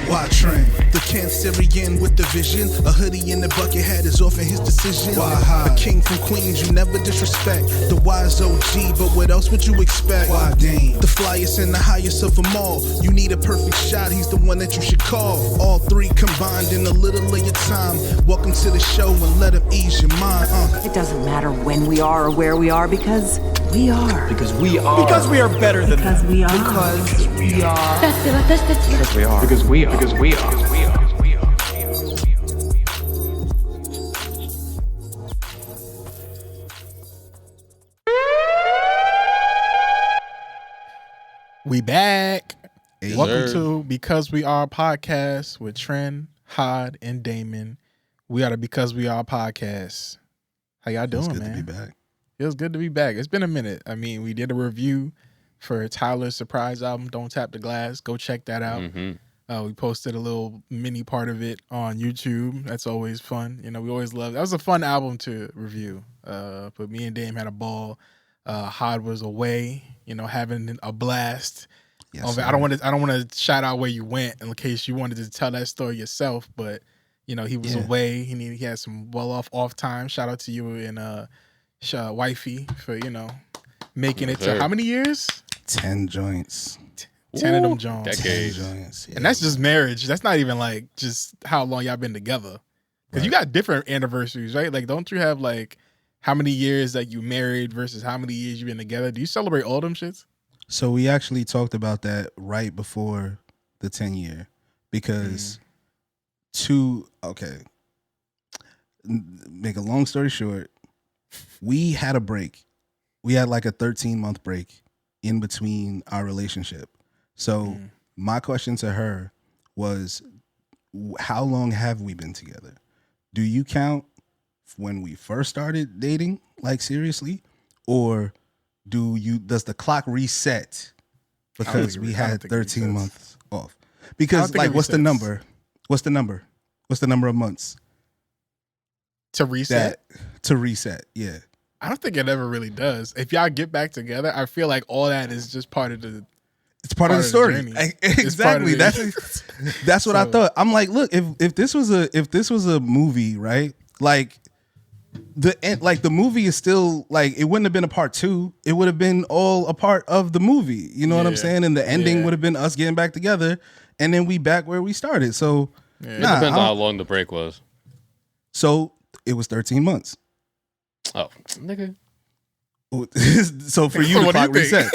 Why Tren? The Cancerian with the vision. A hoodie in the bucket hat is often his decision. Why high? A king from Queens, you never disrespect. The wise OG, but what else would you expect? Why Dame? The flyest and the highest of them all. You need a perfect shot, he's the one that you should call. All three combined in a little of your time. Welcome to the show and let him ease your mind. It doesn't matter when we are or where we are because we are. Because we are. Because we are better than Because we are. Because we are. Because we are. Because we are. Because we are. We back. Hey, Welcome to Because We Are podcast with Tren, Hod, and Damon. We are the Because We Are podcast. How y'all doing, It's good man? to be back. Feels good to be back. It's been a minute. I mean, we did a review for Tyler's surprise album, Don't Tap the Glass. Go check that out. We posted a little mini part of it on YouTube. That's always fun. You know, we always love. That was a fun album to review. But me and Dame had a ball. Hod was away, you know, having a blast. Yes, I don't want to shout out where you went in case you wanted to tell that story yourself. But you know, he was away. He had some off time. Shout out to you and wifey for making it to how many years? 10 joints. 10 of them Jones. Decades. 10 joints. Yeah. And that's just marriage. That's not even like just how long y'all been together. Because you got different anniversaries, right? Like, don't you have like how many years that you married versus how many years you've been together? Do you celebrate all them shits? So we actually talked about that right before the 10-year because make a long story short, we had a break. We had like a 13-month break in between our relationship. So my question to her was, how long have we been together? Do you count when we first started dating, like seriously? Or does the clock reset because we had 13 months off? Because like, what's the number? What's the number? What's the number of months? To reset? To reset, yeah. I don't think it ever really does. If y'all get back together, I feel like all that is just part of the. It's part of the story. journey. Exactly. That's what I thought. I'm like, look, if this was a movie, right? Like the movie is still like, it wouldn't have been a part 2. It would have been all a part of the movie. You know what I'm saying? And the ending would have been us getting back together, and then we back where we started. So It depends on how long the break was. So it was 13 months. Oh, nigga. So for you, the clock resets.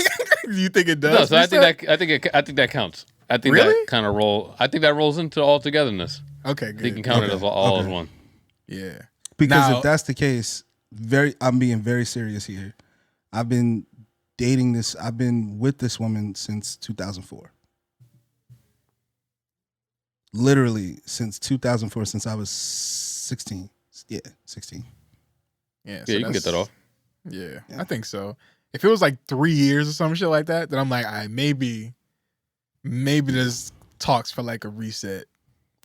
Do you think it does? No, so I think that counts. I think Really? that kind of rolls into all togetherness. Okay, I good. think you can count it as all as one. Yeah. Because Now- if that's the case, I'm being very serious here. I've been with this woman since 2004. Literally since 2004, since I was 16. Yeah, 16. Yeah, Yeah, you can get that off. Yeah, I think so. If it was like 3 years or some shit like that, then I'm like, maybe there's talks for like a reset.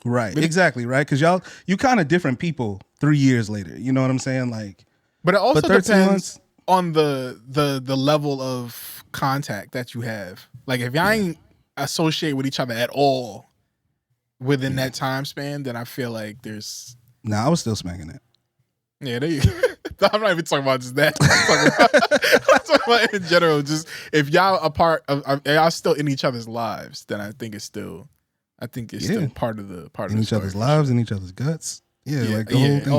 Right, exactly, right? Because you kind of different people 3 years later. You know what I'm saying? Like, But it also 13 depends months? on the level of contact that you have. Like, if y'all ain't associate with each other at all within that time span, then I feel like there's. Nah, I was still smacking it. Yeah, there you go. I'm not even talking about just that. I'm talking about in general. Just if y'all a part of, y'all still in each other's lives, then I think it's still part of the In each other's lives, in each other's guts. Yeah, like the whole thing.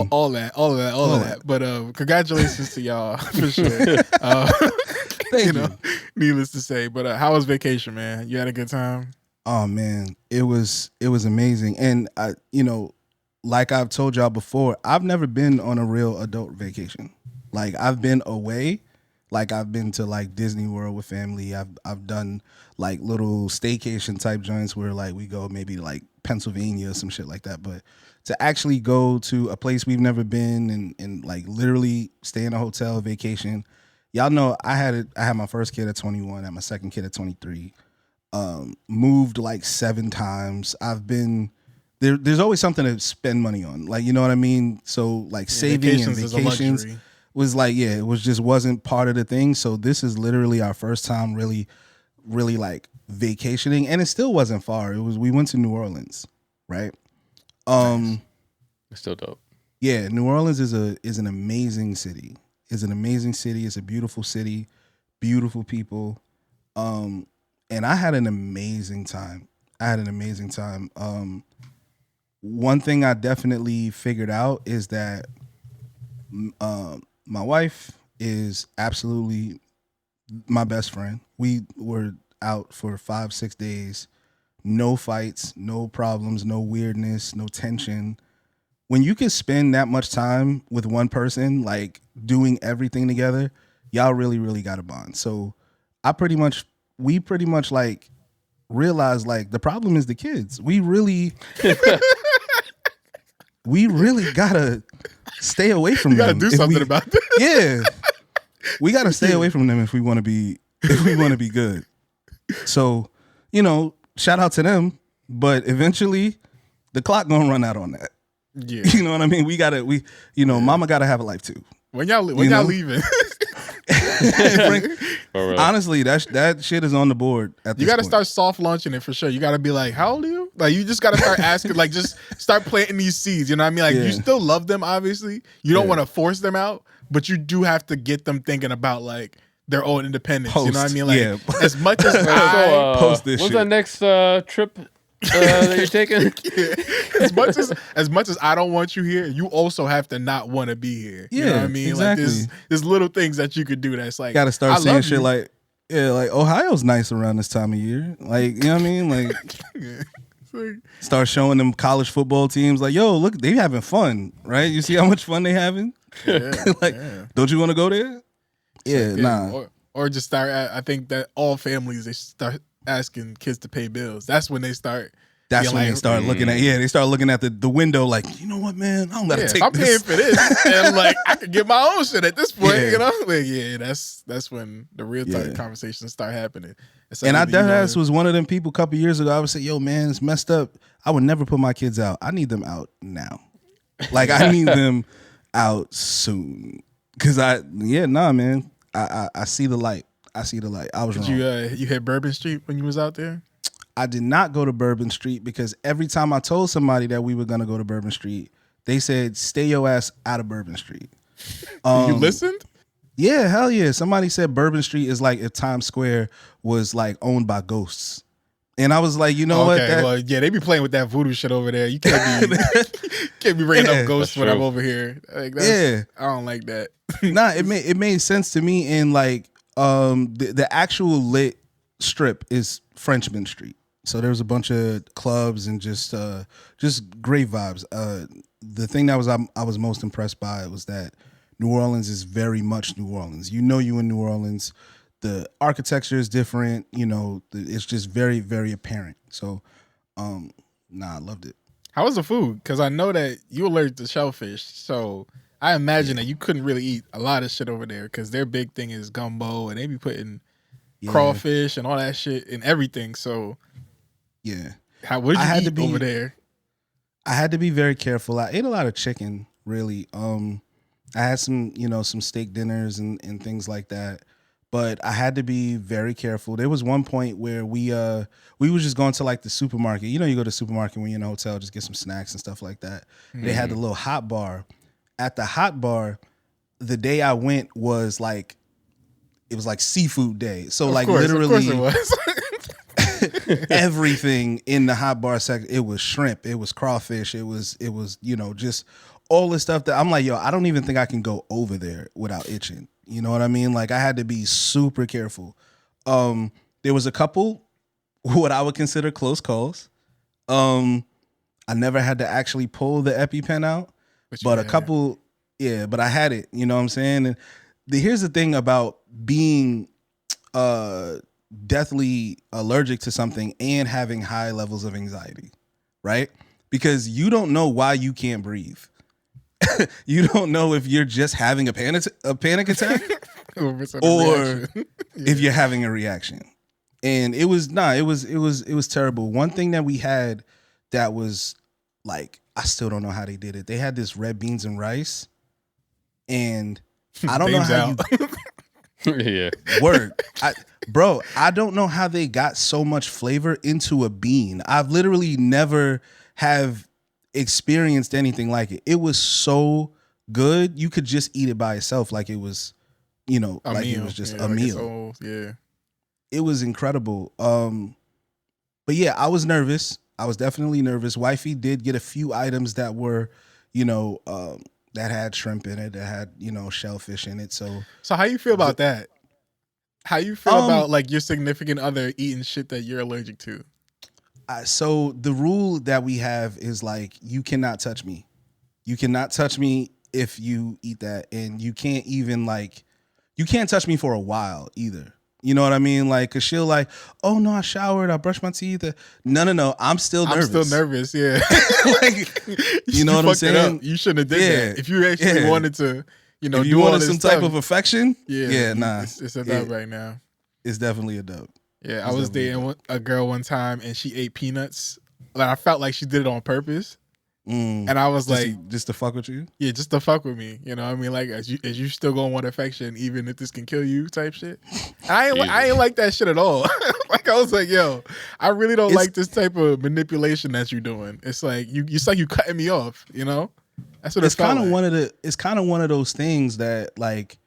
all of that. But congratulations to y'all for sure. Thank you. Needless to say. But how was vacation, man? You had a good time? Oh man, it was amazing. And I, like I've told y'all before, I've never been on a real adult vacation. Like, I've been away. Like, I've been to like Disney World with family. I've done like little staycation type joints where like we go maybe like Pennsylvania or some shit like that. But to actually go to a place we've never been and like literally stay in a hotel vacation. Y'all know I had my first kid at 21, I had my second kid at 23. Moved like 7 times. I've been there's always something to spend money on. Like, you know what I mean? So like saving and vacations was like, it was just wasn't part of the thing. So this is literally our first time really like vacationing, and it still wasn't far. We went to New Orleans, right? It's still dope. Yeah, New Orleans is an amazing city. It's an amazing city. It's a beautiful city, beautiful people. And I had an amazing time. One thing I definitely figured out is that my wife is absolutely my best friend. We were out for 5-6 days, no fights, no problems, no weirdness, no tension. When you can spend that much time with one person, like doing everything together, y'all really, really got a bond. So we pretty much like realized like the problem is the kids. We really gotta stay away from them. Gotta do something about this. Yeah. We gotta stay away from them if we wanna be good. So, shout out to them, but eventually the clock gonna run out on that. Yeah. You know what I mean? Mama gotta have a life too. When y'all leaving? Honestly, that shit is on the board at this You got to point. start soft launching it for sure. You got to be like, how old are you? Like, you just got to start asking, like, just start planting these seeds. You know what I mean? Like, you still love them, obviously. You don't want to force them out, but you do have to get them thinking about, like, their own independence. You know what I mean? Like, as much as post this what's shit. the next trip that you're taking? as much as I don't want you here, you also have to not want to be here. You know what I mean? Exactly. Like, there's little things that you could do that's like, Gotta start I saying love shit you. like, like Ohio's nice around this time of year. Like, you know what I mean? Like, start showing them college football teams like, yo, look, they having fun, right? You see how much fun they having? Don't you want to go there? Yeah, nah. Or just start. I think that all families, they start asking kids to pay bills. That's when they start. That's when they start looking at. Yeah, they start looking at the window like, you know what, man, I don't gotta take I'm this. paying for this, and like I could get my own shit at this point. Yeah. You know, like, that's when the real conversations start happening. And I deadass was one of them people a couple years ago. I would say, yo, man, it's messed up. I would never put my kids out. I need them out now. Like, I need them out soon. Cause man. I see the light. I was wrong. You hit Bourbon Street when you was out there? I did not go to Bourbon Street because every time I told somebody that we were gonna go to Bourbon Street, they said, stay your ass out of Bourbon Street. You listened? Yeah, hell yeah. Somebody said Bourbon Street is like if Times Square was like owned by ghosts. And I was like, you know what? They be playing with that voodoo shit over there. You can't be bringing up ghosts when I'm over here. Like, I don't like that. Nah, it made sense to me. And like, the actual lit strip is Frenchman Street. So there was a bunch of clubs and just great vibes. The thing that I was most impressed by was that New Orleans is very much New Orleans. You in New Orleans. The architecture is different. It's just very, very apparent. So, I loved it. How was the food? Because I know that you allergic to shellfish. So I imagine that you couldn't really eat a lot of shit over there because their big thing is gumbo and they be putting crawfish and all that shit in everything. So, what did you eat over there? I had to be very careful. I ate a lot of chicken, really. I had some steak dinners and things like that. But I had to be very careful. There was one point where we were just going to like the supermarket. You go to the supermarket when you're in a hotel, just get some snacks and stuff like that. Mm-hmm. They had the little hot bar. At the hot bar, the day I went was like, it was like seafood day. So literally it was. everything in the hot bar section, it was shrimp, it was crawfish, it was just all the stuff that I'm like, yo, I don't even think I can go over there without itching. You know what I mean? Like, I had to be super careful. There was a couple what I would consider close calls. I never had to actually pull the EpiPen out, but a couple, but I had it. You know what I'm saying? And here's the thing about being deathly allergic to something and having high levels of anxiety, right? Because you don't know why you can't breathe. You don't know if you're just having a panic attack or if you're having a reaction. And it was terrible. One thing that we had that was like, I still don't know how they did it. They had this red beans and rice, and I don't know how yeah. Word. Bro, I don't know how they got so much flavor into a bean. I've literally never have experienced anything like it. It was so good. You could just eat it by itself like it was, you know, A like meal. it was just Yeah, a like its meal. own- yeah. It was incredible. But yeah, I was nervous. I was definitely nervous. Wifey did get a few items that were, you know, that had shrimp in it, that had, you know, shellfish in it. So So how you feel about that? How you feel Um, about like your significant other eating shit that you're allergic to? so the rule that we have is like, you cannot touch me. You cannot touch me if you eat that, and you can't even like, you can't touch me for a while either. You know what I mean? Like, cause she'll like, oh no, I showered, I brushed my teeth. No, I'm still nervous. I'm still nervous. Yeah. Like, you know what I'm fucked it up. saying? You shouldn't have did Yeah. that. If you actually Yeah. wanted to, you know, If you do all wanted this some stuff, type of affection, yeah, nah, it's a dub right now. it's definitely a dub. Yeah, I It's was definitely dating a girl one time and she ate peanuts. Like I felt like she did it on purpose, and I was like, Just to fuck with you. yeah, just to fuck with me. You know what I mean? Like, as you still gonna want affection even if this can kill you type shit. I ain't like that shit at all. Like I was like, yo, I really don't like this type of manipulation that you're doing. It's like it's like you cutting me off, you know? That's what It's kind of like. it's kind of one of those things that, like,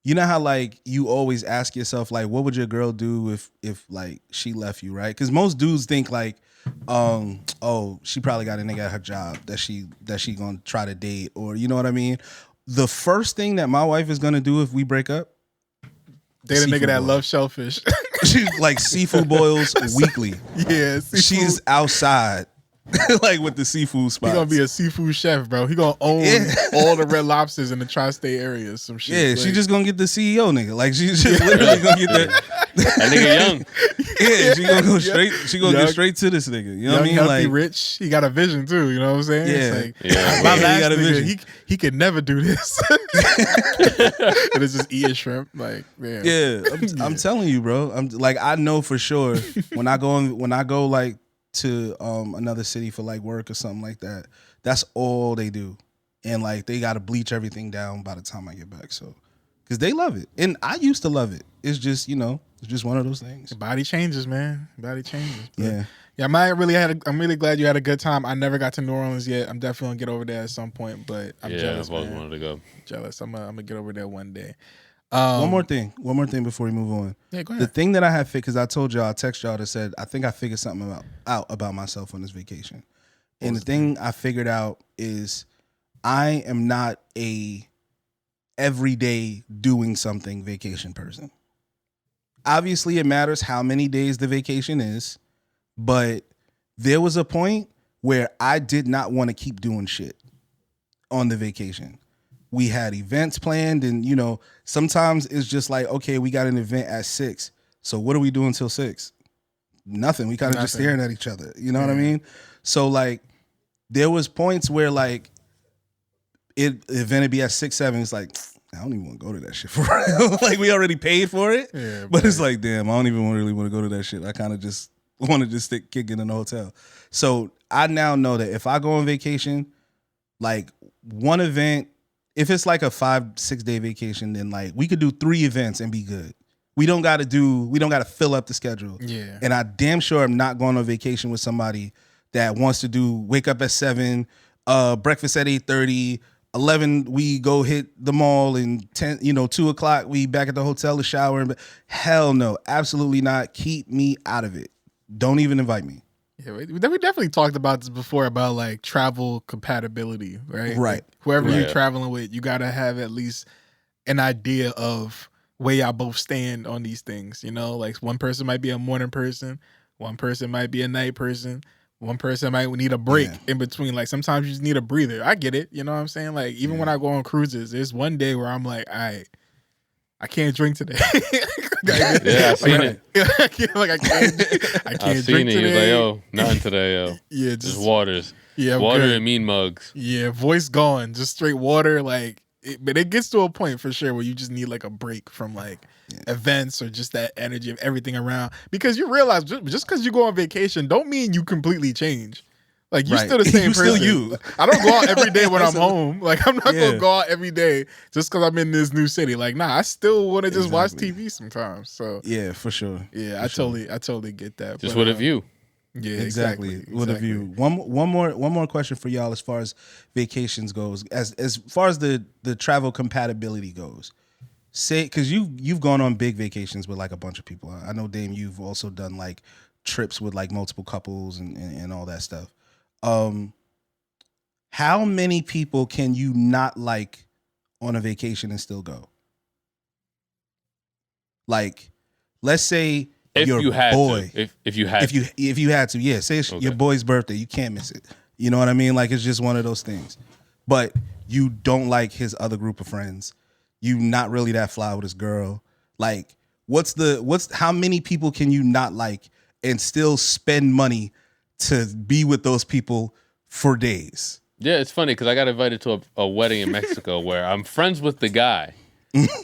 you know how like you always ask yourself like, what would your girl do if like she left you, right? Because most dudes think like, oh, she probably got a nigga at her job that she gonna try to date, or you know what I mean. The first thing that my wife is gonna do if we break up, Date a nigga seafood that boil. loves shellfish. She's like seafood boils weekly. Yeah, seafood. She's outside, like with the seafood spots. He gonna be a seafood chef, bro. He gonna own all the Red Lobsters in the tri-state areas. Some shit. Yeah, like, she just gonna get the CEO nigga. Like she's just literally gonna get that. That nigga young. Yeah, she gonna go straight. She gonna get straight to this nigga. You know what I mean? healthy, Like, rich. He got a vision too. You know what I'm saying? Yeah. It's like, Yeah. my Yeah, he last got a nigga, vision. he could never do this. And it's just eating shrimp. Like, man. yeah, I'm telling you, bro. I'm like, I know for sure when I go like to another city for like work or something like that. That's all they do, and like they got to bleach everything down by the time I get back. So, because they love it, and I used to love it. It's just, you know, it's just one of those things. Body changes, man. Body changes. But Yeah. Yeah, I'm really glad you had a good time. I never got to New Orleans yet. I'm definitely gonna get over there at some point, but I'm jealous, I've always man. wanted to go. Jealous. I'm gonna get over there one day. One more thing before we move on. Yeah, go The ahead. thing that I have, because I told y'all, I text y'all that said, I think I figured something out about myself on this vacation. And the thing I figured out is I am not a everyday doing something vacation person. Obviously, it matters how many days the vacation is, but there was a point where I did not want to keep doing shit on the vacation. We had events planned, and you know, sometimes it's just like, okay, we got an event at 6. So what are we doing till 6? Nothing. We kind of just Nothing. staring at each other. You know what I mean? So like there was points where like event would be at 6, 7. It's like, I don't even want to go to that shit for real. Like we already paid for it. Yeah, but it's like, damn, I don't even really want to go to that shit. I kind of just want to just stick kicking in the hotel. So I now know that if I go on vacation, like one event, if it's like a 5-6 day vacation, then like we could do 3 events and be good. We don't got to fill up the schedule. Yeah. And I damn sure am not going on vacation with somebody that wants to do wake up at 7, breakfast at 8:30, 11 we go hit the mall, and 10, 2 o'clock we back at the hotel to shower. And hell no, absolutely not. Keep me out of it. Don't even invite me. Yeah, we definitely talked about this before about like travel compatibility, right? Right. Like, whoever you're Right. traveling with, you gotta have at least an idea of where y'all both stand on these things. You know, like one person might be a morning person, one person might be a night person, one person might need a break in between. Like sometimes you just need a breather. I get it. You know what I'm saying? Like even when I go on cruises, there's one day where I'm like, all right, I can't drink today. Yeah, I've seen it. I can't I've seen drink it. today. He was like, yo, nothing today, yo. Yeah, Just waters. yeah, I'm Water good. and mean mugs. Yeah, voice gone, just straight water. Like, but it gets to a point for sure where you just need like a break from like events or just that energy of everything around. Because you realize just because you go on vacation, don't mean you completely change. Like, you're Right. still the same You person. still you. I don't go out every day when I'm home. Like, I'm not Yeah. gonna go out every day just because I'm in this new city. Like, nah, I still want to just watch TV sometimes. So Yeah, for sure. yeah, For sure. I totally get that. Just But, with a view. Yeah, Exactly. With a view. One more question for y'all as far as vacations goes. As far as the travel compatibility goes. Say, because you've gone on big vacations with like a bunch of people. I know, Dame, you've also done like trips with like multiple couples and all that stuff. How many people can you not like on a vacation and still go? Like, let's say If your you had boy, to. If you had to. if you had to, yeah. Say it's your boy's birthday, you can't miss it. You know what I mean? Like, it's just one of those things. But you don't like his other group of friends. You not really that fly with his girl. Like, how many people can you not like and still spend money to be with those people for days? Yeah, it's funny because I got invited to a wedding in Mexico where I'm friends with the guy,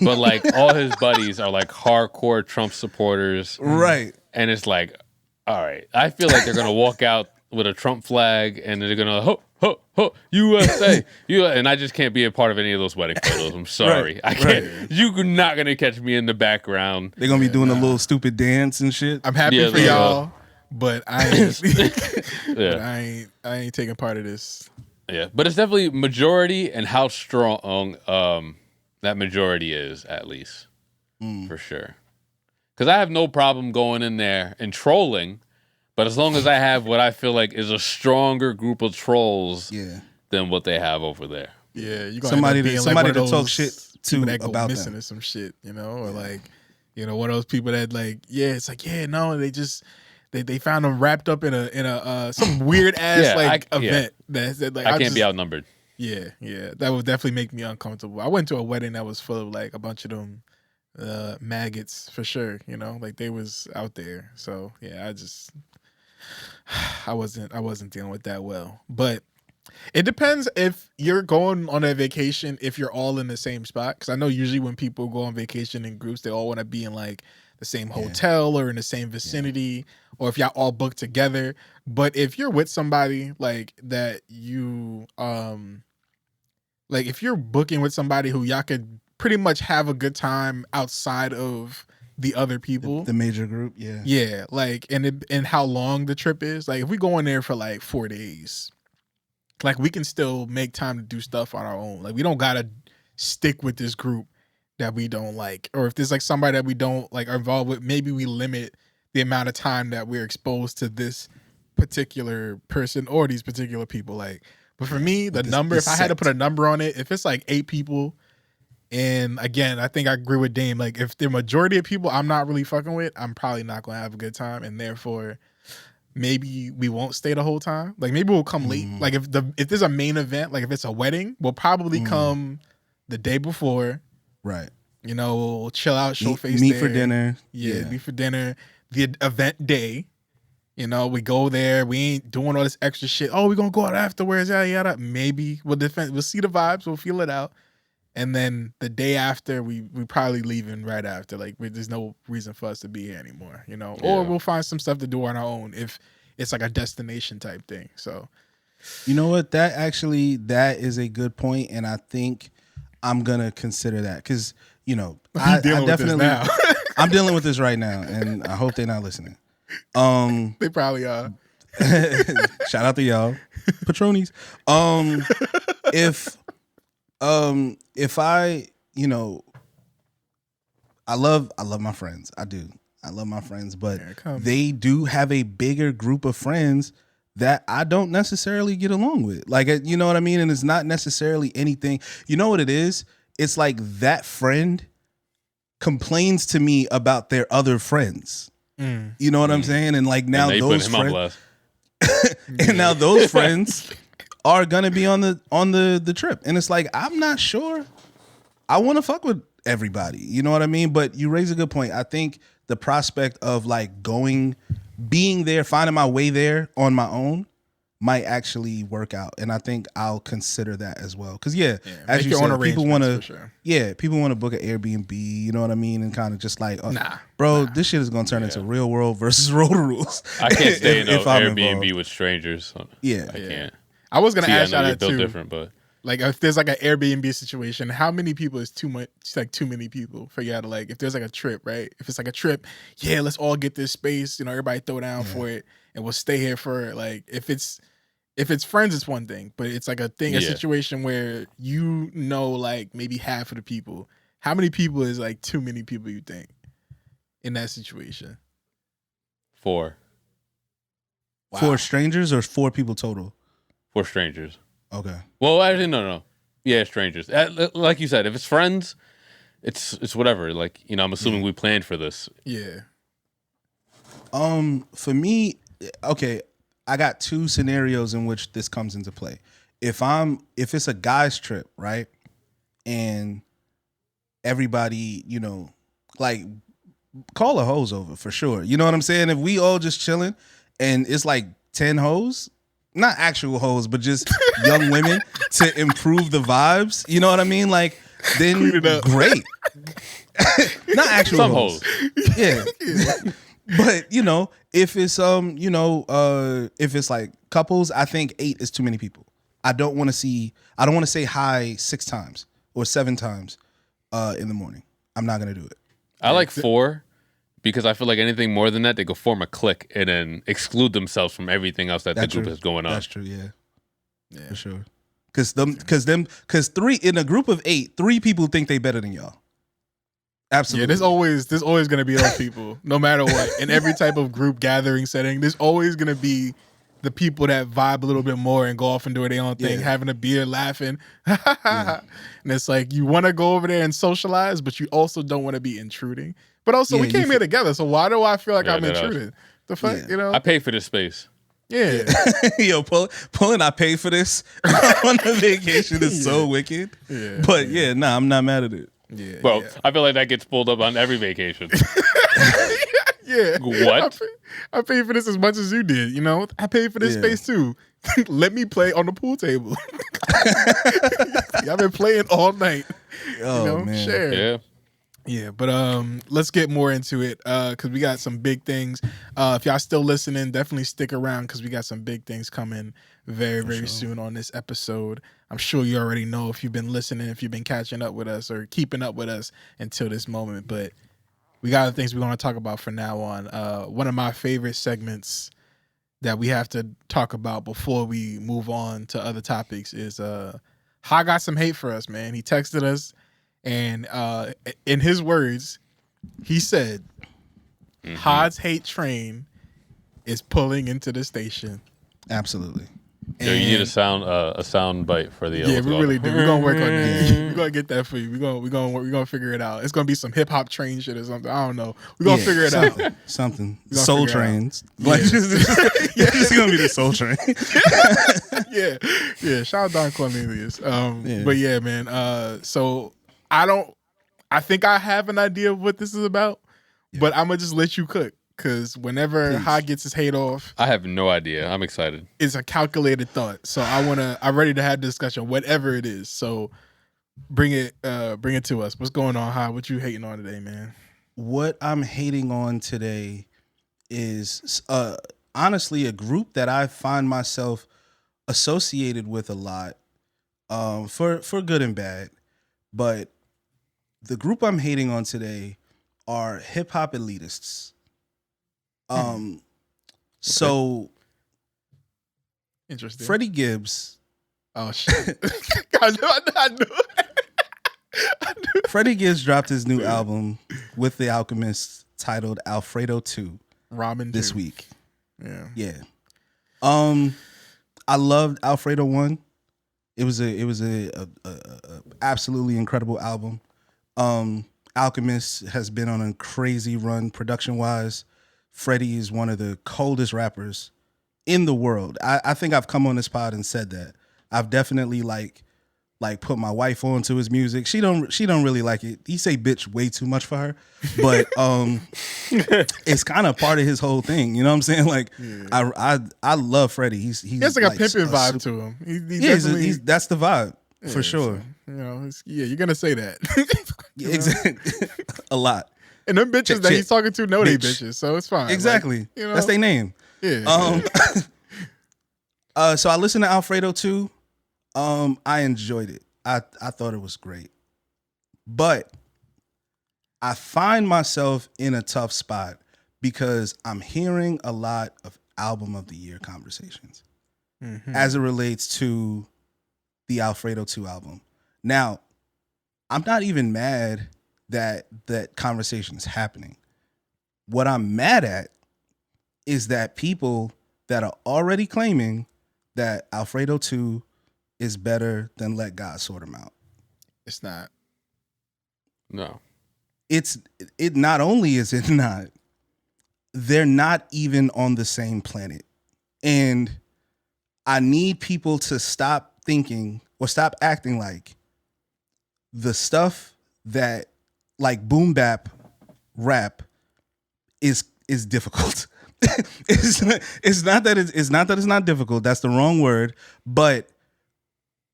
but like all his buddies are like hardcore Trump supporters. Right. And it's like, all right, I feel like they're going to walk out with a Trump flag and they're going to, ho, ho, ho, USA. And I just can't be a part of any of those wedding photos. I'm sorry. I can't. Right. You're not going to catch me in the background. They're going to be doing a little stupid dance and shit. I'm happy for y'all, but I ain't. Yeah. But I ain't taking part of this. Yeah, but it's definitely majority and how strong that majority is, at least, for sure. Because I have no problem going in there and trolling, but as long as I have what I feel like is a stronger group of trolls than what they have over there. Yeah, you got somebody to those talk shit to that go about missing them. or some shit, you know, or like, you know, one of those people that like, it's like, no, they just. They found them wrapped up in a some weird ass event that like I can't be outnumbered. Yeah, that would definitely make me uncomfortable. I went to a wedding that was full of like a bunch of them maggots for sure. You know, like they was out there. So yeah, I wasn't dealing with that well. But it depends if you're going on a vacation if you're all in the same spot. Because I know usually when people go on vacation in groups, they all want to be in like the same hotel or in the same vicinity, or if y'all all booked together. But if you're with somebody like that, you like if you're booking with somebody who y'all could pretty much have a good time outside of the other people, the major group, like and how long the trip is. Like if we go in there for like 4 days, like we can still make time to do stuff on our own. Like we don't gotta stick with this group that we don't like, or if there's like somebody that we don't like are involved with, maybe we limit the amount of time that we're exposed to this particular person or these particular people. Like, but for me, the number, if I had to put a number on it, if it's like 8 people, and again, I think I agree with Dame. Like, if the majority of people I'm not really fucking with, I'm probably not gonna have a good time, and therefore, maybe we won't stay the whole time. Like, maybe we'll come late. Like, if there's a main event, like if it's a wedding, we'll probably come the day before. Right. You know, we'll chill out, show face meet there. for dinner. Yeah, meet for dinner. The event day, you know, we go there. We ain't doing all this extra shit. Oh, we're going to go out afterwards, yada, yada. Maybe we'll see the vibes. We'll feel it out. And then the day after, we probably leaving right after. Like, there's no reason for us to be here anymore, you know. Or we'll find some stuff to do on our own if it's like a destination type thing. So, you know what? That is a good point, and I think I'm gonna consider that because I definitely I'm dealing with this right now, and I hope they're not listening. They probably are. Shout out to y'all, Patronies. If I I love my friends. I do. I love my friends, but they do have a bigger group of friends that I don't necessarily get along with. Like, you know what I mean? And it's not necessarily anything. You know what it is? It's like that friend complains to me about their other friends. You know what I'm saying? And like now those friends, and now those friends are gonna be on the trip. And it's like, I'm not sure I want to fuck with everybody. You know what I mean? But you raise a good point. I think the prospect of like being there, finding my way there on my own might actually work out, and I think I'll consider that as well. Because as make you your own said, people want arrangements, to, for sure. people want to book an Airbnb. You know what I mean, and kind of just like, Nah, this shit is gonna turn into real world versus road rules. I can't stay in an I'm Airbnb involved. with strangers. Yeah, I can't. I was gonna ask I know y'all you're that built too. different, but Like, if there's like an Airbnb situation, how many people is too much? It's like too many people for y'all to like. If there's like a trip, right? If it's like a trip, let's all get this space. Everybody throw down for it, and we'll stay here for like. If it's friends, it's one thing, but it's like a situation where like maybe half of the people. How many people is like too many people? You think in that situation? 4. Wow. 4 strangers or 4 people total? 4 strangers. Okay. Well, actually, no. Yeah, strangers. Like you said, if it's friends, it's whatever. Like, I'm assuming we planned for this. Yeah. For me, okay, I got 2 scenarios in which this comes into play. If it's a guy's trip, right, and everybody, like, call a hose over for sure. You know what I'm saying? If we all just chilling and it's like 10 hoes. Not actual hoes, but just young women to improve the vibes. You know what I mean? Like, then great. Not actual Some hoes. Yeah. But, if it's if it's like couples, I think 8 is too many people. I don't want to say hi 6 times or 7 times in the morning. I'm not gonna do it. I like 4 because I feel like anything more than that, they go form a clique and then exclude themselves from everything else that the group is going on. That's true, yeah, for sure. Because 3 in a group of 8, 3 people think they better than y'all. Absolutely. Yeah, there's always gonna be those people, no matter what. In every type of group gathering setting, there's always gonna be the people that vibe a little bit more and go off and do their own thing, having a beer, laughing. And it's like you want to go over there and socialize, but you also don't want to be intruding. But also, we came here together, so why do I feel like I'm intruding? The fuck, I pay for this space. Yeah. Yo, pulling I pay for this on the vacation is so wicked. Yeah. But I'm not mad at it. Yeah. Well, I feel like that gets pulled up on every vacation. Yeah. What? I pay for this as much as you did, I paid for this space too. Let me play on the pool table. I've been playing all night. Oh, man. Share. Yeah. Yeah, but let's get more into it because we got some big things. If y'all still listening, definitely stick around because we got some big things coming very soon on this episode. I'm sure you already know if you've been listening, if you've been catching up with us or keeping up with us until this moment. But we got the things we're going to talk about from now on. One of my favorite segments that we have to talk about before we move on to other topics is Ha got some hate for us, man. He texted us. And in his words, he said, Hod's hate train is pulling into the station. Absolutely. Yo, you need a sound bite for the we really do. We're gonna work on that. We're gonna get that for you. We're gonna figure it out. It's gonna be some hip hop train shit or something. I don't know. We're gonna figure it out. Something. Soul trains. Like it's gonna be the soul train. Yeah. Shout out Don Cornelius. But yeah, man. So I think I have an idea of what this is about, but I'm gonna just let you cook. Because whenever Ha gets his hate off, I have no idea. I'm excited. It's a calculated thought. So I'm ready to have discussion, whatever it is. So bring it to us. What's going on, Ha? What you hating on today, man? What I'm hating on today is honestly a group that I find myself associated with a lot, for good and bad. But the group I'm hating on today are hip hop elitists. So interesting. Freddie Gibbs. Oh shit! I knew. Freddie Gibbs dropped his new album with the Alchemist titled Alfredo 2 Ramen this 2. week. Yeah. I loved Alfredo 1. It was a absolutely incredible album. Alchemist has been on a crazy run production wise. Freddie is one of the coldest rappers in the world. I think I've come on this pod and said that. I've definitely like put my wife on to his music. She don't really like it. He say bitch way too much for her, but it's kind of part of his whole thing. You know what I'm saying? Like I love Freddie. He has like a pimping vibe to him. That's the vibe for sure. So, you know, you're gonna say that. Exactly. A lot. And them bitches that he's talking to know they bitches, so it's fine. Exactly. Like, you know? That's their name. Yeah. So I listened to Alfredo too. I enjoyed it. I thought it was great. But I find myself in a tough spot because I'm hearing a lot of album of the year conversations as it relates to the Alfredo 2 album. Now, I'm not even mad that conversation is happening. What I'm mad at is that people that are already claiming that Alfredo 2 is better than Let God Sort Him Out. It's not. No. It not only is it not, they're not even on the same planet. And I need people to stop thinking or stop acting like the stuff that like boom bap rap is difficult. It's not that it's not difficult. That's the wrong word. But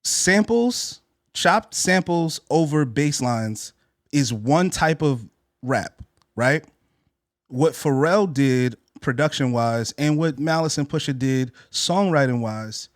samples, chopped samples over bass lines is one type of rap, right? What Pharrell did production wise and what Malice and Pusha did songwriting wise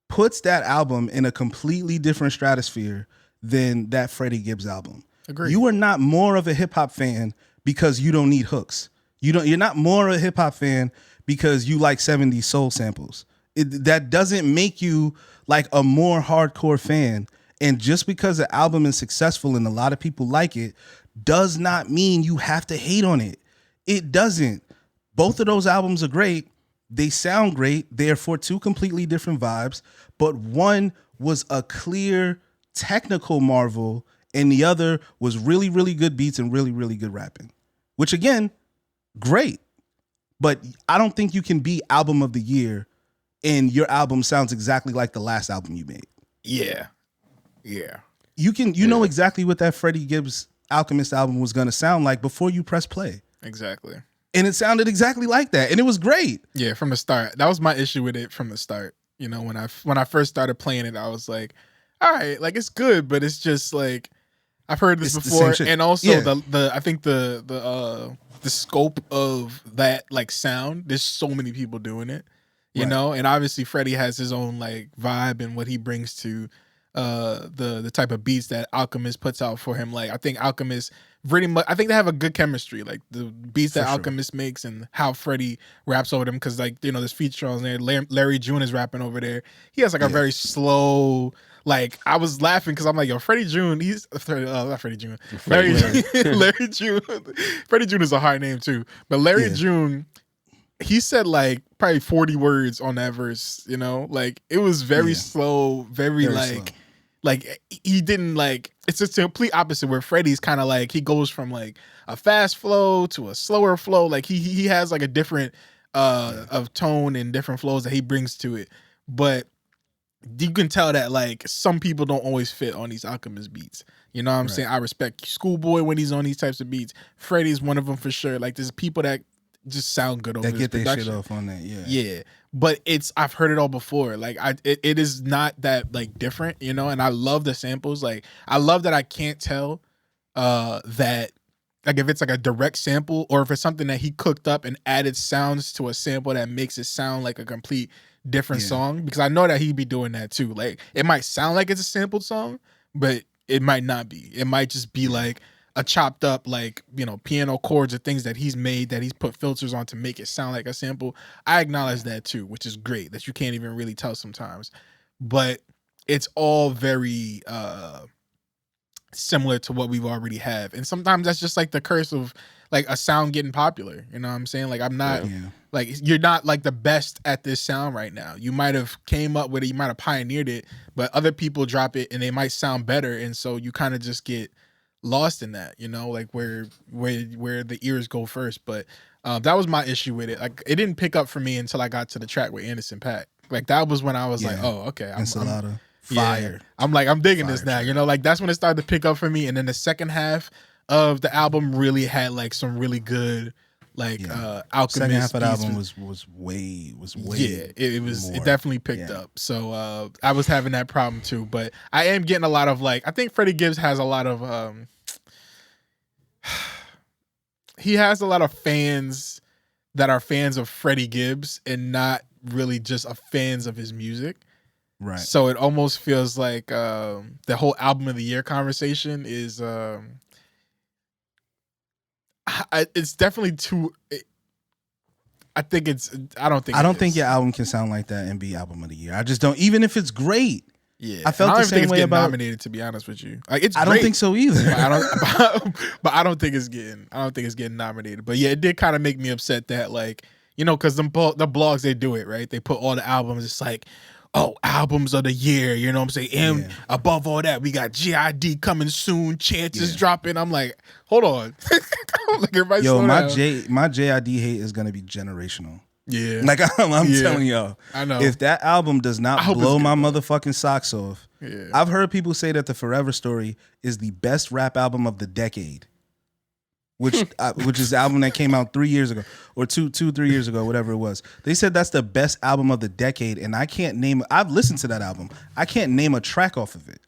puts that album in a completely different stratosphere than that Freddie Gibbs album. Agreed. You are not more of a hip hop fan because you don't need hooks. You're not more of a hip hop fan because you like 70s soul samples. That doesn't make you like a more hardcore fan. And just because the album is successful and a lot of people like it does not mean you have to hate on it. It doesn't. Both of those albums are great. They sound great. They're for two completely different vibes, but one was a clear technical marvel and the other was really, really good beats and really, really good rapping, which again, great. But I don't think you can be album of the year and your album sounds exactly like the last album you made. Yeah. Yeah. You know exactly what that Freddie Gibbs Alchemist album was going to sound like before you press play. Exactly. And it sounded exactly like that. And it was great. Yeah, from the start. That was my issue with it from the start. You know, when I first started playing it, I was like, all right, like it's good, but it's just like I've heard this before. And also the I think the scope of that like sound, there's so many people doing it. You know, and obviously Freddie has his own like vibe and what he brings to the type of beats that Alchemist puts out for him. Like I think Alchemist pretty much, I think they have a good chemistry, like the beats that Alchemist makes and how Freddie raps over them, because like, you know, there's feature on there, Larry June is rapping over there. He has like a very slow, like I was laughing because I'm like, yo, Freddie June, he's not Freddie June, Larry June. Freddie June is a hard name too, but Larry June, he said like probably 40 words on that verse, you know, like it was very slow, very slow. Like he didn't like, it's just a complete opposite where Freddie's kind of like, he goes from like a fast flow to a slower flow. Like he has like a different of tone and different flows that he brings to it. But you can tell that like some people don't always fit on these Alchemist beats. You know what I'm saying? I respect Schoolboy when he's on these types of beats. Freddie's one of them for sure. Like there's people that just sound good over that get their shit off on that, yeah. But I've heard it all before. Like it is not that like different, you know. And I love the samples. Like I love that I can't tell that like if it's like a direct sample or if it's something that he cooked up and added sounds to a sample that makes it sound like a complete different song. Because I know that he'd be doing that too. Like it might sound like it's a sampled song, but it might not be. It might just be like a chopped up, like, you know, piano chords or things that he's made that he's put filters on to make it sound like a sample. I acknowledge that too, which is great, that you can't even really tell sometimes. But it's all very similar to what we've already have. And sometimes that's just like the curse of like a sound getting popular. You know what I'm saying? Like I'm not like, you're not like the best at this sound right now. You might have came up with it, you might have pioneered it, but other people drop it and they might sound better. And so you kind of just get lost in that, you know, like where the ears go first. But that was my issue with it. Like it didn't pick up for me until I got to the track with Anderson .Paak. Like that was when I was like, oh, okay, fire. I'm digging this now. track. You know, like that's when it started to pick up for me. And then the second half of the album really had like some really good Alchemist. Second half of the beats album was way it definitely picked up. So I was having that problem too. But I am getting a lot of I think Freddie Gibbs has a lot of he has a lot of fans that are fans of Freddie Gibbs and not really just fans of his music. Right. So it almost feels like the whole album of the year conversation is it's definitely too. I don't think your album can sound like that and be album of the year. I just don't. Even if it's great. Yeah, I felt the same way about nominated. To be honest with you, I don't think so either. But I don't think it's getting nominated. But yeah, it did kind of make me upset that because the blogs they do it right. They put all the albums. It's like, oh, albums of the year. You know what I'm saying? And above all that, we got GID coming soon. Chances dropping. I'm like, hold on. Yo, my JID hate is gonna be generational. Yeah. Like I'm telling y'all. I know. If that album does not blow my motherfucking socks off, I've heard people say that the Forever Story is the best rap album of the decade. Which is the album that came out 3 years ago or 3 years ago, whatever it was. They said that's the best album of the decade, and I can't name. I've listened to that album. I can't name a track off of it.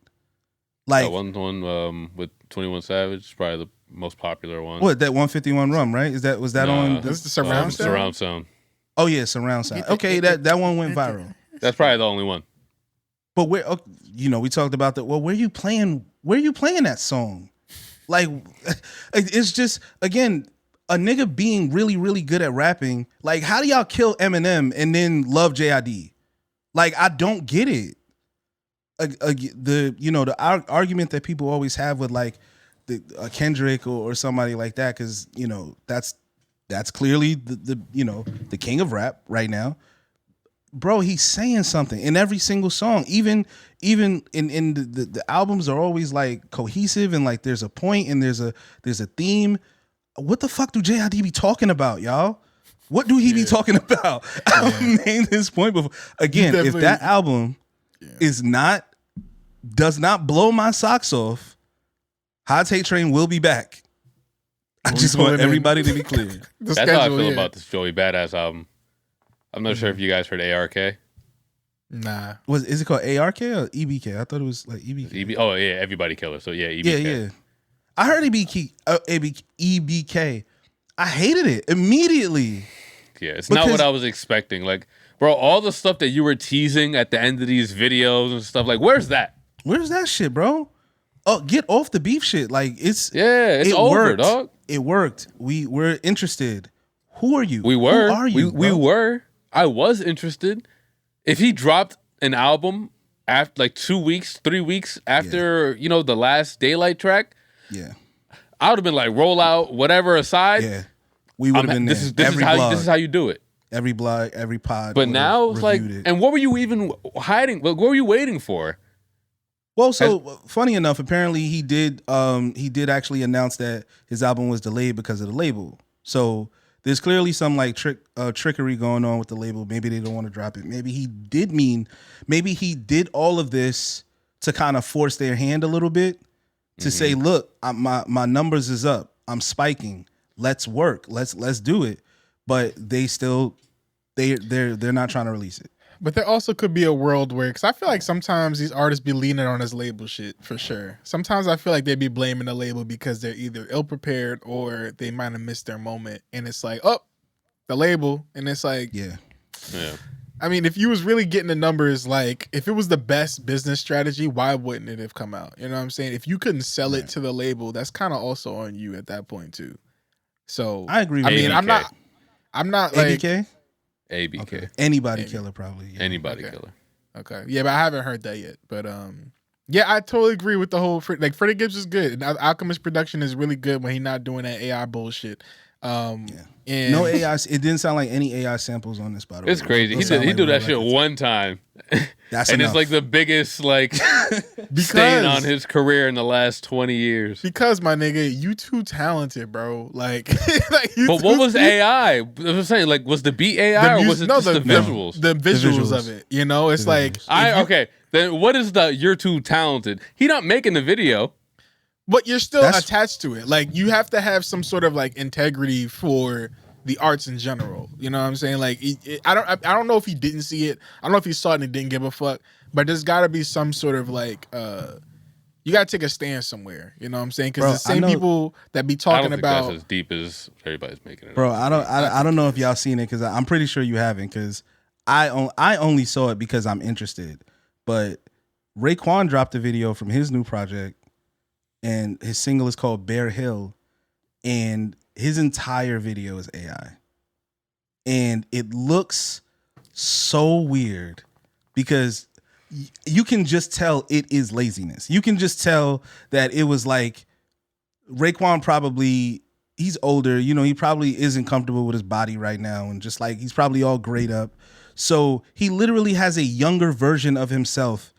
Like one with 21 Savage is probably the most popular one. What, that 151 Rum, right? Was that on? This is the surround sound? Surround sound. Oh yeah, surround sound. Okay, that one went viral. That's probably the only one. But we talked about that. Well, where you playing that song? Like, it's just, again, a nigga being really, really good at rapping. Like, how do y'all kill Eminem and then love JID? Like, I don't get it. The argument that people always have with like the Kendrick or somebody like that, because that's clearly the king of rap right now. Bro, he's saying something in every single song. Even in the albums are always like cohesive and like there's a point and there's a theme. What the fuck do JID be talking about, y'all? What do he be talking about? I've made this point before. Again, if that album does not blow my socks off, Hot Take Train will be back. I just want everybody to be clear. That's how I feel about this Joey Badass album. I'm not sure if you guys heard ARK. Nah. Is it called ARK or EBK? I thought it was like EBK. Oh yeah, Everybody Killer. So yeah, EBK. Yeah. I heard EBK. I hated it immediately. Yeah, it's not what I was expecting. Like, bro, all the stuff that you were teasing at the end of these videos and stuff, like, where's that? Where's that shit, bro? Oh, get off the beef shit. Like, it's over, worked. dog. It worked. We're interested. Who are you? We were. Who are you? We were. I was interested. If he dropped an album after like 2 weeks, 3 weeks after the last Daylight track, I would have been like, roll out whatever aside. Yeah, we would have been there. This is how you do it. Every blog, every pod. But now it's like, and what were you even hiding? What were you waiting for? Well, so funny enough, apparently he did actually announce that his album was delayed because of the label. So there's clearly some like trickery going on with the label. Maybe they don't want to drop it. Maybe he did all of this to kind of force their hand a little bit to say, look, my numbers is up. I'm spiking. Let's work. Let's do it. But they're not trying to release it. But there also could be a world where, because I feel like sometimes these artists be leaning on his label shit for sure. Sometimes I feel like they be blaming the label because they're either ill prepared or they might have missed their moment. And it's like, oh, the label. And it's like, yeah. I mean, if you was really getting the numbers, like if it was the best business strategy, why wouldn't it have come out? You know what I'm saying? If you couldn't sell it to the label, that's kind of also on you at that point too. So I agree with you. I'm not like ABK? ABK. Okay. Anybody killer, probably. Yeah. Anybody killer. Okay. Yeah, but I haven't heard that yet. But yeah, I totally agree with the whole like Freddie Gibbs is good. And Alchemist production is really good when he's not doing that AI bullshit. And no AI. It didn't sound like any AI samples on this, by the way. It's crazy. He do that shit one time. That's and enough. it's like the biggest like stain on his career in the last 20 years. Because my nigga, you too talented, bro. Like, But what was AI? I was saying, like, was the beat AI or was it just the visuals? The visuals of it. You know, it's like okay. Then what is the you're too talented? He not making the video. But you're still attached to it. Like, you have to have some sort of like integrity for the arts in general. You know what I'm saying? Like, I don't know if he didn't see it. I don't know if he saw it and he didn't give a fuck. But there's got to be some sort of like, you got to take a stand somewhere. You know what I'm saying? Because the same people that be talking about that's as deep as everybody's making it. Bro, I don't know if y'all seen it because I'm pretty sure you haven't. Because I only saw it because I'm interested. But Raekwon dropped a video from his new project, and his single is called Bear Hill, and his entire video is AI. And it looks so weird because you can just tell it is laziness. You can just tell that it was like Raekwon probably, he's older, you know, he probably isn't comfortable with his body right now, and just like he's probably all grayed up. So he literally has a younger version of himself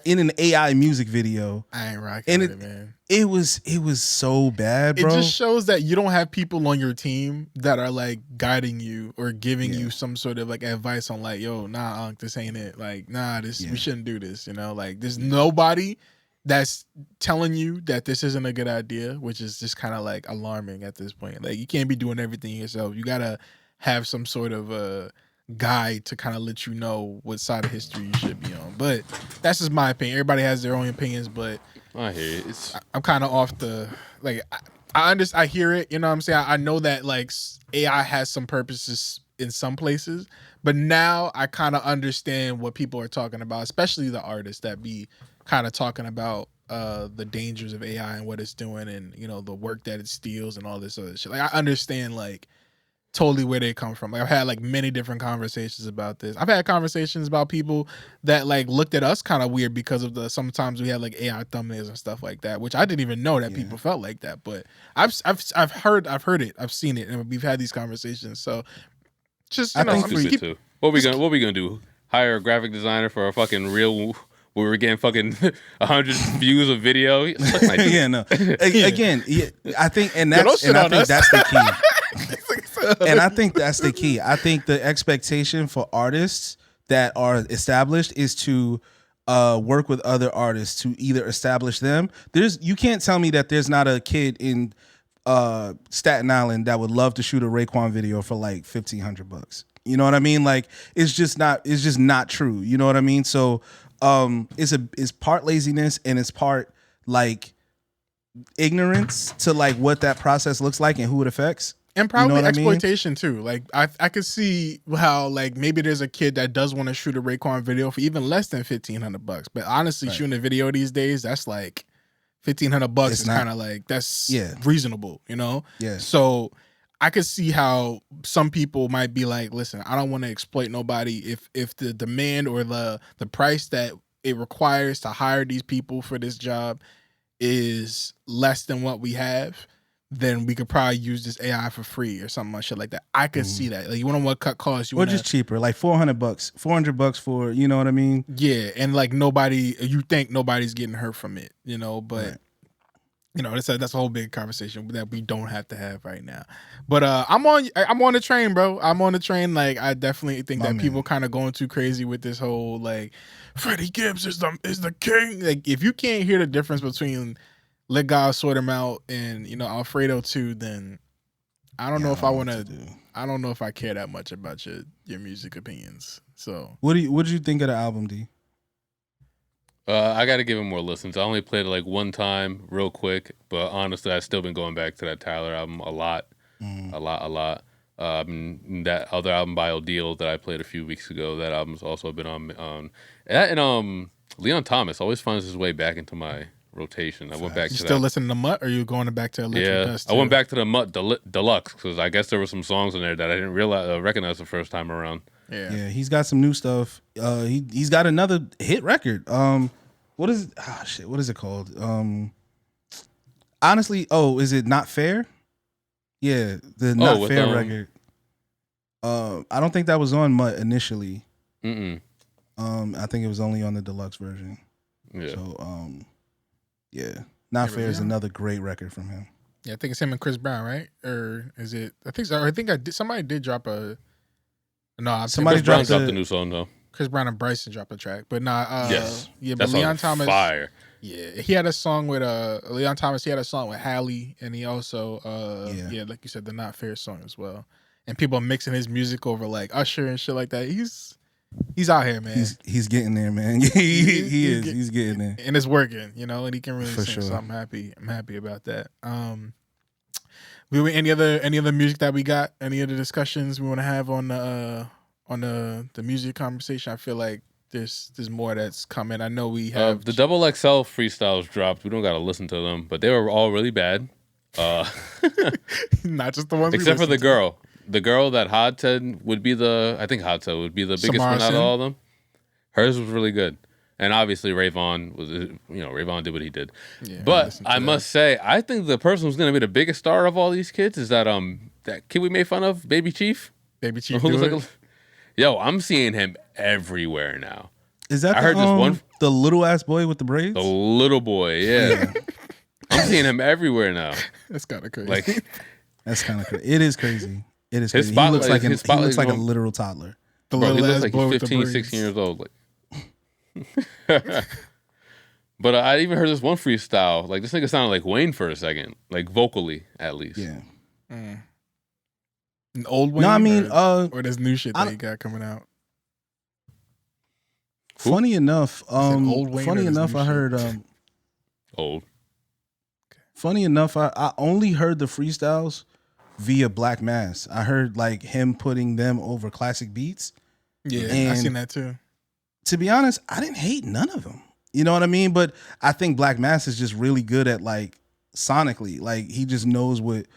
in an AI music video. I ain't rocking with it, man. It was so bad, bro. It just shows that you don't have people on your team that are like guiding you or giving you some sort of like advice on like, yo, nah, Unc, this ain't it. Like, nah, we shouldn't do this. You know, like there's nobody that's telling you that this isn't a good idea, which is just kind of like alarming at this point. Like, you can't be doing everything yourself. You gotta have some sort of a guide to kind of let you know what side of history you should be on. But that's just my opinion. Everybody has their own opinions, but I hear you. I'm kind of off the like. I hear it. You know what I'm saying? I know that like AI has some purposes in some places, but now I kind of understand what people are talking about, especially the artists that be kind of talking about the dangers of AI and what it's doing, and you know the work that it steals and all this other shit. Like, I understand like totally where they come from. Like, I've had like many different conversations about this. I've had conversations about people that like looked at us kind of weird because of sometimes we had like AI thumbnails and stuff like that, which I didn't even know that people felt like that. But I've heard it, I've seen it, and we've had these conversations. So just what we gonna do? Hire a graphic designer for a fucking reel where we're getting fucking 100 views of video? Yeah, no. Again, I think, and that's the key. And I think that's the key. I think the expectation for artists that are established is to work with other artists to either establish them. You can't tell me that there's not a kid in Staten Island that would love to shoot a Raekwon video for like $1,500. You know what I mean? Like, it's just not true. You know what I mean? So it's part laziness and it's part like ignorance to like what that process looks like and who it affects. And probably exploitation too. Like, I could see how like maybe there's a kid that does want to shoot a Raekwon video for even less than $1,500. But honestly, shooting a video these days, that's like $1,500 is kind of like that's reasonable, you know? Yeah. So I could see how some people might be like, listen, I don't want to exploit nobody. If the demand or the price that it requires to hire these people for this job is less than what we have, then we could probably use this AI for free or something like shit like that. I could see that. Like, you want to cut costs, or just cheaper, like $400 for, you know what I mean? Yeah, and like you think nobody's getting hurt from it, you know? But you know, that's a whole big conversation that we don't have to have right now. But I'm on the train, bro. I'm on the train. Like, I definitely think that people kind of going too crazy with this whole like Freddie Gibbs is the king. Like, if you can't hear the difference between Let God Sort Him Out and, you know, Alfredo too, then I don't know if I want to. I don't know if I care that much about your music opinions. So what did you think of the album, D? I got to give him more listens. I only played it like one time, real quick. But honestly, I've still been going back to that Tyler album a lot. That other album by Odile that I played a few weeks ago. That album's also been on. And Leon Thomas always finds his way back into my rotation. I went back to still listening to Mutt, or are you going back to Electric Dust too? I went back to the Mutt Deluxe because I guess there were some songs in there that I didn't recognize the first time around. Yeah, he's got some new stuff. He's got another hit record. What is it called? Honestly, is it Not Fair? Yeah, the Not Fair record. I don't think that was on Mutt initially. I think it was only on the deluxe version. Yeah. So yeah, Not Fair is another great record from him. Yeah, I think it's him and Chris Brown, right? Or is it? I think so. I think somebody did drop a. No, somebody dropped the new song though. Chris Brown and Bryson dropped a track, but yes, yeah, but Leon Thomas, fire. Yeah, he had a song with Leon Thomas. He had a song with Halle, and he also like you said, the Not Fair song as well. And people are mixing his music over like Usher and shit like that. He's out here, man. He's getting there, man. He's getting there, and it's working, and he can really for sing. sure. So I'm happy about that. Any other music that we got? Any other discussions we want to have on the music conversation? I feel like there's more that's coming. I know we have the Double XL freestyles dropped. We don't got to listen to them, but they were all really bad. Not just the ones, except for the girl. The girl that Hod said would be I think Hod said would be the biggest one out of all of them. Hers was really good. And obviously Rayvon Rayvon did what he did. Yeah, but I must say, I think the person who's going to be the biggest star of all these kids is that kid we made fun of, Baby Chief. Baby Chief. Yo, I'm seeing him everywhere now. Is that I heard this one, the little ass boy with the braids? The little boy, yeah. I'm seeing him everywhere now. That's kind of crazy. Like, that's kind of crazy. It is crazy. It is crazy. He looks like a literal toddler. Bro, he looks like he's 15, 16 years old. Like. But I even heard this one freestyle. Like, this nigga sounded like Wayne for a second. Like, vocally, at least. Yeah. An old Wayne? No, I mean, or this new shit that he got coming out. Funny enough, I heard old. Funny enough, I only heard the freestyles via Black Mass. I heard like him putting them over classic beats. Yeah, I seen that too. To be honest, I didn't hate none of them. You know what I mean? But I think Black Mass is just really good at like sonically. Like he just knows what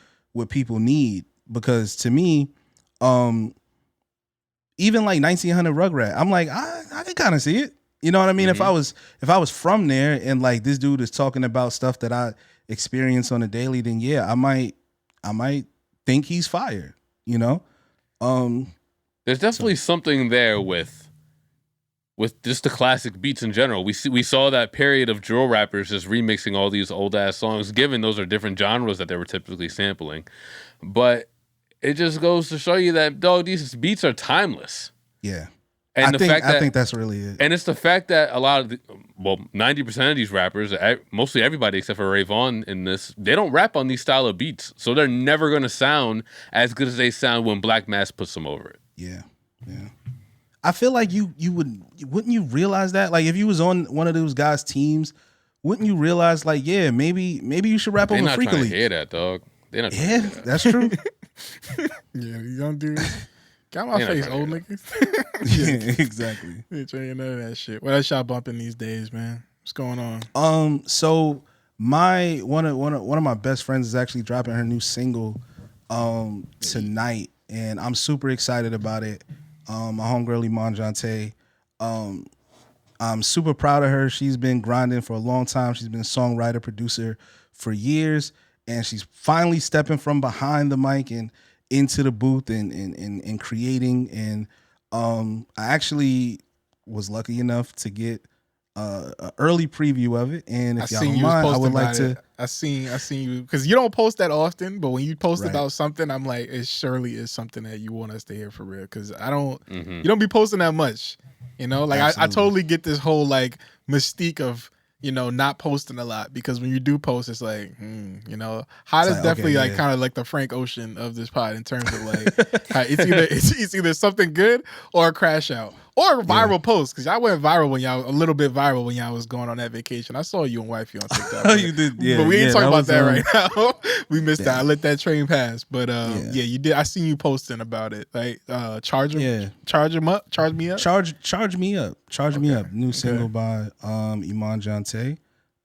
people need. Because to me, even like 1900 Rugrat, I'm like, I can kind of see it. You know what I mean? Mm-hmm. If I was from there and like this dude is talking about stuff that I experience on a daily, then yeah, I might think he's fired. You know? There's definitely something there with just the classic beats in general. We saw that period of drill rappers just remixing all these old ass songs, given those are different genres that they were typically sampling. But it just goes to show you that, dog, these beats are timeless. Yeah. And I think that's really it. And it's the fact that a lot of 90% of these rappers, mostly everybody except for Rayvon in this, they don't rap on these style of beats. So they're never going to sound as good as they sound when Black Mass puts them over it. Yeah. Yeah. I feel like wouldn't you realize that? Like if you was on one of those guys' teams, wouldn't you realize like, yeah, maybe you should rap over Freakily? They're not trying to hear that, dog. They're not trying to hear that. That's true. Yeah, you don't do got my face, old niggas. Yeah, exactly. They trying to know that shit. What else y'all bumping these days, man? What's going on? So my one of my best friends is actually dropping her new single tonight, and I'm super excited about it. My homegirl Iman Jante. I'm super proud of her. She's been grinding for a long time. She's been a songwriter, producer for years, and she's finally stepping from behind the mic and into the booth and creating. And I actually was lucky enough to get an early preview of it. And if y'all don't mind, I would like to. I seen you because you don't post that often, but when you post about something, I'm like, it surely is something that you want us to hear for real. Because I don't, you don't be posting that much, you know. Like I totally get this whole like mystique of not posting a lot, because when you do post, it's like, Hot is definitely like kind of like the Frank Ocean of this pod in terms of like it's either something good or a crash out or a viral post, because y'all went viral a little bit viral when y'all was going on that vacation. I saw you and wifey on TikTok. Oh, you did, yeah. But we ain't talking about that right now. We missed that. I let that train pass. But you did. I seen you posting about it. Like charge me up. Charge me up. New single by Iman Jante.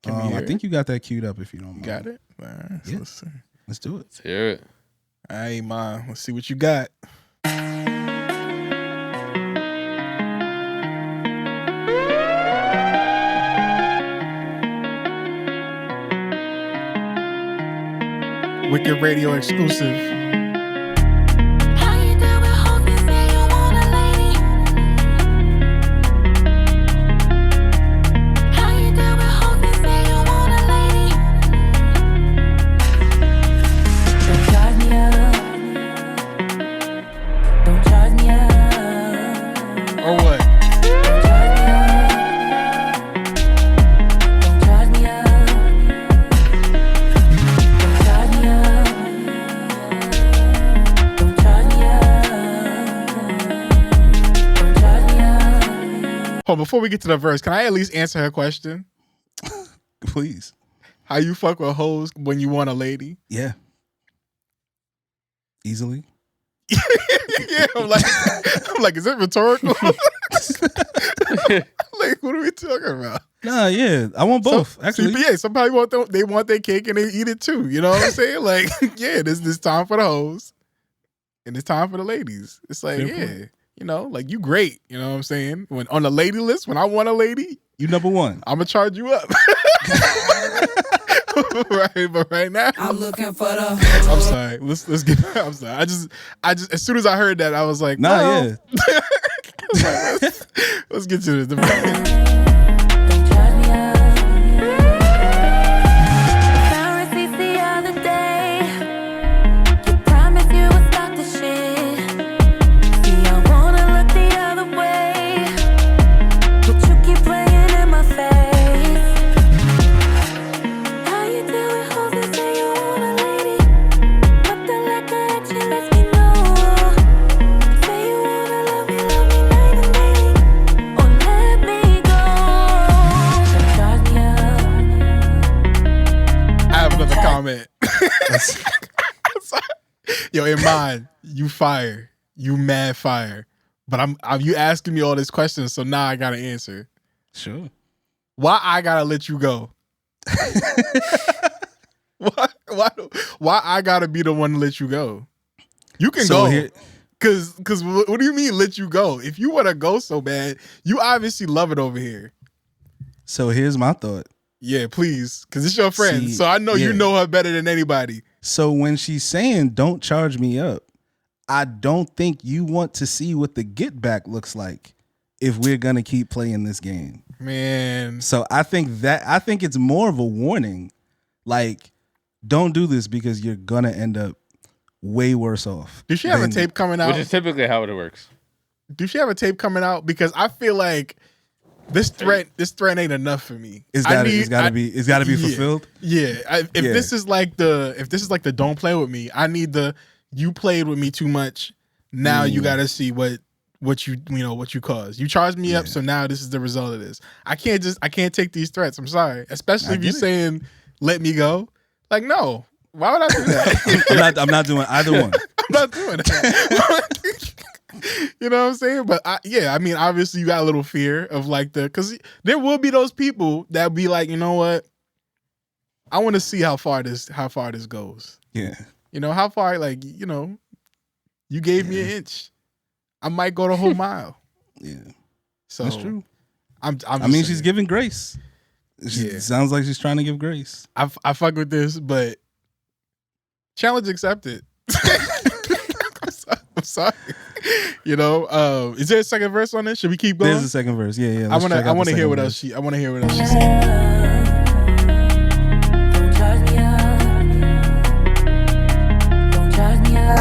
I think you got that queued up if you don't mind. Got it? All right, yeah. Let's do it. Let's hear it. All right, Iman. Let's see what you got. Wicked Radio exclusive. Hold on, before we get to the verse, can I at least answer her question? Please. How you fuck with hoes when you want a lady? Yeah. Easily. Yeah, I'm like, is it rhetorical? Like, what are we talking about? Nah, yeah. I want both, actually. Some people they want their cake and they eat it too. You know what I'm saying? Like, yeah, this time for the hoes. And it's time for the ladies. It's like, you know, like you great. You know what I'm saying? When on the lady list, when I want a lady, you number one. I'm gonna charge you up. Right, but right now, I'm looking for the. I'm sorry. Let's get. I'm sorry. I just as soon as I heard that, I was like, nah, yeah. Let's get to this. Yo, in mine, you fire. You mad fire. But I'm you asking me all these questions, so now I gotta answer. Sure. Why I gotta let you go? Why I gotta be the one to let you go? You can go. Cause what do you mean let you go? If you wanna go so bad, you obviously love it over here. So here's my thought. Yeah, please. Cause it's your friend. So I know you know her better than anybody. So when she's saying don't charge me up, I don't think you want to see what the get back looks like if we're gonna keep playing this game. Man. So I think it's more of a warning. Like, don't do this because you're gonna end up way worse off. Does she have a tape coming out? Which is typically how it works. Do she have a tape coming out? Because I feel like this threat ain't enough for me. It's gotta be fulfilled. Yeah. If this is like the don't play with me, I need the you played with me too much. Now you gotta see what you caused. You charged me up, so now this is the result of this. I can't take these threats. I'm sorry. Especially if you're saying let me go. Like, no. Why would I do that? I'm not doing either one. I'm not doing that. You know what I'm saying? But I mean, obviously you got a little fear of like because there will be those people that be like, you know what? I want to see how far this goes. Yeah. You know, how far, like, you know, you gave me an inch. I might go the whole mile. Yeah. So that's true. I mean, she's giving grace. It sounds like she's trying to give grace. I fuck with this, but challenge accepted. I'm sorry. You know, is there a second verse on this? Should we keep going? There's a second verse. Yeah. I want to hear what else she said.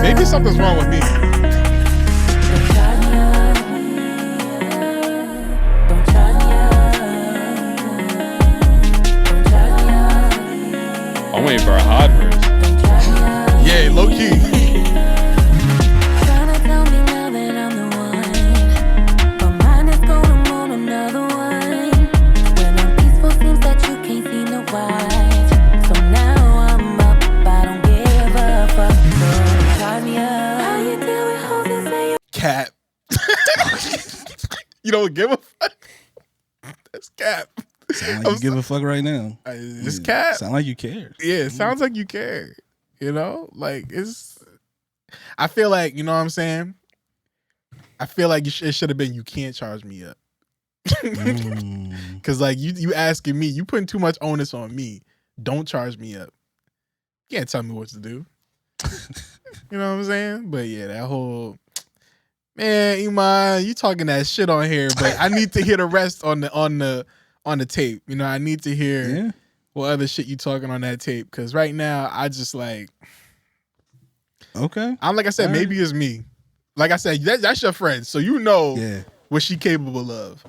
Maybe something's wrong with me. I'm waiting for a hard verse. Yeah, low key. Cap. You don't give a fuck? That's cap. Sound like you give a fuck right now. It's cap. Sound like you care. Yeah, it sounds like you care. You know? Like, I feel like, you know what I'm saying? I feel like it should have been you can't charge me up. Because, like, you asking me, you putting too much onus on me. Don't charge me up. You can't tell me what to do. You know what I'm saying? But yeah, that whole... Man, Iman, you talking that shit on here, but I need to hear the rest on the tape. You know, I need to hear what other shit you talking on that tape. Cause right now, I just like okay. I'm like I said, maybe it's me. Like I said, that's your friend, so you know what she capable of.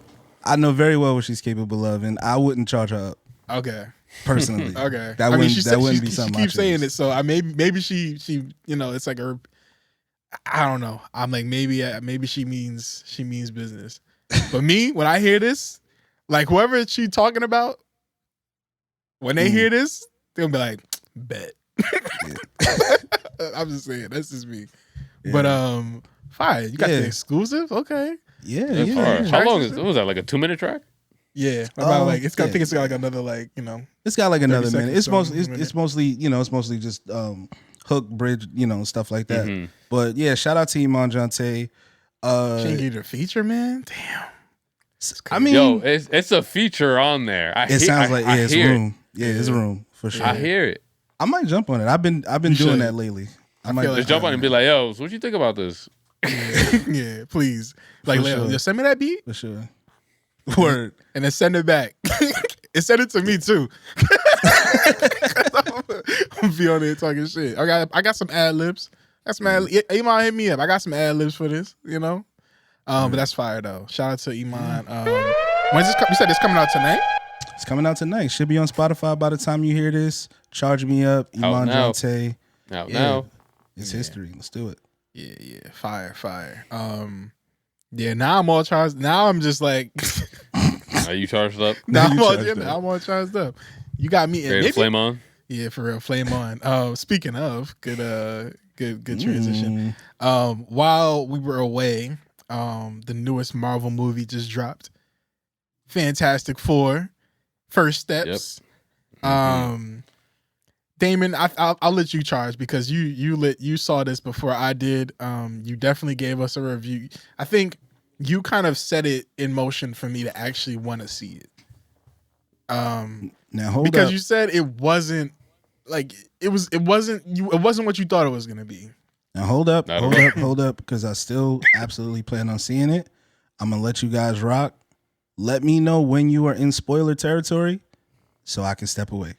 I know very well what she's capable of, and I wouldn't charge her up. Okay. Personally. Okay. That wouldn't be something. She keeps saying it, so maybe she you know, it's like her. I don't know. I'm like maybe she means business. But me, when I hear this, like whoever she talking about, when they hear this, they'll be like, bet. I'm just saying, that's just me. Yeah. But fire, you got the exclusive? Okay. Yeah. How long was that? Like a 2-minute track? Yeah, about like I think it's got like another like it's got like another minute. It's mostly it's mostly just hook bridge stuff like that. Mm-hmm. But yeah, shout out to Iman Jante. She didn't get a feature, man. Damn. I mean, yo, it's a feature on there. It's room. Yeah, it's room for sure. I hear it. I might jump on it. I've been doing that lately. I might just jump on it and be like, yo, so what you think about this? Yeah, please. Like, sure. Send me that beat. For sure. Word. And then send it back. And send it to me too. I'm be on there talking shit. I got some ad libs. That's Iman hit me up. I got some ad libs for this, But that's fire though. Shout out to Iman. When's this? You said it's coming out tonight? It's coming out tonight. Should be on Spotify by the time you hear this. Charge me up, Iman Jante. Now. It's history. Let's do it. Yeah. Fire. Yeah, now I'm all charged. Now I'm just like, are you charged up? I'm all charged up. You got me. Ready to flame on? Yeah, for real, flame on. Speaking of, good transition. While we were away, the newest Marvel movie just dropped. Fantastic Four, First Steps. Yep. Damon, I'll let you charge because you saw this before I did. You definitely gave us a review. I think you kind of set it in motion for me to actually want to see it. Now hold because up. you said it wasn't like it wasn't what you thought it was gonna be. Now hold up, because I still absolutely plan on seeing it. I'm gonna let you guys rock. Let me know when you are in spoiler territory, so I can step away.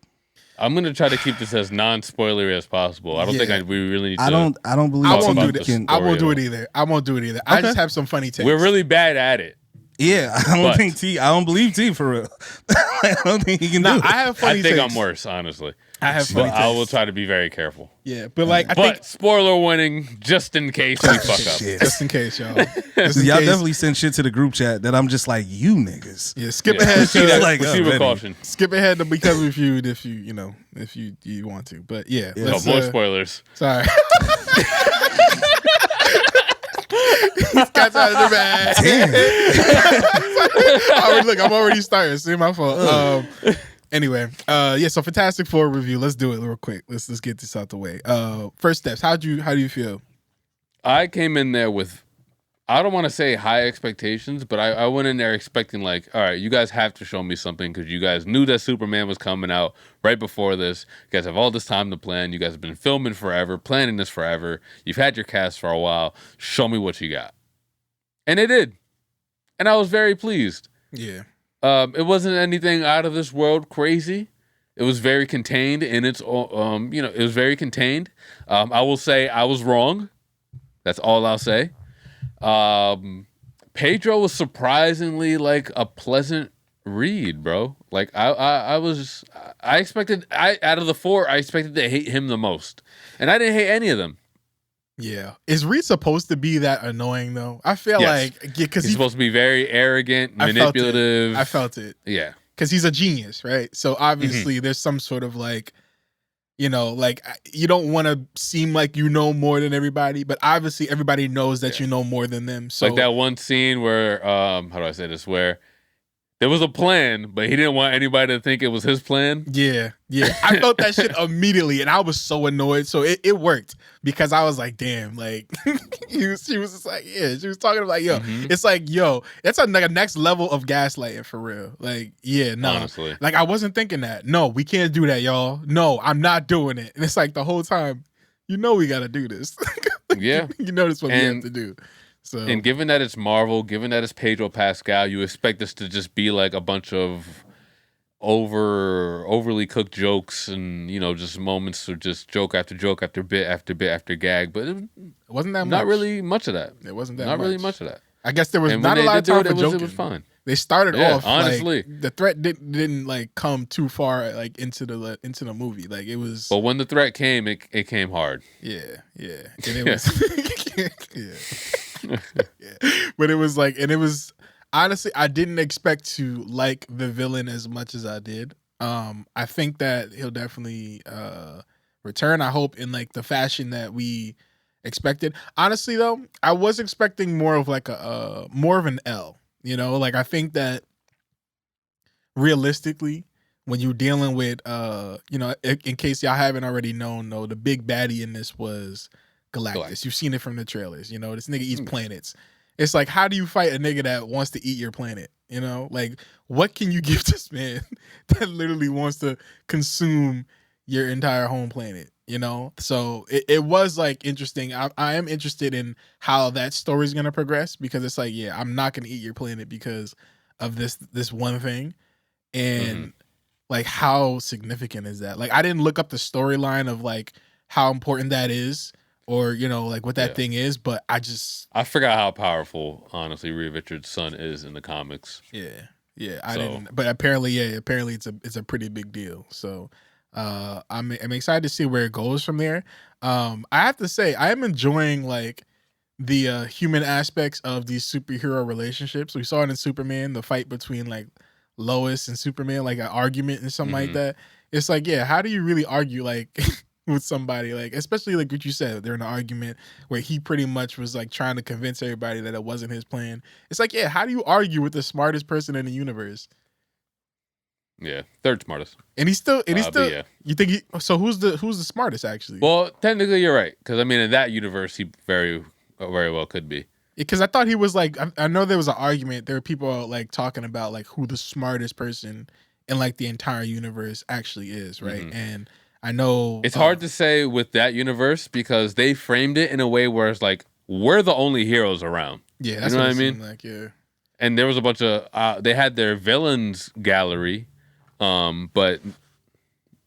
I'm gonna try to keep this as non-spoilery as possible. I don't think we really need to. I don't believe I won't do this. I won't do it either. Okay. I just have some funny takes. We're really bad at it. Yeah, I don't believe T for real. I don't think he can do it. I have funny takes. I'm worse, honestly. I have funny takes. I will try to be very careful. Yeah, but I think spoiler warning just in case we fuck up. Just in case, y'all. Y'all definitely send shit to the group chat that I'm just like, you niggas. Yeah, skip ahead to like with caution. Skip ahead to Because We Feud if you want to. But yeah, more spoilers. Sorry. He's got out of the bag. Look, I'm already starting. See, my fault. Anyway, so Fantastic Four review. Let's do it real quick. Let's get this out the way. First Steps. How do you feel? I came in there with, I don't want to say high expectations, but I went in there expecting like, all right, you guys have to show me something because you guys knew that Superman was coming out right before this. You guys have all this time to plan. You guys have been filming forever, planning this forever. You've had your cast for a while. Show me what you got. And it did. And I was very pleased. Yeah. It wasn't anything out of this world crazy. It was very contained in its, it was very contained. I will say I was wrong. That's all I'll say. Pedro was surprisingly like a pleasant read, bro. Like I expected, out of the four, I expected to hate him the most, and I didn't hate any of them. Yeah, is Reed supposed to be that annoying though? I feel like because he's supposed to be very arrant, manipulative. I felt it. Yeah, because he's a genius, right? So obviously there's some sort of like, you don't want to seem like you know more than everybody, but obviously everybody knows that you know more than them. So like that one scene where, how do I say this? Where there was a plan, but he didn't want anybody to think it was his plan. Yeah. I felt that shit immediately, and I was so annoyed. So it worked because I was like, damn, like she was just like, she was talking about, yo, it's like, yo, that's like a next level of gaslighting for real. Like, no, honestly, like I wasn't thinking that. No, we can't do that, y'all. No, I'm not doing it. And it's like the whole time, we got to do this. Yeah, that's what we have to do. So. And given that it's Marvel, given that it's Pedro Pascal, you expect this to just be like a bunch of overly cooked jokes and just moments of just joke after joke after bit after bit after gag. But it wasn't that much. Not really much of that. It wasn't that not much. really much of that. I guess there was not a lot of time for joking. It was fine. They started off honestly. Like, the threat didn't like come too far like into the movie. Like it was. But when the threat came, it came hard. Yeah. And it was. Yeah. But it was like, and it was. honestly, I didn't expect to like the villain as much as I did. I think that he'll definitely return. I hope in like the fashion that we expected. Honestly, though, I was expecting more of like a more of an L. You know, like I think that realistically, when you're dealing with you know, in case y'all haven't already known, though, the big baddie in this was Galactus. You've seen it from the trailers. You know, this nigga eats planets. It's like, how do you fight a nigga that wants to eat your planet? You know, like, what can you give this man that literally wants to consume your entire home planet? You know, so it was like interesting. I am interested in how that story is gonna progress, because it's like, yeah, I'm not gonna eat your planet because of this one thing, and like, how significant is that? Like, I didn't look up the storyline of like how important that is, or you know, like what that thing is, but I forgot how powerful, honestly, Reed Richards' son is in the comics. Yeah, I didn't, but apparently it's a pretty big deal. So I'm excited to see where it goes from there. I have to say, I am enjoying like the human aspects of these superhero relationships. We saw it in Superman, the fight between like Lois and Superman, like an argument and something like that. It's like, yeah, how do you really argue like with somebody, like, especially like what you said, they're in an argument where he pretty much was like trying to convince everybody that it wasn't his plan. It's like, yeah, how do you argue with the smartest person in the universe? Yeah, third smartest. And he's still yeah. You think so who's the smartest actually? Well, technically you're right, because I mean in that universe he very well could be. Because I thought he was like, I know there was an argument. There were people like talking about like who the smartest person in like the entire universe actually is, right? And I know it's hard to say with that universe, because they framed it in a way where it's like we're the only heroes around. Yeah, that's you know what I mean. Like, yeah. And there was a bunch of they had their villains gallery, but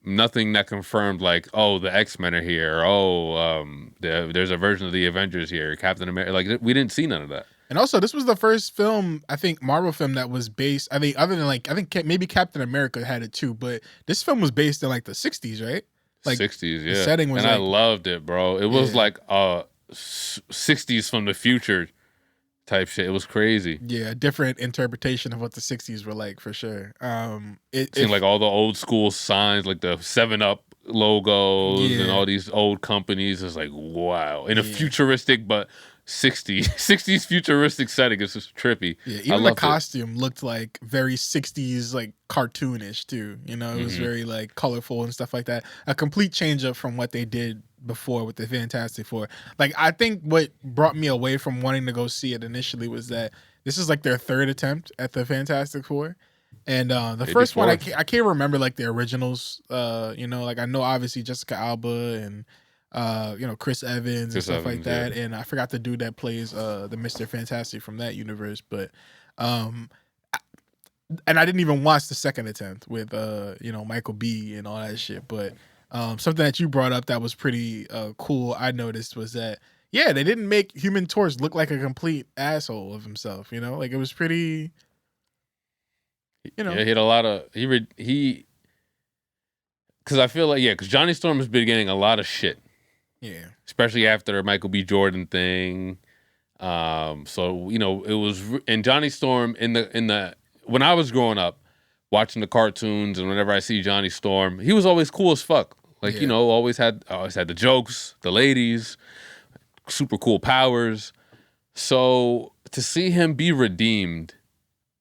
nothing that confirmed like, oh, the X-Men are here. Oh, there's a version of the Avengers here. Captain America. Like, we didn't see none of that. And also, this was the first film, I think, Marvel film that was based. I mean, other than like, I think maybe Captain America had it too, but this film was based in like the 60s, right? Like 60s, yeah. The setting was, and like, I loved it, bro. It was like 60s from the future type shit. It was crazy. Yeah, a different interpretation of what the 60s were like, for sure. It seemed like all the old school signs, like the 7-Up logos and all these old companies. It's like, wow. In a futuristic but 60s futuristic setting. It's just trippy. Yeah, even the costume looked like very 60s, like cartoonish too. You know, it was very like colorful and stuff like that. A complete change up from what they did before with the Fantastic Four. Like, I think what brought me away from wanting to go see it initially was that this is like their third attempt at the Fantastic Four. And the first one, I can't remember like the originals. You know, like I know obviously Jessica Alba and you know, Chris Evans and stuff like that. And I forgot the dude that plays the Mr. Fantastic from that universe. But and I didn't even watch the second attempt with you know, Michael B and all that shit. But something that you brought up that was pretty cool, I noticed, was that they didn't make Human Torch look like a complete asshole of himself. You know, like it was pretty. You know, he had a lot of he. Because I feel like because Johnny Storm has been getting a lot of shit. Yeah, especially after the Michael B. Jordan thing. So you know, it was and Johnny Storm in the when I was growing up watching the cartoons, and whenever I see Johnny Storm, he was always cool as fuck. Like you know, always had the jokes, the ladies, super cool powers. So to see him be redeemed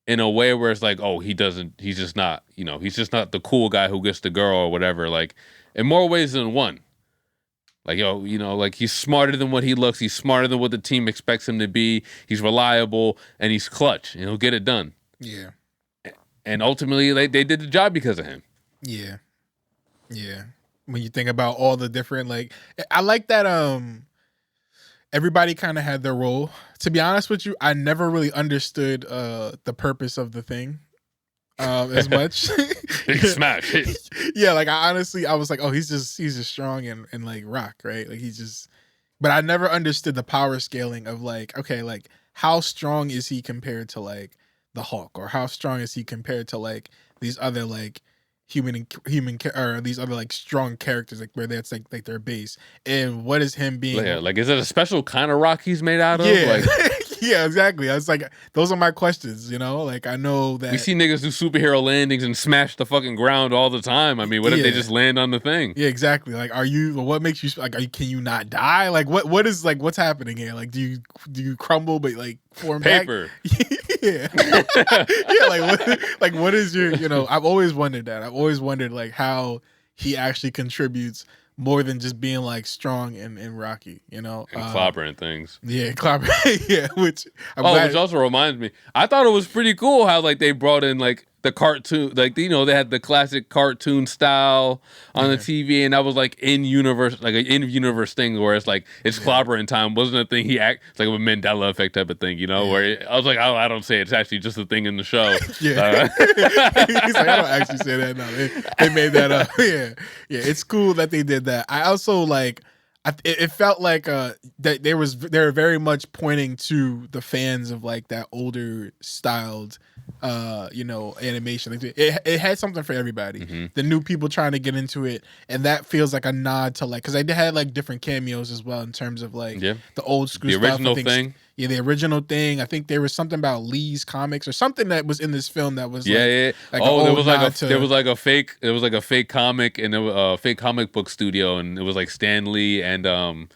in a way where it's like, oh, he's just not, you know, he's just not the cool guy who gets the girl or whatever. Like in more ways than one. Like, yo, you know, like he's smarter than what he looks. He's smarter than what the team expects him to be. He's reliable and he's clutch and he'll get it done. Yeah. And ultimately they did the job because of him. Yeah. Yeah. When you think about all the different, like, I like that everybody kind of had their role. To be honest with you, I never really understood the purpose of the thing as much. Big smash. Yeah, like I was like, oh, he's just strong and like rock, right? Like but I never understood the power scaling of like, okay, like how strong is he compared to like the Hulk, or how strong is he compared to like these other like human or these other like strong characters, like where that's like their base, and what is him being like is it a special kind of rock he's made out of? Yeah. Like Yeah, exactly. I was like, those are my questions, you know? Like, I know that... We see niggas do superhero landings and smash the fucking ground all the time. I mean, what if they just land on the thing? Yeah, exactly. Like, what makes you, like, can you not die? Like, what is, like, what's happening here? Like, do you crumble but, like, form Paper. back? Yeah. Yeah, like, what is your, you know, I've always wondered that. I've always wondered, like, how he actually contributes more than just being like strong and rocky, you know, and clobbering things. Yeah, clobbering. Yeah, which which also reminds me, I thought it was pretty cool how like they brought in like the cartoon, like they had the classic cartoon style on the TV, and that was like in universe, like an in universe thing where it's like it's clobbering time. Wasn't a thing it's like a Mandela effect type of thing, you know? Where I was like, oh, I don't say it. It's actually just a thing in the show. He's like, I don't actually say that. No, they made that up. Yeah, it's cool that they did that. I also like. It felt like that they were very much pointing to the fans of like that older styled animation. Like it had something for everybody. Mm-hmm. The new people trying to get into it, and that feels like a nod to like, because they had like different cameos as well in terms of like the old school stuff. The original thing. Yeah, the original thing. I think there was something about Lee's comics or something that was in this film that was like there was like a fake comic and a fake comic book studio, and it was like Stan Lee and I'm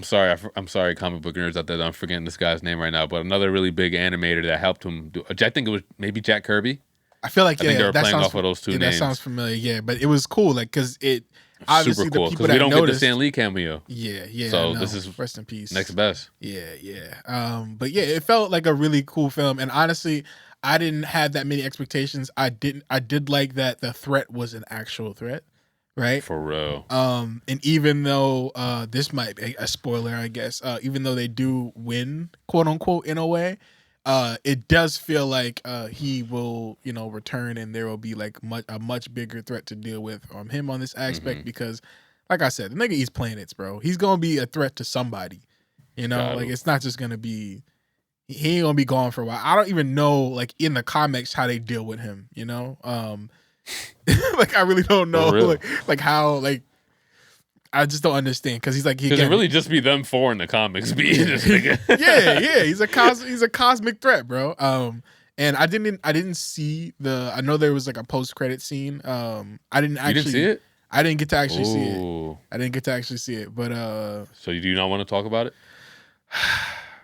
sorry, comic book nerds out there. I'm forgetting this guy's name right now, but another really big animator that helped him do. I think it was maybe Jack Kirby. I feel like I think they were playing off of those two names. That sounds familiar. Yeah, but it was cool, like because it. Obviously, super cool because we don't get the Stan Lee cameo. Yeah. So this is rest in peace. Next best. Yeah. But yeah, it felt like a really cool film, and honestly, I didn't have that many expectations. I did like that the threat was an actual threat, right? For real. And even though this might be a spoiler, I guess, even though they do win, quote unquote, in a way. It does feel like he will, return, and there will be like a much bigger threat to deal with him on this aspect because, like I said, the nigga eats planets, bro. He's gonna be a threat to somebody, like it's not just gonna be. He ain't gonna be gone for a while. I don't even know, like in the comics, how they deal with him. Like I really don't know, like how like. I just don't understand because he's like it really just be them four in the comics being this nigga. yeah. He's a cosmic threat, bro. And I didn't see I know there was like a post credit scene. I didn't actually. You didn't see it? I didn't get to actually see it. I didn't get to actually see it, but So you do not want to talk about it?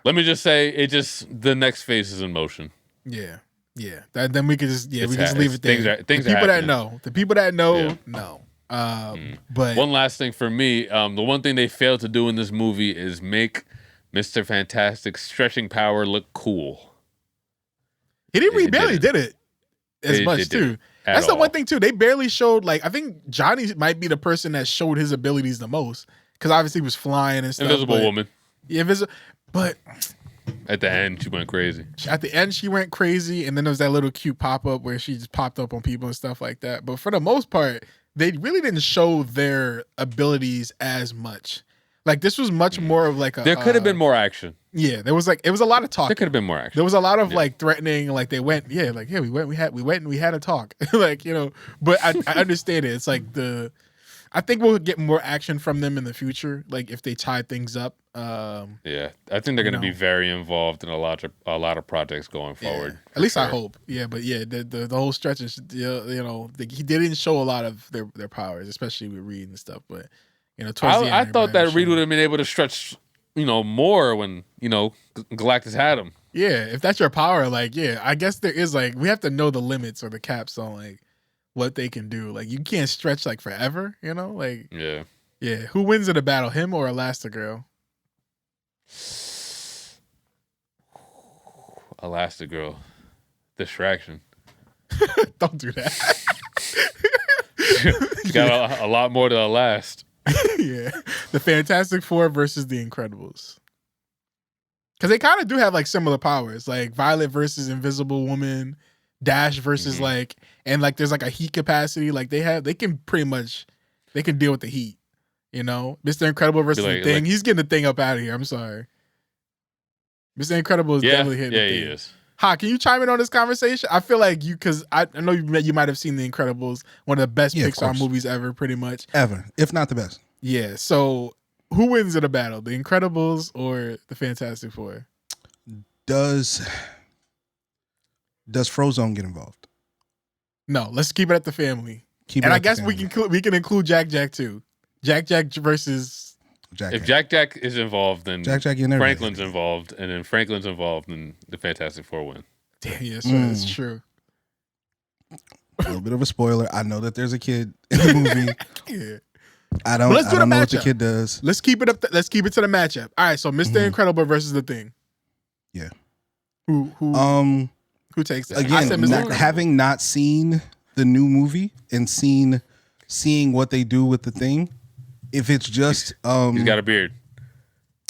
Let me just say the next phase is in motion. Yeah. Then we could just leave it there. The people that know know. But one last thing for me, the one thing they failed to do in this movie is make Mr. Fantastic's stretching power look cool. He barely did it as much too. That's the one thing too. They barely showed, like, I think Johnny might be the person that showed his abilities the most because obviously he was flying and stuff. Invisible Woman. Yeah, but at the end she went crazy. At the end she went crazy, and then there was that little cute pop up where she just popped up on people and stuff like that. But for the most part, they really didn't show their abilities as much. Like this was much more of like there could have been more action. Yeah, it was a lot of talk. There could have been more action. There was a lot of like threatening, like they went, we went and we had a talk. Like, but I understand it. It's like I think we'll get more action from them in the future, like if they tie things up. I think they're going to be very involved in a lot of projects going forward. At least I hope. Yeah, but the whole stretch is, he didn't show a lot of their powers, especially with Reed and stuff. But towards the end, I thought that Reed would have been able to stretch, more when Galactus had him. Yeah, if that's your power, like I guess there is like we have to know the limits or the caps on like what they can do. Like you can't stretch like forever, like yeah. Who wins in a battle, him or Elastigirl? Elastigirl. Distraction. Don't do that. She got a lot more to last. Yeah. The Fantastic Four versus the Incredibles. Because they kind of do have like similar powers, like Violet versus Invisible Woman, Dash versus like, and like there's like a heat capacity. Like they can deal with the heat. Mr. Incredible versus the Thing. He's getting the Thing up out of here. I'm sorry. Mr. Incredible is definitely hitting the Thing. Yeah, he is. Ha, can you chime in on this conversation? I feel like because I know you might have seen The Incredibles, one of the best Pixar movies ever, pretty much. Ever, if not the best. Yeah, so who wins in a battle, The Incredibles or The Fantastic Four? Does Frozone get involved? No, let's keep it at the family. Keep it And at I the guess family. we can include Jack too. Jack versus If Jack is involved, then Jack, Franklin's involved, and then Franklin's involved, and the Fantastic Four win. Damn, yes, that's true. A little bit of a spoiler. I know that there's a kid in the movie. Yeah. I don't know what the kid does. Let's keep it up. Let's keep it to the matchup. All right, so Mr. Incredible versus the Thing. Yeah. Who takes that? Again, having not seen the new movie and seeing what they do with the Thing, if it's just he's got a beard.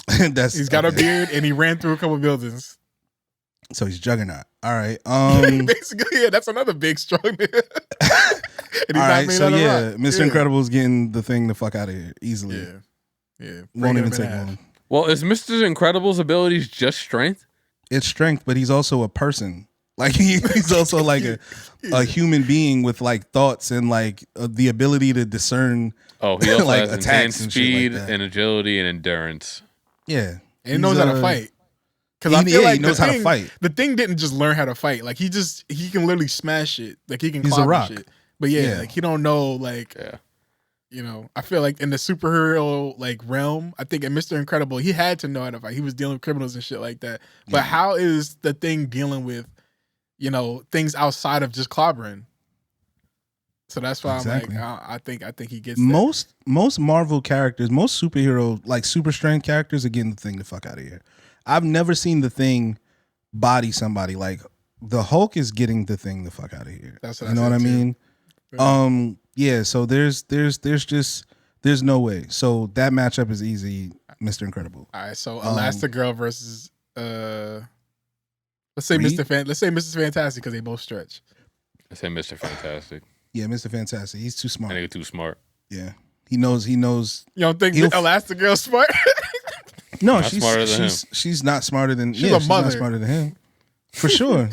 He's got a beard and he ran through a couple buildings. So he's Juggernaut. All right. Basically, yeah, that's another big strong nigga. All right, so yeah, Mr. Incredible's getting the Thing the fuck out of here easily. Yeah. Won't even take long. Well, is Mr. Incredible's abilities just strength? It's strength, but he's also a person. Like he's also like a human being with like thoughts and like the ability to discern. Oh, he also like has attacks enhanced and shit speed like that. and agility and endurance. Yeah, and he knows how to fight. Because I feel like he knows how to fight. The Thing didn't just learn how to fight. Like he can literally smash it. Like he can. He's a rock. Shit. But like he don't know. Like you know, I feel like in the superhero like realm, I think in Mr. Incredible he had to know how to fight. He was dealing with criminals and shit like that. But how is the Thing dealing with, you know, things outside of just clobbering? So that's why I'm like, I think he gets that. Most Marvel characters, most superhero like super strength characters are getting the Thing the fuck out of here. I've never seen the Thing body somebody. Like the Hulk is getting the Thing the fuck out of here. That's what you know what I mean? Yeah. So there's no way. So that matchup is easy. Mr. Incredible. All right. So Elastigirl versus let's say Reed? Mr. Fantastic because they both stretch. I say Mr. Fantastic. Yeah, Mr. Fantastic. He's too smart. I think he's too smart. Yeah, he knows. You don't think Elastigirl's smart? No, Not smarter than him. She's not smarter than. She's a mother. Not smarter than him, for sure.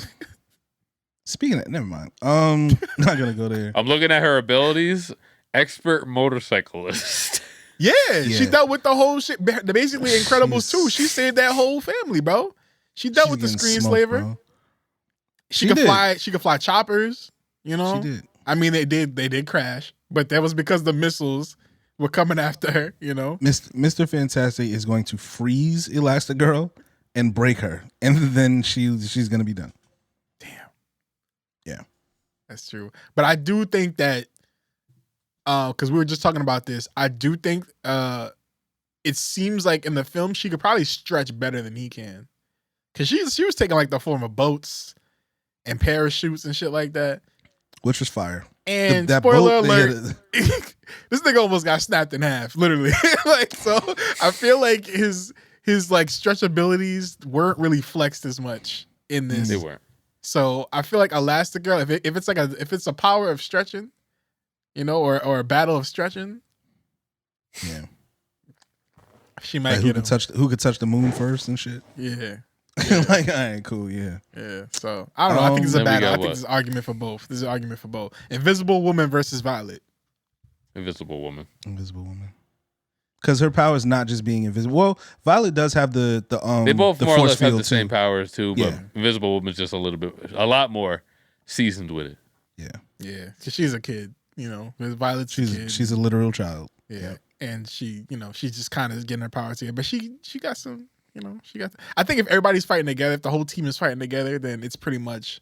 Speaking of, never mind. Not gonna go there. I'm looking at her abilities. Expert motorcyclist. Yeah, she dealt with the whole shit. Basically, Incredibles too. She saved that whole family, bro. She dealt with the screen slaver. Bro. She could fly. She could fly choppers. You know. She did. I mean, they did crash, but that was because the missiles were coming after her. You know. Mr. Fantastic is going to freeze Elastigirl and break her, and then she's gonna be done. Damn. Yeah, that's true. But I do think that, because we were just talking about this, I do think it seems like in the film she could probably stretch better than he can, because she was taking like the form of boats and parachutes and shit like that, which was fire. And that spoiler boat, alert, this nigga almost got snapped in half, literally. Like, so I feel like his like stretch abilities weren't really flexed as much in this. They weren't. So I feel like Elastigirl, if it's a power of stretching, you know, or a battle of stretching, yeah, she might like get who could touch the moon first and shit. Yeah. Like, all right, cool, yeah. So I don't know. I think it's a battle. I think what? there's an argument for both. There's an argument for both. Invisible Woman versus Violet. Invisible Woman. Because her power is not just being invisible. Well, Violet does have the They both the more or force less have field the same powers too, but Yeah. Invisible Woman's just a lot more seasoned with it. Yeah, because she's a kid. You know, Violet's a kid. She's a literal child. Yeah, and she, you know, she's just kind of getting her powers together. But she got some, you know, I think if everybody's fighting together, if the whole team is fighting together, then it's pretty much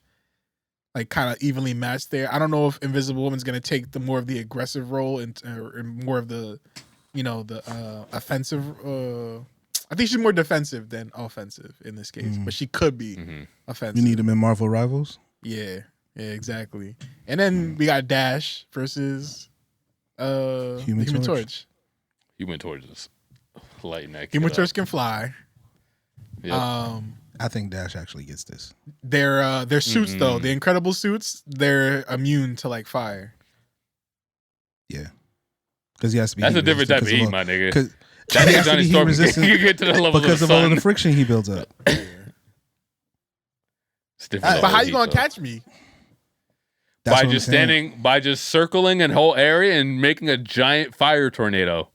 like kind of evenly matched there. I don't know if Invisible Woman's gonna take the more of the aggressive role and more of the, you know, the offensive. I think she's more defensive than offensive in this case, but she could be offensive. You need them in Marvel Rivals. Yeah, exactly. And then we got Dash versus Human Torch. Human Torch is lighting that. Human Torch can fly. Yep. I think Dash actually gets this. Their suits though, the incredible suits, they're immune to like fire. Yeah, because he has to be. That's a different type of heat, my nigga. Because that nigga Johnny Storm can get to the level because of all of the friction he builds up. But how you gonna catch me? By just circling a whole area and making a giant fire tornado.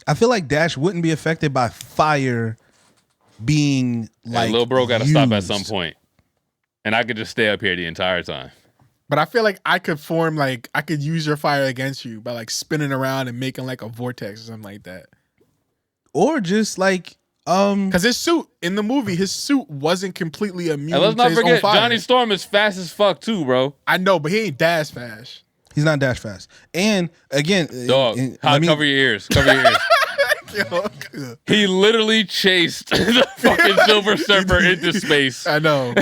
I feel like Dash wouldn't be affected by fire being like little bro got to stop at some used. point, and I could just stay up here the entire time. But I feel like I could I could use your fire against you by like spinning around and making like a vortex or something like that. Or just like because his suit in the movie, his suit wasn't completely immune. And let's to not his own forget, fire. Johnny Storm is fast as fuck too, bro. I know, but he ain't dash fast. he's not dash fast. And again, Dog, cover your ears. Cover your ears. He literally chased the fucking Silver Surfer into space. I know.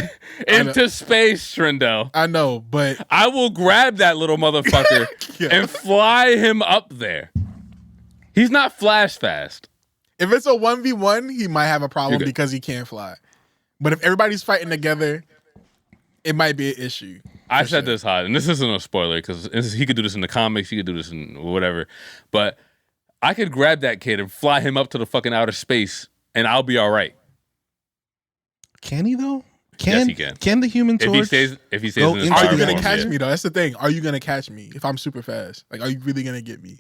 Into space, Trendell. I know, but I will grab that little motherfucker and fly him up there. He's not flash fast. If it's a 1v1, he might have a problem because he can't fly. But if everybody's fighting together, it might be an issue. I said this hot, and this isn't a spoiler because he could do this in the comics, he could do this in whatever. But I could grab that kid and fly him up to the fucking outer space, and I'll be all right. Can he though? Yes, he can. Can the Human Torch? If he stays in his Are you power gonna form, catch me though? That's the thing. Are you gonna catch me if I'm super fast? Like, are you really gonna get me?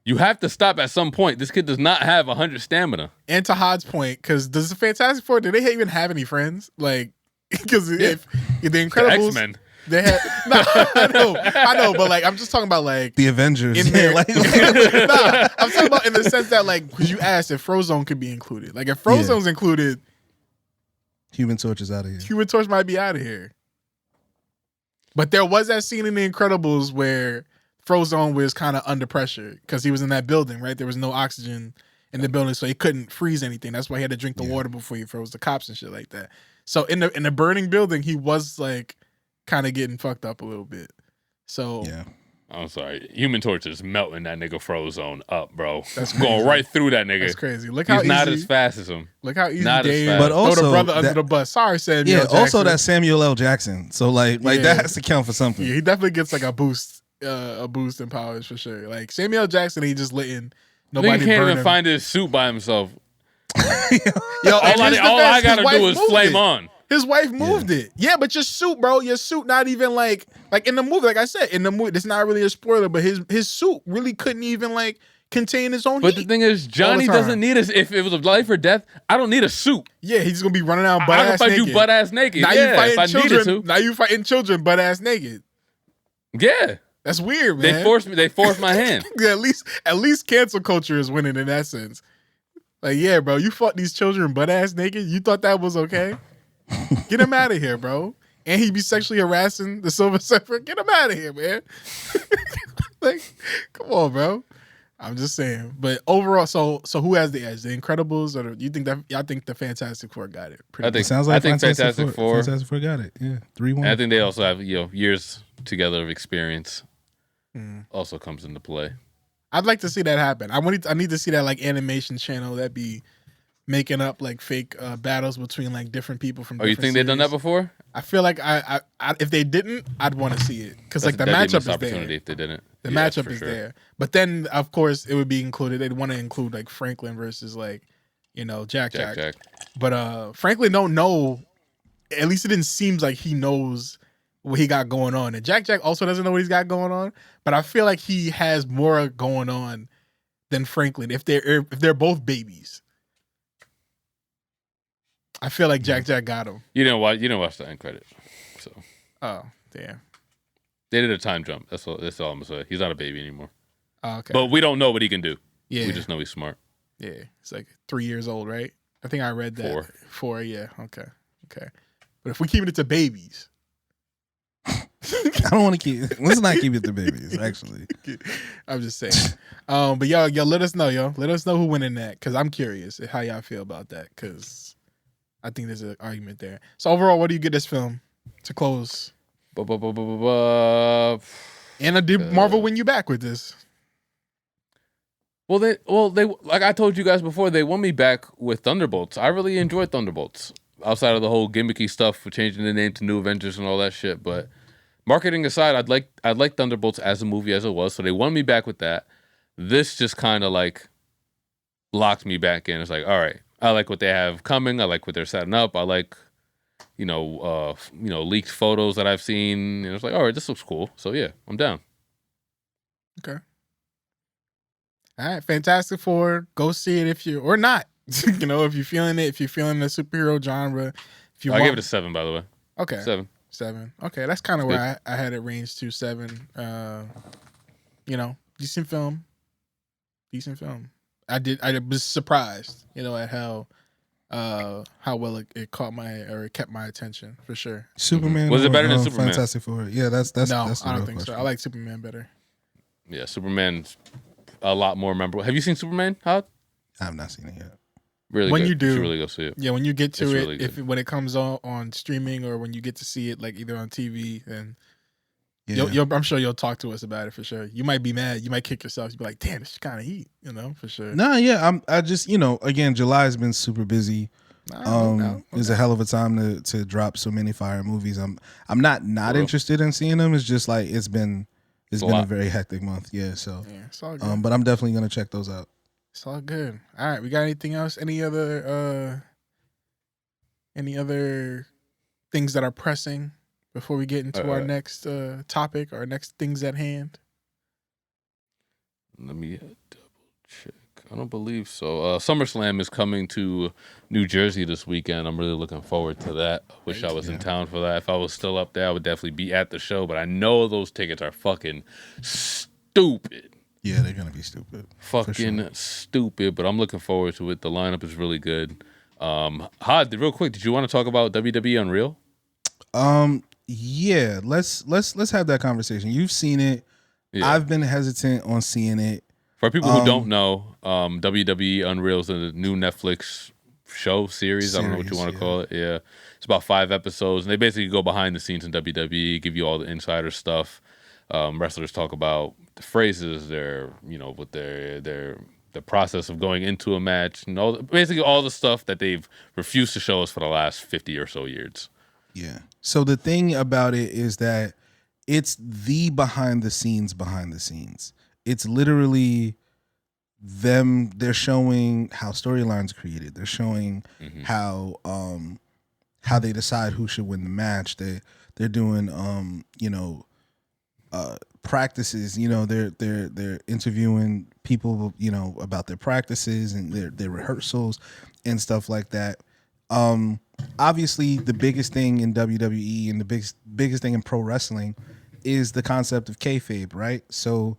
You have to stop at some point. This kid does not have 100 stamina. And to Hod's point, because does the Fantastic Four, do they even have any friends? Like, because if the Incredibles, The X-Men. They had I know, but like I'm just talking about like the Avengers. in there. Like, Nah, I'm talking about in the sense that like you asked if Frozone could be included. Like if Frozone's included, Human Torch is out of here. Human Torch might be out of here. But there was that scene in The Incredibles where Frozone was kind of under pressure because he was in that building, right? There was no oxygen in the building, so he couldn't freeze anything. That's why he had to drink the water before he froze the cops and shit like that. So in the burning building, he was like kind of getting fucked up a little bit. So yeah. I'm sorry. Human Torch is melting that nigga Frozone up, bro. That's going right through that nigga. That's crazy. Look how He's not easy, as fast as him. Look how easy Not as Dave fast. But throw also the brother under that- the bus. Sorry, Samuel Yeah, Jackson. also that's Samuel L. Jackson. So like that has to count for something. Yeah, he definitely gets like a boost in powers for sure. Like Samuel L. Jackson, he just letting nobody Nigga can't burn even him. find his suit by himself. Yo, All I gotta do is flame on. His wife moved it. Yeah, but your suit, bro, your suit not even like in the movie, like I said, in the movie, it's not really a spoiler, but his suit really couldn't even like contain his own But heat. the thing is, Johnny all the doesn't time. need us. If it was a life or death, I don't need a suit. Yeah, he's gonna be running out butt I can ass fight naked. you butt ass naked. Now Yeah, you if I fighting needed children. to. Now you fighting children butt ass naked. Yeah, That's weird, man. they forced me. They forced my hand. Yeah, at least cancel culture is winning in that sense. Like, yeah, bro, you fought these children butt ass naked. You thought that was okay? Get him out of here, bro. And he be sexually harassing the Silver Surfer. Get him out of here, man. Like, come on, bro. I'm just saying. But overall, so who has the edge? The Incredibles, or you think that? I think the Fantastic Four got it. I think. Sounds like I think Fantastic Four. Fantastic Four got it. Yeah, 3-1. And I think they also have years together of experience. Also comes into play. I'd like to see that happen. I need to see that like animation channel that be making up like fake battles between like different people from. Oh, you think they've done that series. before? I feel like I if they didn't, I'd want to see it because like the That'd be a matchup missed is opportunity there. if they didn't. The Yeah, matchup for is sure. there, but then of course it would be included. They'd want to include like Franklin versus like Jack. But Franklin don't know. At least it didn't seem like he knows what he got going on, and Jack also doesn't know what he's got going on. But I feel like he has more going on than Franklin if they're both babies. I feel like Jack got him. You didn't watch the end credit. So Oh, damn. they did a time jump. That's all I'm gonna say. He's not a baby anymore. Oh, okay. But we don't know what he can do. yeah, We just know he's smart. yeah. It's like 3 years old, right? I think I read that. 4. 4, yeah. Okay. But if we keep it to babies, I don't want to keep. Let's not keep it to babies. Actually, I'm just saying. But y'all let us know, yo. Let us know who win in that, because I'm curious how y'all feel about that, because I think there's an argument there. So overall, what do you get this film to close? Well, And did Marvel win you back with this? they like I told you guys before, they won me back with Thunderbolts. I really enjoyed Thunderbolts. Outside of the whole gimmicky stuff with changing the name to New Avengers and all that shit, but marketing aside, I'd like Thunderbolts as a movie as it was. So they won me back with that. This just kind of like locked me back in. It's like, all right, I like what they have coming. I like what they're setting up. I like, leaked photos that I've seen. And it's like, all right, this looks cool. So yeah, I'm down. Okay. All right, Fantastic Four. Go see it if you or not. You know, if you're feeling it, if you're feeling the superhero genre, if you I gave it a 7, by the way. okay, 7. Okay, that's kind of where I had it ranged to 7. You know, decent film. I was surprised, you know, at how well it kept my attention for sure. Superman was it better than Superman? Fantastic Four. Yeah, that's No, that's the I don't real think question. so. I like Superman better. Yeah, Superman's a lot more memorable. Have you seen Superman, Howard? I have not seen it yet. Really When good. you do, You should really go see it. Yeah, when you get to It's it, really good. when it comes on streaming or when you get to see it like either on TV, then Yeah. I'm sure you'll talk to us about it for sure. You might be mad, you might kick yourself. You'll be like, "Damn, it's kind of heat," you know, for sure. Nah, yeah. I just, you know, again, July has been super busy. No. It's a hell of a time to drop so many fire movies. I'm not interested in seeing them. It's just like it's been a very hectic month. Yeah, so Yeah, it's all good. but I'm definitely gonna check those out. It's all good. All right, we got anything else? Any other things that are pressing before we get into our next topic, our next things at hand? Let me double check. I don't believe so. SummerSlam is coming to New Jersey this weekend. I'm really looking forward to that. I wish I was in town for that. If I was still up there, I would definitely be at the show. But I know those tickets are fucking stupid. Yeah, they're gonna be stupid. Fucking stupid. But I'm looking forward to it. The lineup is really good. Had, real quick, did you want to talk about WWE Unreal? Yeah, let's have that conversation. You've seen it. Yeah. I've been hesitant on seeing it. For people who don't know, WWE Unreal is a new Netflix show series. I don't know what you want to call it. Yeah, it's about 5 episodes, and they basically go behind the scenes in WWE, give you all the insider stuff. Wrestlers talk about the phrases, with the process of going into a match, and basically all the stuff that they've refused to show us for the last 50 or so years. Yeah. So the thing about it is that it's the behind the scenes. It's literally them. They're showing how storylines are created. They're showing how they decide who should win the match. They're doing practices. They're interviewing people about their practices and their rehearsals and stuff like that. Obviously, the biggest thing in WWE and the biggest thing in pro wrestling is the concept of kayfabe, right? So,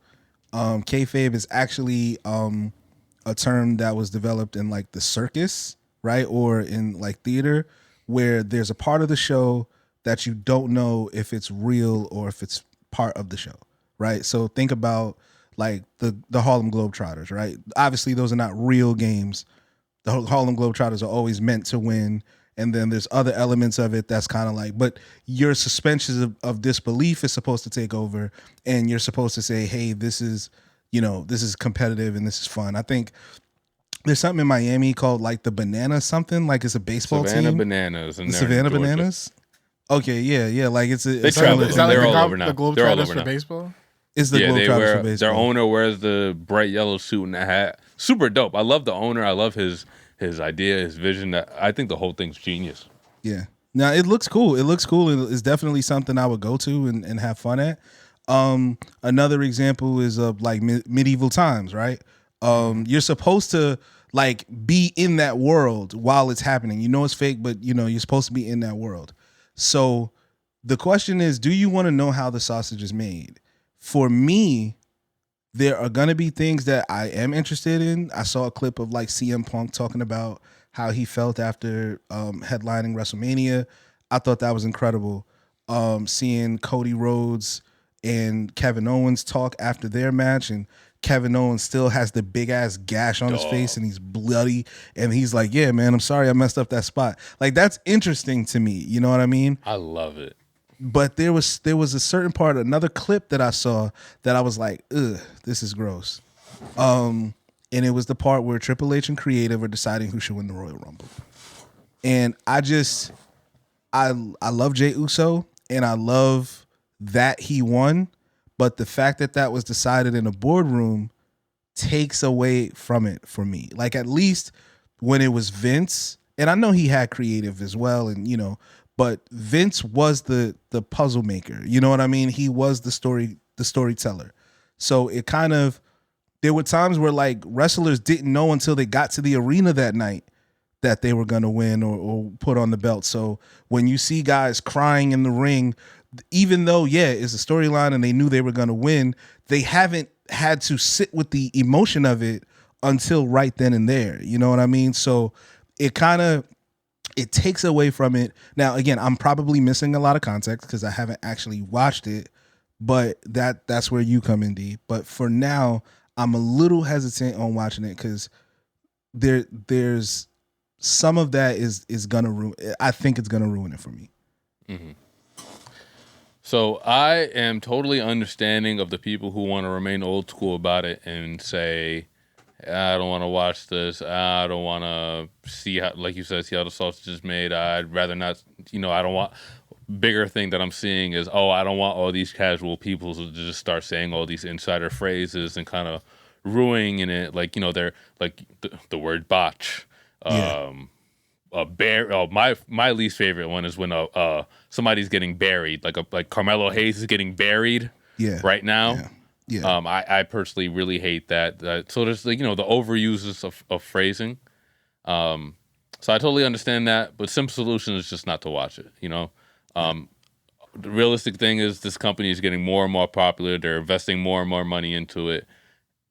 kayfabe is actually a term that was developed in like the circus, right, or in like theater, where there's a part of the show that you don't know if it's real or if it's part of the show, right? So think about like the Harlem Globetrotters, right? Obviously, those are not real games. The Harlem Globetrotters are always meant to win. And then there's other elements of it that's kind of like, but your suspension of disbelief is supposed to take over, and you're supposed to say, hey, this is competitive and this is fun. I think there's something in Miami called like the Banana something, like it's a baseball Savannah team. Bananas. And The Savannah Bananas? Okay, yeah. Like it's They travel. Is that They're like all over now. the They're all Globetrotters over for now. baseball? It's the Globetrotters for baseball. Their owner wears the bright yellow suit and the hat. Super dope. I love the owner. I love his idea, his vision. I think the whole thing's genius. Yeah. Now it looks cool. It's definitely something I would go to and have fun at. Another example is of like medieval times, right? You're supposed to like be in that world while it's happening. You know it's fake, but you're supposed to be in that world. So the question is, do you want to know how the sausage is made? For me, there are going to be things that I am interested in. I saw a clip of like CM Punk talking about how he felt after headlining WrestleMania. I thought that was incredible. Seeing Cody Rhodes and Kevin Owens talk after their match, and Kevin Owens still has the big ass gash on his face and he's bloody, and he's like, yeah, man, I'm sorry I messed up that spot. Like, that's interesting to me. You know what I mean? I love it. But there was a certain part, another clip that I saw that I was like, ugh, this is gross. And it was the part where Triple H and Creative are deciding who should win the Royal Rumble. And I love Jey Uso, and I love that he won, but the fact that was decided in a boardroom takes away from it for me. Like, at least when it was Vince, and I know he had creative as well, and but Vince was the puzzle maker. You know what I mean? He was the storyteller. So it kind of There were times where like wrestlers didn't know until they got to the arena that night that they were going to win or put on the belt. So when you see guys crying in the ring, even though, yeah, it's a storyline and they knew they were going to win, they haven't had to sit with the emotion of it until right then and there. You know what I mean? So it takes away from it. Now, again, I'm probably missing a lot of context because I haven't actually watched it, but that's where you come in, D. But for now, I'm a little hesitant on watching it because there's some of that is gonna ruin. I think it's gonna ruin it for me. Mm-hmm. So I am totally understanding of the people who want to remain old school about it and say, I don't want to watch this. I don't want to see how, like you said, see how the sausage is made. I'd rather not. I don't want. Bigger thing that I'm seeing is, I don't want all these casual people to just start saying all these insider phrases and kind of ruining it. Like, they're like the word botch. Yeah. My least favorite one is when somebody's getting buried, like Carmelo Hayes is getting buried right now. Yeah. I personally really hate that. So there's the overuses of phrasing. So I totally understand that, but simple solution is just not to watch it. The realistic thing is this company is getting more and more popular. They're investing more and more money into it.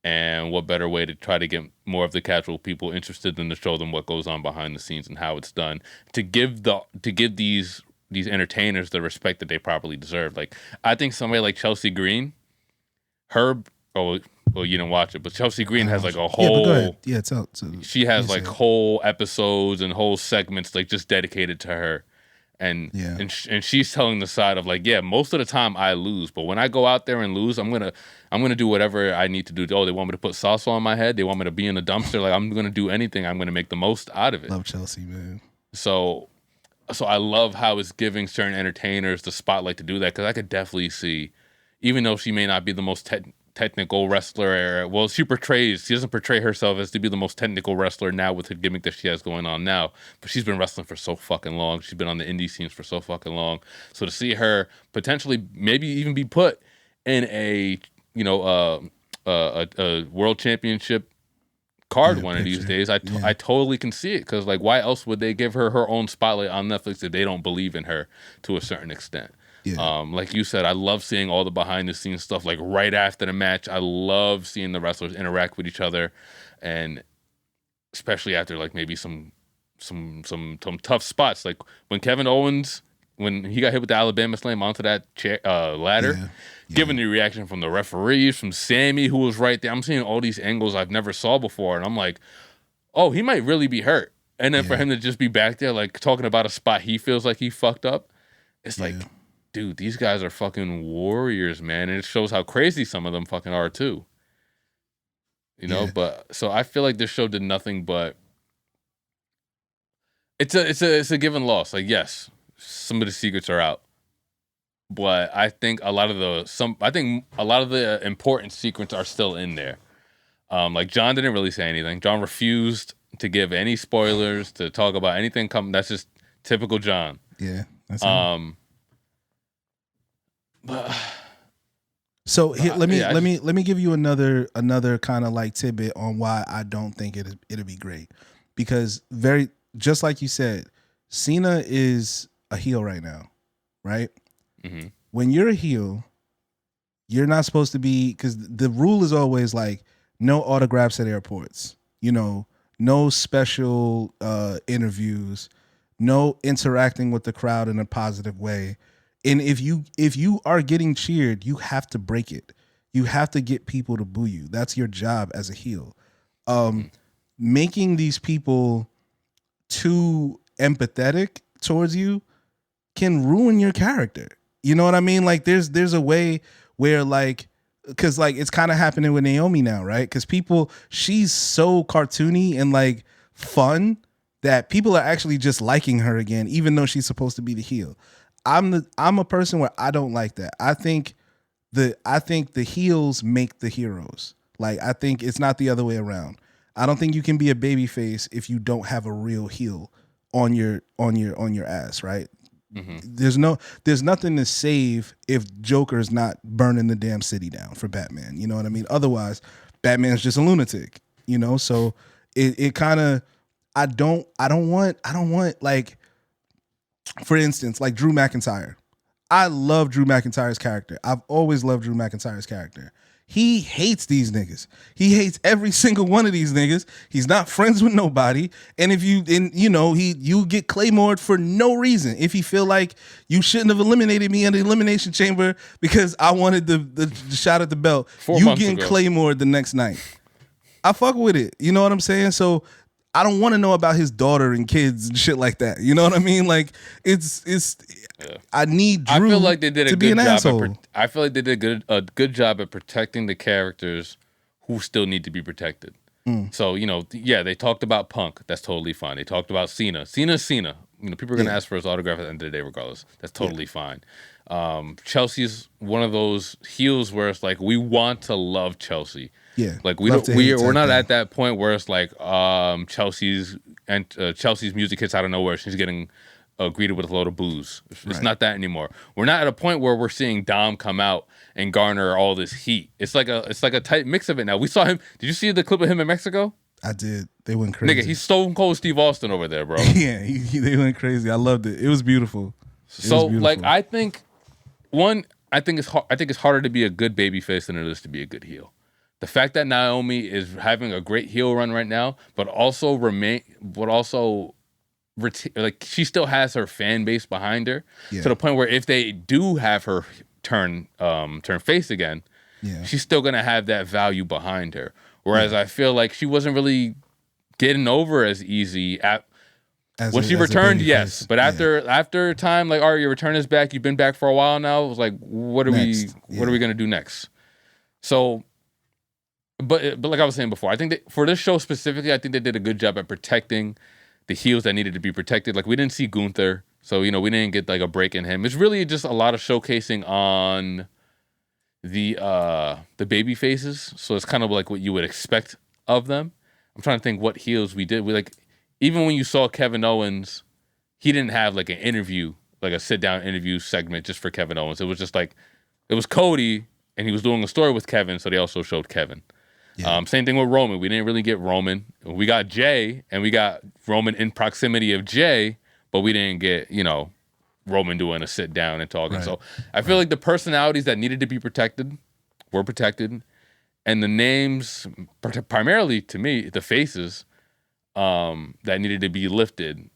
And what better way to try to get more of the casual people interested than to show them what goes on behind the scenes and how it's done, to give these entertainers the respect that they properly deserve. Like, I think somebody like Chelsea Green, you didn't watch it, but Chelsea Green has like a whole. Yeah, but go ahead. Yeah, she has like whole episodes and whole segments like just dedicated to her. And she's telling the side of like, yeah, most of the time I lose, but when I go out there and lose, I'm gonna do whatever I need to do. They want me to put salsa on my head. They want me to be in a dumpster. Like, I'm gonna do anything. I'm gonna make the most out of it. Love Chelsea, man. So I love how it's giving certain entertainers the spotlight to do that, because I could definitely see, even though she may not be the most technical wrestler, she doesn't portray herself as to be the most technical wrestler now with the gimmick that she has going on now, but she's been wrestling for so fucking long. She's been on the indie scenes for so fucking long. So to see her potentially maybe even be put in a world championship card one of these days, I totally can see it, because like, why else would they give her own spotlight on Netflix if they don't believe in her to a certain extent? Yeah. Like you said, I love seeing all the behind the scenes stuff. Like right after the match, I love seeing the wrestlers interact with each other, and especially after like maybe some tough spots. Like when Kevin Owens, when he got hit with the Alabama Slam onto that ladder, given the reaction from the referees, from Sammy, who was right there. I'm seeing all these angles I've never saw before, and I'm like, oh, he might really be hurt. And then for him to just be back there, like talking about a spot he feels like he fucked up, it's like, dude, these guys are fucking warriors, man. And it shows how crazy some of them fucking are too. But so I feel like this show did nothing but it's a given loss. Like, yes, some of the secrets are out, but I think a lot of the important secrets are still in there. Like John didn't really say anything. John refused to give any spoilers, to talk about anything coming. That's just typical John. Yeah. That's so here, let me give you another kind of like tidbit on why I don't think it'll be great, because just like you said, Cena is a heel right now, right? Mm-hmm. When you're a heel, you're not supposed to be, because the rule is always like no autographs at airports, no special interviews, no interacting with the crowd in a positive way. And if you are getting cheered, you have to break it. You have to get people to boo you. That's your job as a heel. Making these people too empathetic towards you can ruin your character. You know what I mean? Like there's a way where like, because like it's kind of happening with Naomi now, right? Because she's so cartoony and like fun that people are actually just liking her again, even though she's supposed to be the heel. I'm a person where I don't like that. I think the heels make the heroes. Like, I think it's not the other way around. I don't think you can be a babyface if you don't have a real heel on your ass, right? Mm-hmm. There's nothing to save if Joker's not burning the damn city down for Batman. You know what I mean? Otherwise, Batman's just a lunatic, you know. So it kind of I don't want like, for instance, like Drew McIntyre. I love Drew McIntyre's character. I've always loved Drew McIntyre's character. He hates these niggas. He hates every single one of these niggas. He's not friends with nobody. And if you you get Claymored for no reason. If he feel like you shouldn't have eliminated me in the Elimination Chamber because I wanted the shot at the belt, 4 you months getting ago. Claymored the next night. I fuck with it. You know what I'm saying? So I don't want to know about his daughter and kids and shit like that. You know what I mean? Like it's. I need Drew I feel like they did a to be good an job. asshole. I feel like they did a good job at protecting the characters who still need to be protected. So they talked about Punk. That's totally fine. They talked about Cena. Cena's Cena. People are gonna ask for his autograph at the end of the day, regardless. That's totally fine. Chelsea's one of those heels where it's like we want to love Chelsea. Yeah, like love to hate we're not type at that point where it's like Chelsea's music hits out of nowhere. She's getting greeted with a load of booze. It's not that anymore. We're not at a point where we're seeing Dom come out and garner all this heat. It's like a tight mix of it now. We saw him. Did you see the clip of him in Mexico? I did. They went crazy. Nigga, he's Stone Cold Steve Austin over there, bro. Yeah, they went crazy. I loved it. It was beautiful. Like, I think it's harder to be a good babyface than it is to be a good heel. The fact that Naomi is having a great heel run right now, but also she still has her fan base behind her to the point where if they do have her turn face again, she's still gonna have that value behind her. Whereas I feel like she wasn't really getting over as easy when she returned, yes. But after time, like, all right, your return is back. You've been back for a while now. It was like, what are we gonna do next? So, but like I was saying before, I think that for this show specifically, I think they did a good job at protecting the heels that needed to be protected. Like, we didn't see Gunther, so we didn't get like a break in him. It's really just a lot of showcasing on the baby faces. So it's kind of like what you would expect of them. I'm trying to think what heels we did. Even when you saw Kevin Owens, he didn't have like an interview, like a sit down interview segment just for Kevin Owens. It was just like, it was Cody and he was doing a story with Kevin, so they also showed Kevin. Yeah. Same thing with Roman. We didn't really get Roman. We got Jay, and we got Roman in proximity of Jay, but we didn't get, Roman doing a sit down and talking. Right. So I feel like the personalities that needed to be protected were protected, and the names, primarily to me, the faces that needed to be lifted,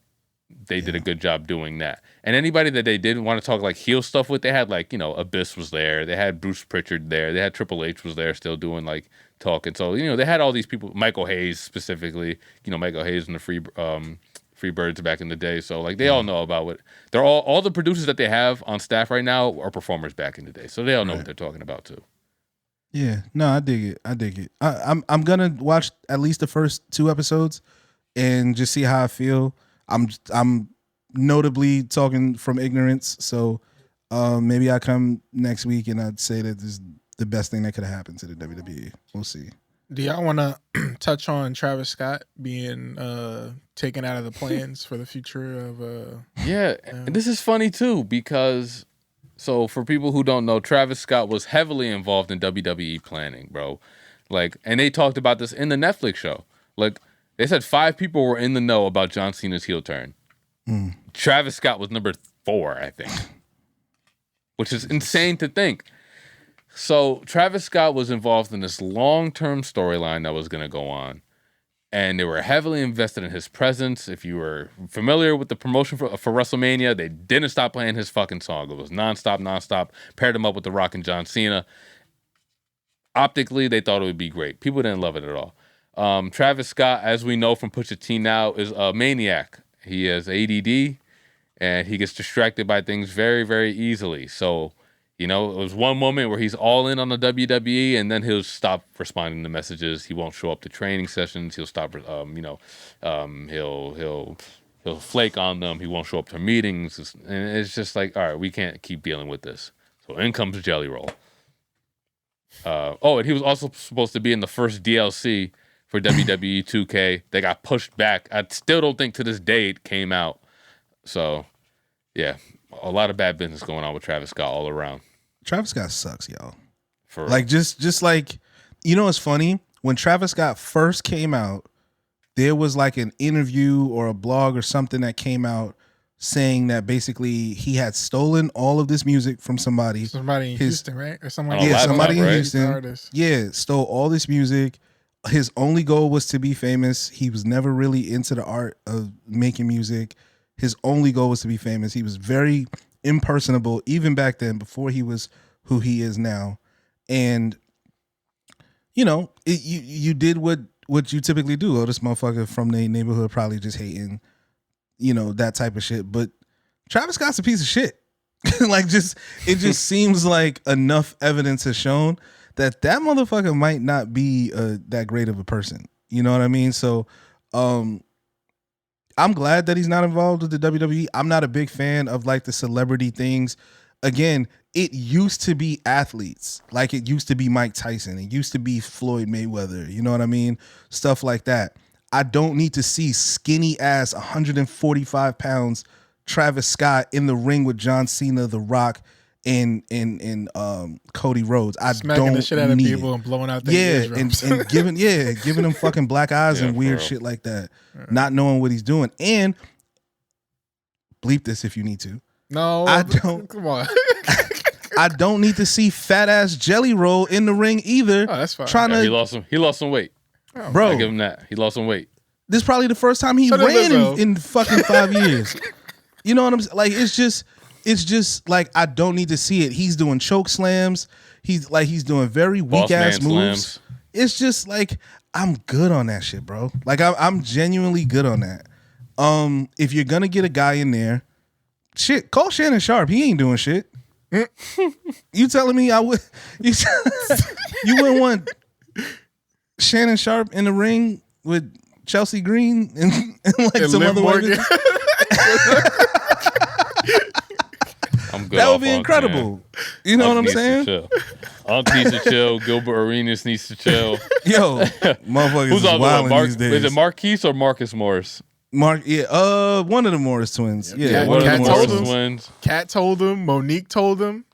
they did a good job doing that. And anybody that they didn't want to talk like heel stuff with, they had like, Abyss was there. They had Bruce Pritchard there. They had Triple H was there still doing like talking. So, they had all these people, Michael Hayes specifically, Michael Hayes and the Freebirds back in the day. So like they all know about what they're all the producers that they have on staff right now are performers back in the day. So they all know what they're talking about too. Yeah, no, I dig it. I'm gonna watch at least the first 2 episodes and just see how I feel. I'm notably talking from ignorance, so maybe I come next week and I'd say that this is the best thing that could have happened to the WWE. We'll see. Do y'all want to touch on Travis Scott being taken out of the plans for the future of? And this is funny too because, so for people who don't know, Travis Scott was heavily involved in WWE planning, bro. Like, and they talked about this in the Netflix show. Like, they said 5 people were in the know about John Cena's heel turn. Travis Scott was number 4, I think, which is insane to think. So Travis Scott was involved in this long-term storyline that was going to go on, and they were heavily invested in his presence. If you were familiar with the promotion for WrestleMania, they didn't stop playing his fucking song. It was nonstop. Paired him up with The Rock and John Cena. Optically, they thought it would be great. People didn't love it at all. Travis Scott, as we know from Pusha T now, is a maniac. He has ADD, and he gets distracted by things very, very easily. So, it was one moment where he's all in on the WWE, and then he'll stop responding to messages. He won't show up to training sessions. He'll stop, he'll flake on them. He won't show up to meetings. And it's just like, all right, we can't keep dealing with this. So in comes Jelly Roll. And he was also supposed to be in the first DLC for WWE 2K. They got pushed back. I still don't think to this day it came out. So, yeah, a lot of bad business going on with Travis Scott all around. Travis Scott sucks, y'all. For like just like, it's funny when Travis Scott first came out, there was like an interview or a blog or something that came out saying that basically he had stolen all of this music from somebody. Somebody in Houston, right? Or someone. On a laptop, somebody in right? Houston. Yeah, stole all this music. His only goal was to be famous. He was never really into the art of making music. His only goal was to be famous. He was very impersonable, even back then, before he was who he is now. And, you know, you did what you typically do. Oh, this motherfucker from the neighborhood probably just hating, you know, that type of shit. But Travis Scott's a piece of shit. Like, it just seems like enough evidence has shown that motherfucker might not be that great of a person. You know what I mean? So I'm glad that he's not involved with the WWE. I'm not a big fan of like the celebrity things. Again, it used to be athletes. Like it used to be Mike Tyson. It used to be Floyd Mayweather. You know what I mean? Stuff like that. I don't need to see skinny ass 145 pounds Travis Scott in the ring with John Cena, The Rock, and Cody Rhodes. I smacking don't the shit out of need people it. and blowing out their eardrums. and giving them fucking black eyes and weird shit like that. Not knowing what he's doing. And bleep this if you need to. No, I don't. Come on. I don't need to see fat ass Jelly Roll in the ring either. Oh, that's fine. He lost some weight. Bro, I give him that. He lost some weight. This is probably the first time he ran in fucking 5 years. You know what I'm saying? Like it's just like I don't need to see it. He's doing choke slams. He's doing very weak ass moves. Slams. It's just like I'm good on that shit, bro. Like I'm genuinely good on that. If you're gonna get a guy in there, shit, call Shannon Sharp. He ain't doing shit. You telling me I would? You wouldn't want Shannon Sharp in the ring with Chelsea Green and like And some Liv other Morgan. women? I'm good. That would be incredible. You know what I'm saying? Unc needs to chill. Gilbert Arenas needs to chill. Yo, motherfuckers Who's is on the wilding one? these days. Is it Marquise or Marcus Morris? One of the Morris twins. Yeah, One of the Cat Morris told him. twins. Kat told him. Monique told him.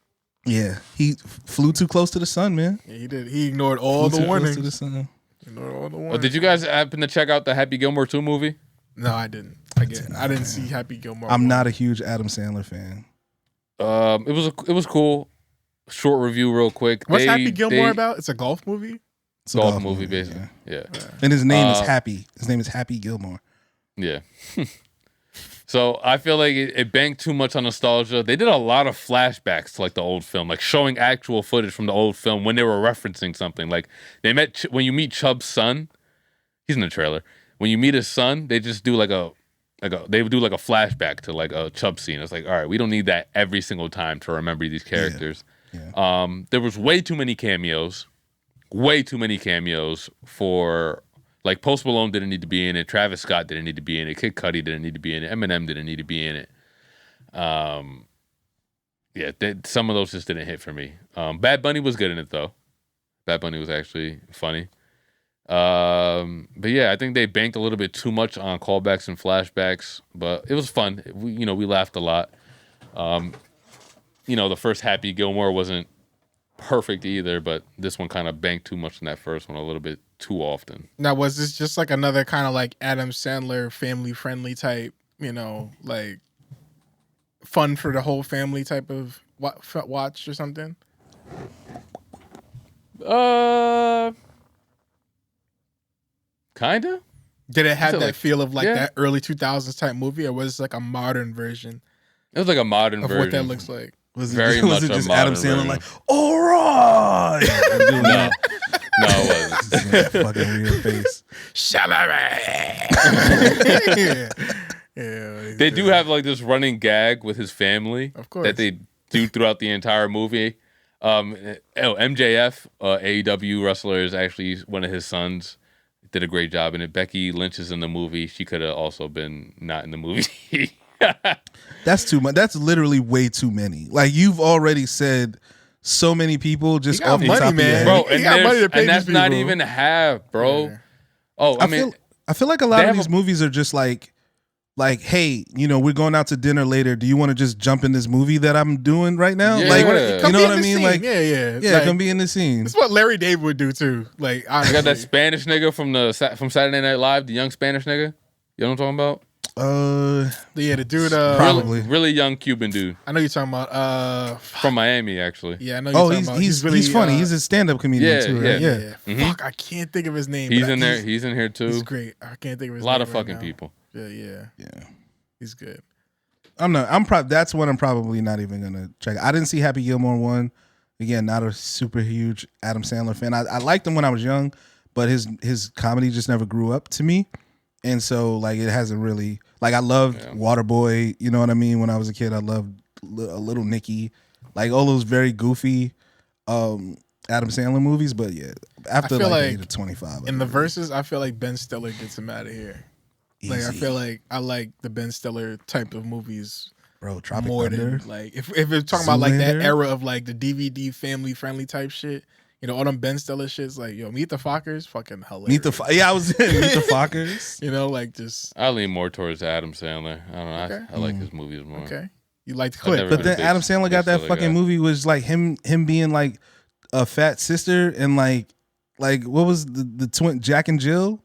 Yeah, he flew too close to the sun, man. Yeah, he did. He ignored all Flew the too close warnings. to the sun. Ignored all the Oh, warnings. did you guys happen to check out the Happy Gilmore 2 movie? No, I didn't. I didn't see Happy Gilmore. I'm not a huge Adam Sandler fan. It was cool. Short review, real quick. What's Happy Gilmore about? It's a golf movie. It's a Golf movie, basically. Yeah. And his name is Happy. His name is Happy Gilmore. Yeah. So I feel like it banked too much on nostalgia. They did a lot of flashbacks to like the old film, like showing actual footage from the old film when they were referencing something. Like when you meet Chubb's son, he's in the trailer. When you meet his son, they just do they would do like a flashback to like a Chubb scene. It's like, all right, we don't need that every single time to remember these characters. Yeah. There was way too many cameos for. Like, Post Malone didn't need to be in it. Travis Scott didn't need to be in it. Kid Cudi didn't need to be in it. Eminem didn't need to be in it. Some of those just didn't hit for me. Bad Bunny was good in it, though. Bad Bunny was actually funny. But yeah, I think they banked a little bit too much on callbacks and flashbacks. But it was fun. We laughed a lot. The first Happy Gilmore wasn't perfect either, but this one kind of banked too much in that first one a little bit too often. Now, was this just like another kind of like Adam Sandler family friendly type, like fun for the whole family type of watch or something? Kinda. Did it have that feel of like yeah. that early 2000s type movie, or was it like a modern version It was like a modern of version. what that looks like? Was Very it much just a Adam modern Sandler version. like, all right? No, it wasn't. That fucking weird face. Yeah, They do have like this running gag with his family, Of course. that they do throughout the entire movie. MJF, AEW wrestler, is actually one of his sons. Did a great job in it. Becky Lynch is in the movie. She could have also been not in the movie. That's too much. That's literally way too many. Like, you've already said so many people just got off the money, top of your man. head. Bro, He got money to pay and that's these not people. even half, bro. Yeah. Oh, I mean, I feel like a lot they of have these movies are just like like, hey, we're going out to dinner later. Do you want to just jump in this movie that I'm doing right now? Yeah. Like, Come you know what I mean? Scene. Like, yeah, like, come be in the scene. That's what Larry David would do too. Like, I got that Spanish nigga from Saturday Night Live, the young Spanish nigga. You know what I'm talking about? The dude, probably really young Cuban dude. I know you're talking about from Miami, actually. Yeah, I know. You're talking about. He's funny. He's a stand-up comedian too, right? Yeah. Mm-hmm. Fuck, I can't think of his name. He's in there. He's in here too. He's great. I can't think of his name. A lot of right fucking now. people. Yeah. He's good. That's one I'm probably not even gonna check. I didn't see Happy Gilmore 1. Again, not a super huge Adam Sandler fan. I liked him when I was young, but his comedy just never grew up to me. And so, like, it hasn't really, like, I loved Waterboy, you know what I mean? When I was a kid, I loved Little Nicky, like all those very goofy Adam Sandler movies. But yeah, after like the age of 25. In the verses, I feel like Ben Stiller gets him out of here. Easy. Like, I feel like I like the Ben Stiller type of movies Tropic more Thunder. than, like, if we're talking about, like, that era of, like, the DVD family-friendly type shit. All them Ben Stiller shits, like, Meet the Fockers, fucking hilarious. I was in Meet the Fockers. Like, just... I lean more towards Adam Sandler. I don't know. Okay. I like his movies more. Okay. You like the clip. But then Adam Sandler got that fucking movie was like him being like a fat sister and like what was the twin Jack and Jill?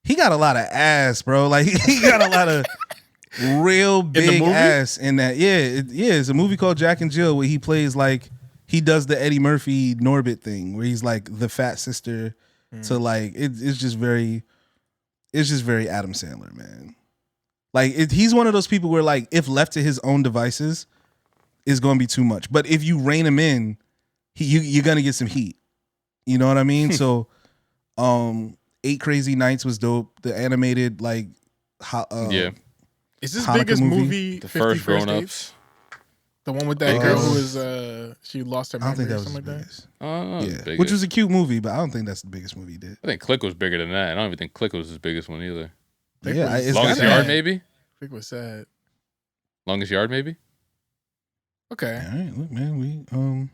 He got a lot of ass, bro. Like he got a lot of real big ass in that. Yeah, it's a movie called Jack and Jill where he plays like he does the Eddie Murphy Norbit thing where he's like the fat sister to like it's just very Adam Sandler, man. Like he's one of those people where like if left to his own devices is going to be too much. But if you rein him in, you're going to get some heat. You know what I mean? So 8 Crazy Nights was dope. The animated like is this biggest movie the 50 first Grown Grown-Ups? The one with that girl who was she lost her memory. I don't think that was something like biggest. Biggest. Which was a cute movie, but I don't think that's the biggest movie he did. I think Click was bigger than that. I don't even think Click was his biggest one either. Longest Longest Yard, maybe? I think it was sad. Longest Yard, maybe? Okay. All right, look, man, we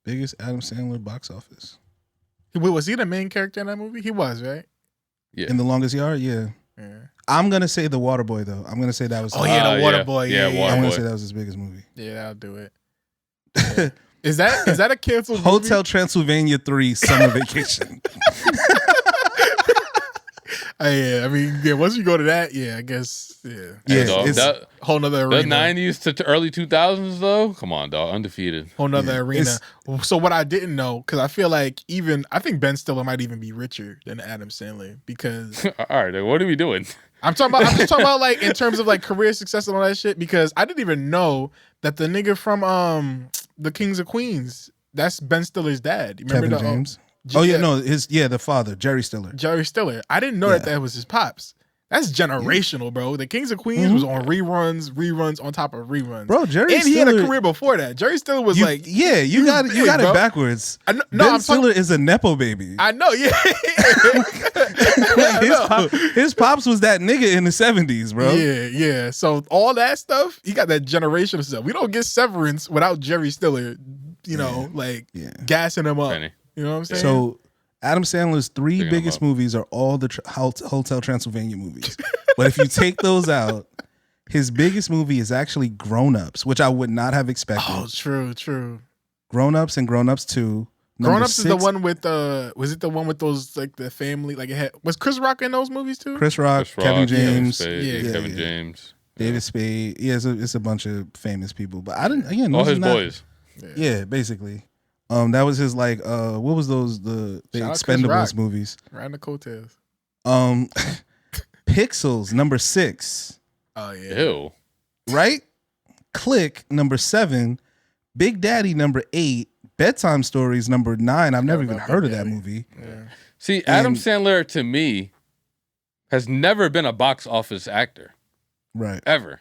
biggest Adam Sandler box office. Wait, was he the main character in that movie? He was, right? Yeah. In The Longest Yard, yeah. I'm gonna say The Waterboy though. I'm gonna say that was. The Waterboy. Yeah, Waterboy. I'm gonna say that was his biggest movie. Yeah, I'll do it. Yeah. Is that a canceled movie? Hotel Transylvania 3 Summer Vacation. I mean, once you go to that, I guess, yeah, it's a whole nother arena. The 90s to early 2000s, though, come on, dog, undefeated. Whole nother arena. So what I didn't know, because I feel like I think Ben Stiller might even be richer than Adam Sandler, because... All right, what are we doing? I'm just talking about like in terms of like career success and all that shit, because I didn't even know that the nigga from the Kings of Queens, that's Ben Stiller's dad. You remember Kevin James? The father, Jerry Stiller. Jerry Stiller. I didn't know that was his pops. That's generational, bro. The Kings of Queens was on reruns on top of reruns. Bro, Jerry and Stiller, he had a career before that. Jerry Stiller was you got it backwards. Ben Stiller is a Nepo baby. I know, his pops was that nigga in the 70s, bro. Yeah. So all that stuff, he got that generational stuff. We don't get Severance without Jerry Stiller, gassing him up. Penny. You know what I'm saying? So Adam Sandler's 3 biggest movies are all the Hotel Transylvania movies. But if you take those out, his biggest movie is actually Grown Ups, which I would not have expected. Oh, true. Grown Ups and Grown Ups 2. Grown Ups is the one with was it the one with those like the family was Chris Rock in those movies too? Chris Rock, Kevin James, Kevin James, David Spade. Yeah, it's a bunch of famous people. But I didn't all his boys. Yeah, basically. That was his what was those the Expendables movies? Riding the coattails. Pixels number 6. Oh yeah. Ew. Right? Click number 7. Big Daddy number 8. Bedtime Stories number 9. I've never even heard of that movie. Yeah. See, Adam Sandler to me has never been a box office actor. Right. Ever.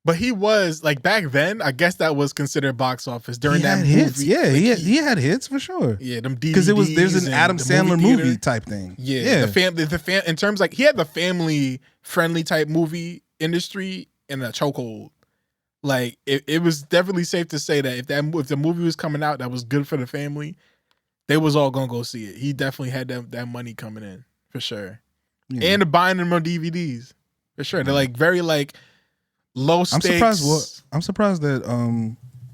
But he was like back then. I guess that was considered box office during that movie. Hits. Yeah, he had hits for sure. Yeah, them DVDs. Because there's an Adam Sandler movie type thing. Yeah, the fam in terms like he had the family friendly type movie industry in a chokehold. Like it was definitely safe to say that if the movie was coming out that was good for the family, they was all gonna go see it. He definitely had that money coming in for sure, and buying them on DVDs. For sure. They're like very like low stakes. I'm surprised that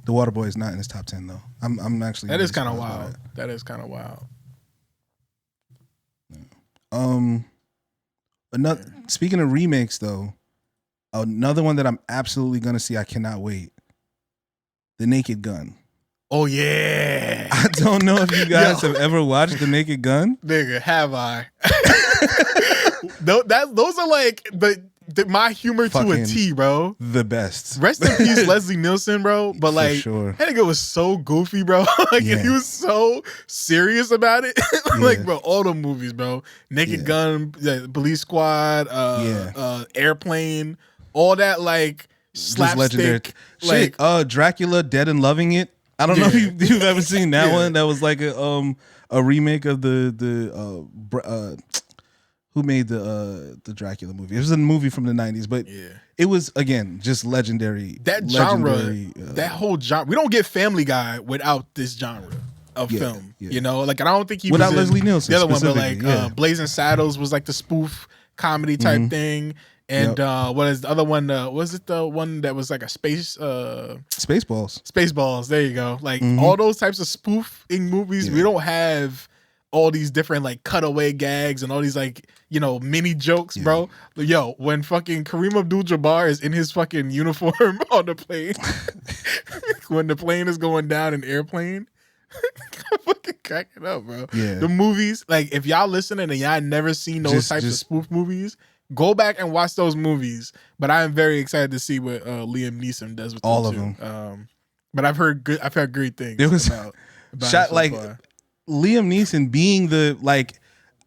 The Waterboy is not in his top 10 though. I'm actually That really is kind of surprised by wild. That is kind of wild. Speaking of remakes though, another one that I'm absolutely gonna see, I cannot wait. The Naked Gun. Oh yeah. I don't know if you guys have ever watched The Naked Gun. Nigga, have I? Those are like my humor to a T, bro. The best. Rest in peace, Leslie Nielsen, bro. But like, that nigga was so goofy, bro. Like, he was so serious about it. Like, bro, all the movies, bro. Naked Gun, Police Squad, Airplane, all that like slapstick, like shit. Dracula, Dead and Loving It. I don't know if you've ever seen that one. That was like a remake of the who made the Dracula movie. It was a movie from the 90s, but it was again just legendary. That genre, that whole genre. We don't get Family Guy without this genre of film. You know, like I don't think he without was Leslie Nielsen. The other one, but like Blazing Saddles was like the spoof comedy type thing. And what is the other one? Was it the one that was like a Spaceballs? Spaceballs. There you go. Like all those types of spoofing movies. We don't have all these different like cutaway gags and all these like, you know, mini jokes, bro. Yo, when fucking Kareem Abdul-Jabbar is in his fucking uniform on the plane, when the plane is going down in Airplane, I'm fucking cracking up, bro. Yeah. The movies, like if y'all listening and y'all never seen those types of spoof movies, go back and watch those movies. But I am very excited to see what Liam Neeson does with all of them. But I've heard great things. There was about shot so like far. Liam Neeson being the like.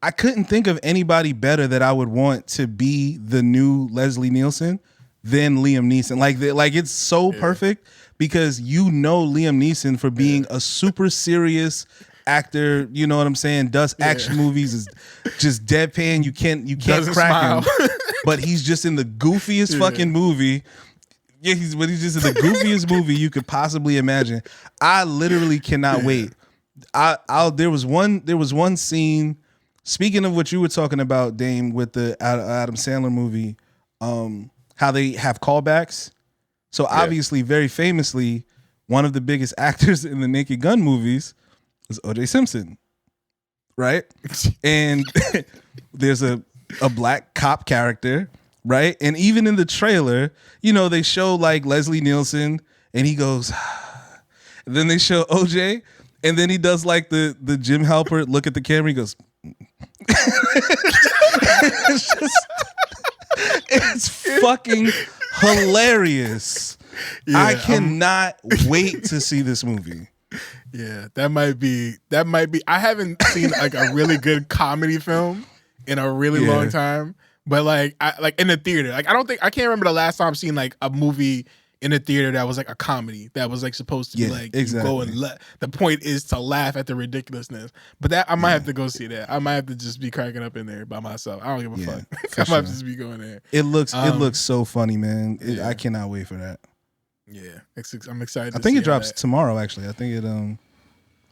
I couldn't think of anybody better that I would want to be the new Leslie Nielsen than Liam Neeson. Like it's so perfect because you know Liam Neeson for being a super serious actor. You know what I'm saying? Does action movies, is just deadpan. You can't crack him. But he's just in the goofiest fucking movie. Yeah, he's just in the goofiest movie you could possibly imagine. I literally cannot wait. There was one scene. Speaking of what you were talking about, Dame, with the Adam Sandler movie, how they have callbacks. So obviously, very famously, one of the biggest actors in the Naked Gun movies was O.J. Simpson, right? And there's a black cop character, right? And even in the trailer, you know, they show like Leslie Nielsen, and he goes, and then they show O.J., and then he does like the Jim Halpert look at the camera. He goes, it's fucking hilarious. I cannot wait to see this movie. Yeah, that might be. I haven't seen like a really good comedy film in a really long time. But like, I in the theater. Like, I can't remember the last time I've seen like a movie in a theater that was like a comedy that was like supposed to be like exactly. You go and the point is to laugh at the ridiculousness. But that I might have to go see that. I might have to just be cracking up in there by myself. I don't give a fuck. I might just be going there. It looks so funny, man. I cannot wait for that. Yeah, I'm excited. I think it drops tomorrow. Actually, I think it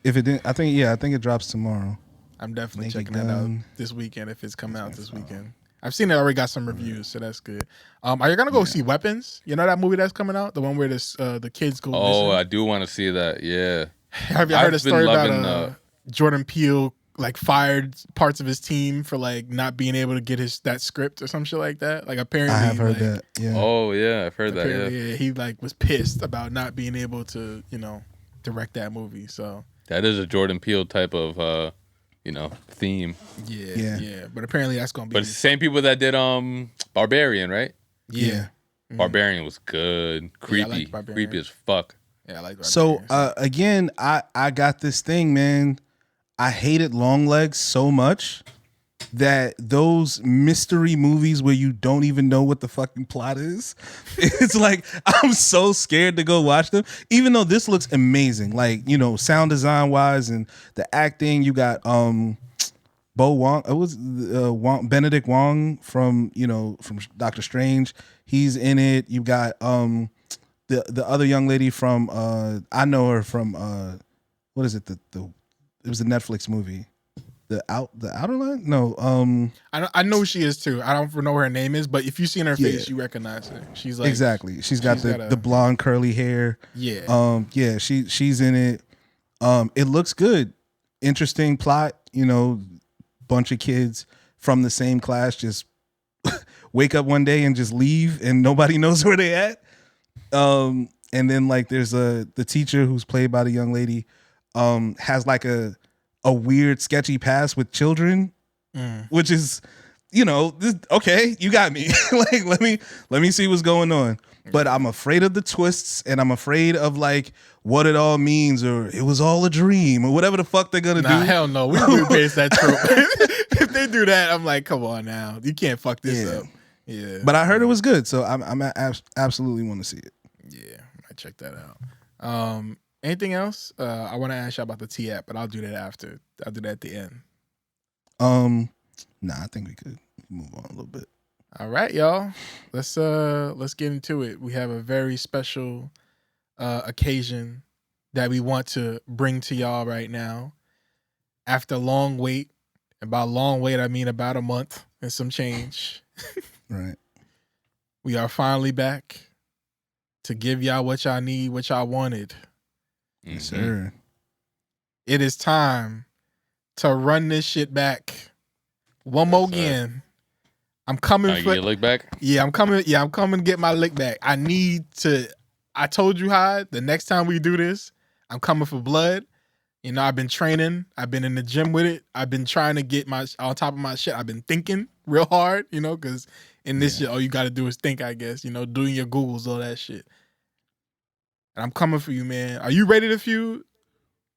if it didn't, I think it drops tomorrow. I'm definitely checking that out this weekend if it's coming out this weekend. I've seen it already, got some reviews, so that's good. Are you gonna go see Weapons? You know that movie that's coming out, the one where the kids go. Oh, missing? I do want to see that. Yeah. Have you heard a story about Jordan Peele like fired parts of his team for like not being able to get that script or some shit like that? Like apparently, I have heard that. Yeah. Oh yeah, I've heard that. Yeah, he like was pissed about not being able to direct that movie. So that is a Jordan Peele type of theme. Yeah. But apparently that's gonna be. But it's the same people that did Barbarian, right? Yeah. Barbarian was good. Creepy. Creepy as fuck. Yeah, I like Barbarian. So again, I got this thing, man. I hated Longlegs so much that those mystery movies where you don't even know what the fucking plot is, it's like I'm so scared to go watch them. Even though this looks amazing, like sound design wise and the acting. You got Bo Wong. It was Benedict Wong from Doctor Strange. He's in it. You got the other young lady from I know her from what is it? It was a Netflix movie. the outer line. No, I know who she is too. I don't know what her name is, but if you see her face, you recognize her. She's like exactly. She's got the blonde curly hair. Yeah. Yeah. She's in it. It looks good. Interesting plot. You know, bunch of kids from the same class just wake up one day and just leave, and nobody knows where they at. And then like there's the teacher who's played by the young lady, has like a weird sketchy past with children, which is, you know, okay, you got me. Like let me see what's going on. But I'm afraid of the twists, and I'm afraid of like what it all means, or it was all a dream, or whatever the fuck they're gonna do. Hell no, we replace that trope. If they do that, I'm like, come on now, you can't fuck this up. Yeah, but I heard it was good, so I'm absolutely want to see it. Yeah, I might check that out. Anything else? I want to ask you about the T app, but I'll do that after. I'll do that at the end. Nah, I think we could move on a little bit. All right, y'all. Let's get into it. We have a very special occasion that we want to bring to y'all right now. After long wait, and by long wait I mean about a month and some change. Right. We are finally back to give y'all what y'all need, what y'all wanted. Yes, sir. It is time to run this shit back. One more again. I'm coming for your lick back. Yeah, I'm coming to get my lick back. I told you, Hyde, the next time we do this, I'm coming for blood. You know, I've been training. I've been in the gym with it. I've been trying to get on top of my shit. I've been thinking real hard, you know, because in this shit, all you got to do is think, I guess, you know, doing your Googles, all that shit. And I'm coming for you, man. Are you ready to feud?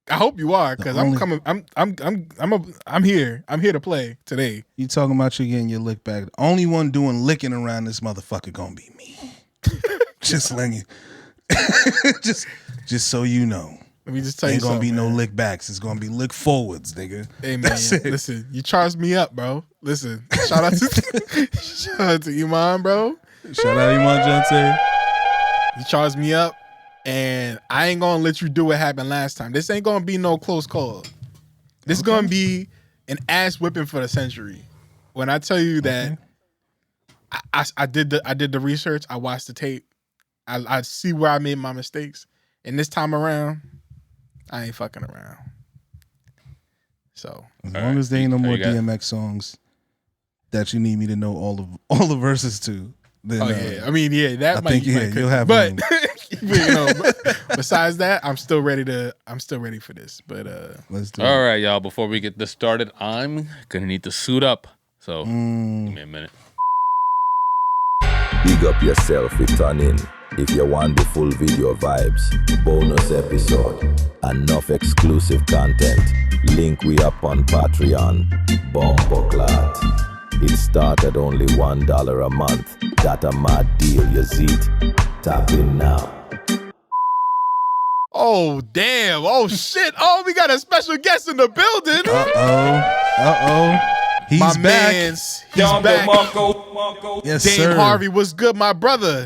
I hope you are, because I'm coming. I'm here. I'm here to play today. You talking about you getting your lick back? The only one doing licking around this motherfucker gonna be me. Just letting you, just so you know. Let me just tell you ain't something. Ain't gonna be no lick backs. It's gonna be lick forwards, nigga. Hey man, listen. You charged me up, bro. Listen. Shout out to Iman, bro. Shout out Iman Jante. You charged me up. And I ain't gonna let you do what happened last time. This ain't gonna be no close call. This is gonna be an ass whipping for the century. When I tell you that I did the research, I watched the tape, I see where I made my mistakes, and this time around, I ain't fucking around. So as long as there ain't no more DMX songs that you need me to know all the verses to, then yeah, I mean that I might think you'll have but. You know, besides that, I'm still ready for this. But let's do it. All right, y'all. Before we get this started, I'm gonna need to suit up. So give me a minute. Big up yourself with Turn In. If you want the full video vibes, bonus episode, enough exclusive content, link we up on Patreon. Bomboclat. It start at only $1 a month. That a mad deal, you see it. Tap in now. Oh, damn. Oh, shit. Oh, we got a special guest in the building. Uh-oh. He's my back. He's back. Yes, Dame sir. Harvey, what's good, my brother?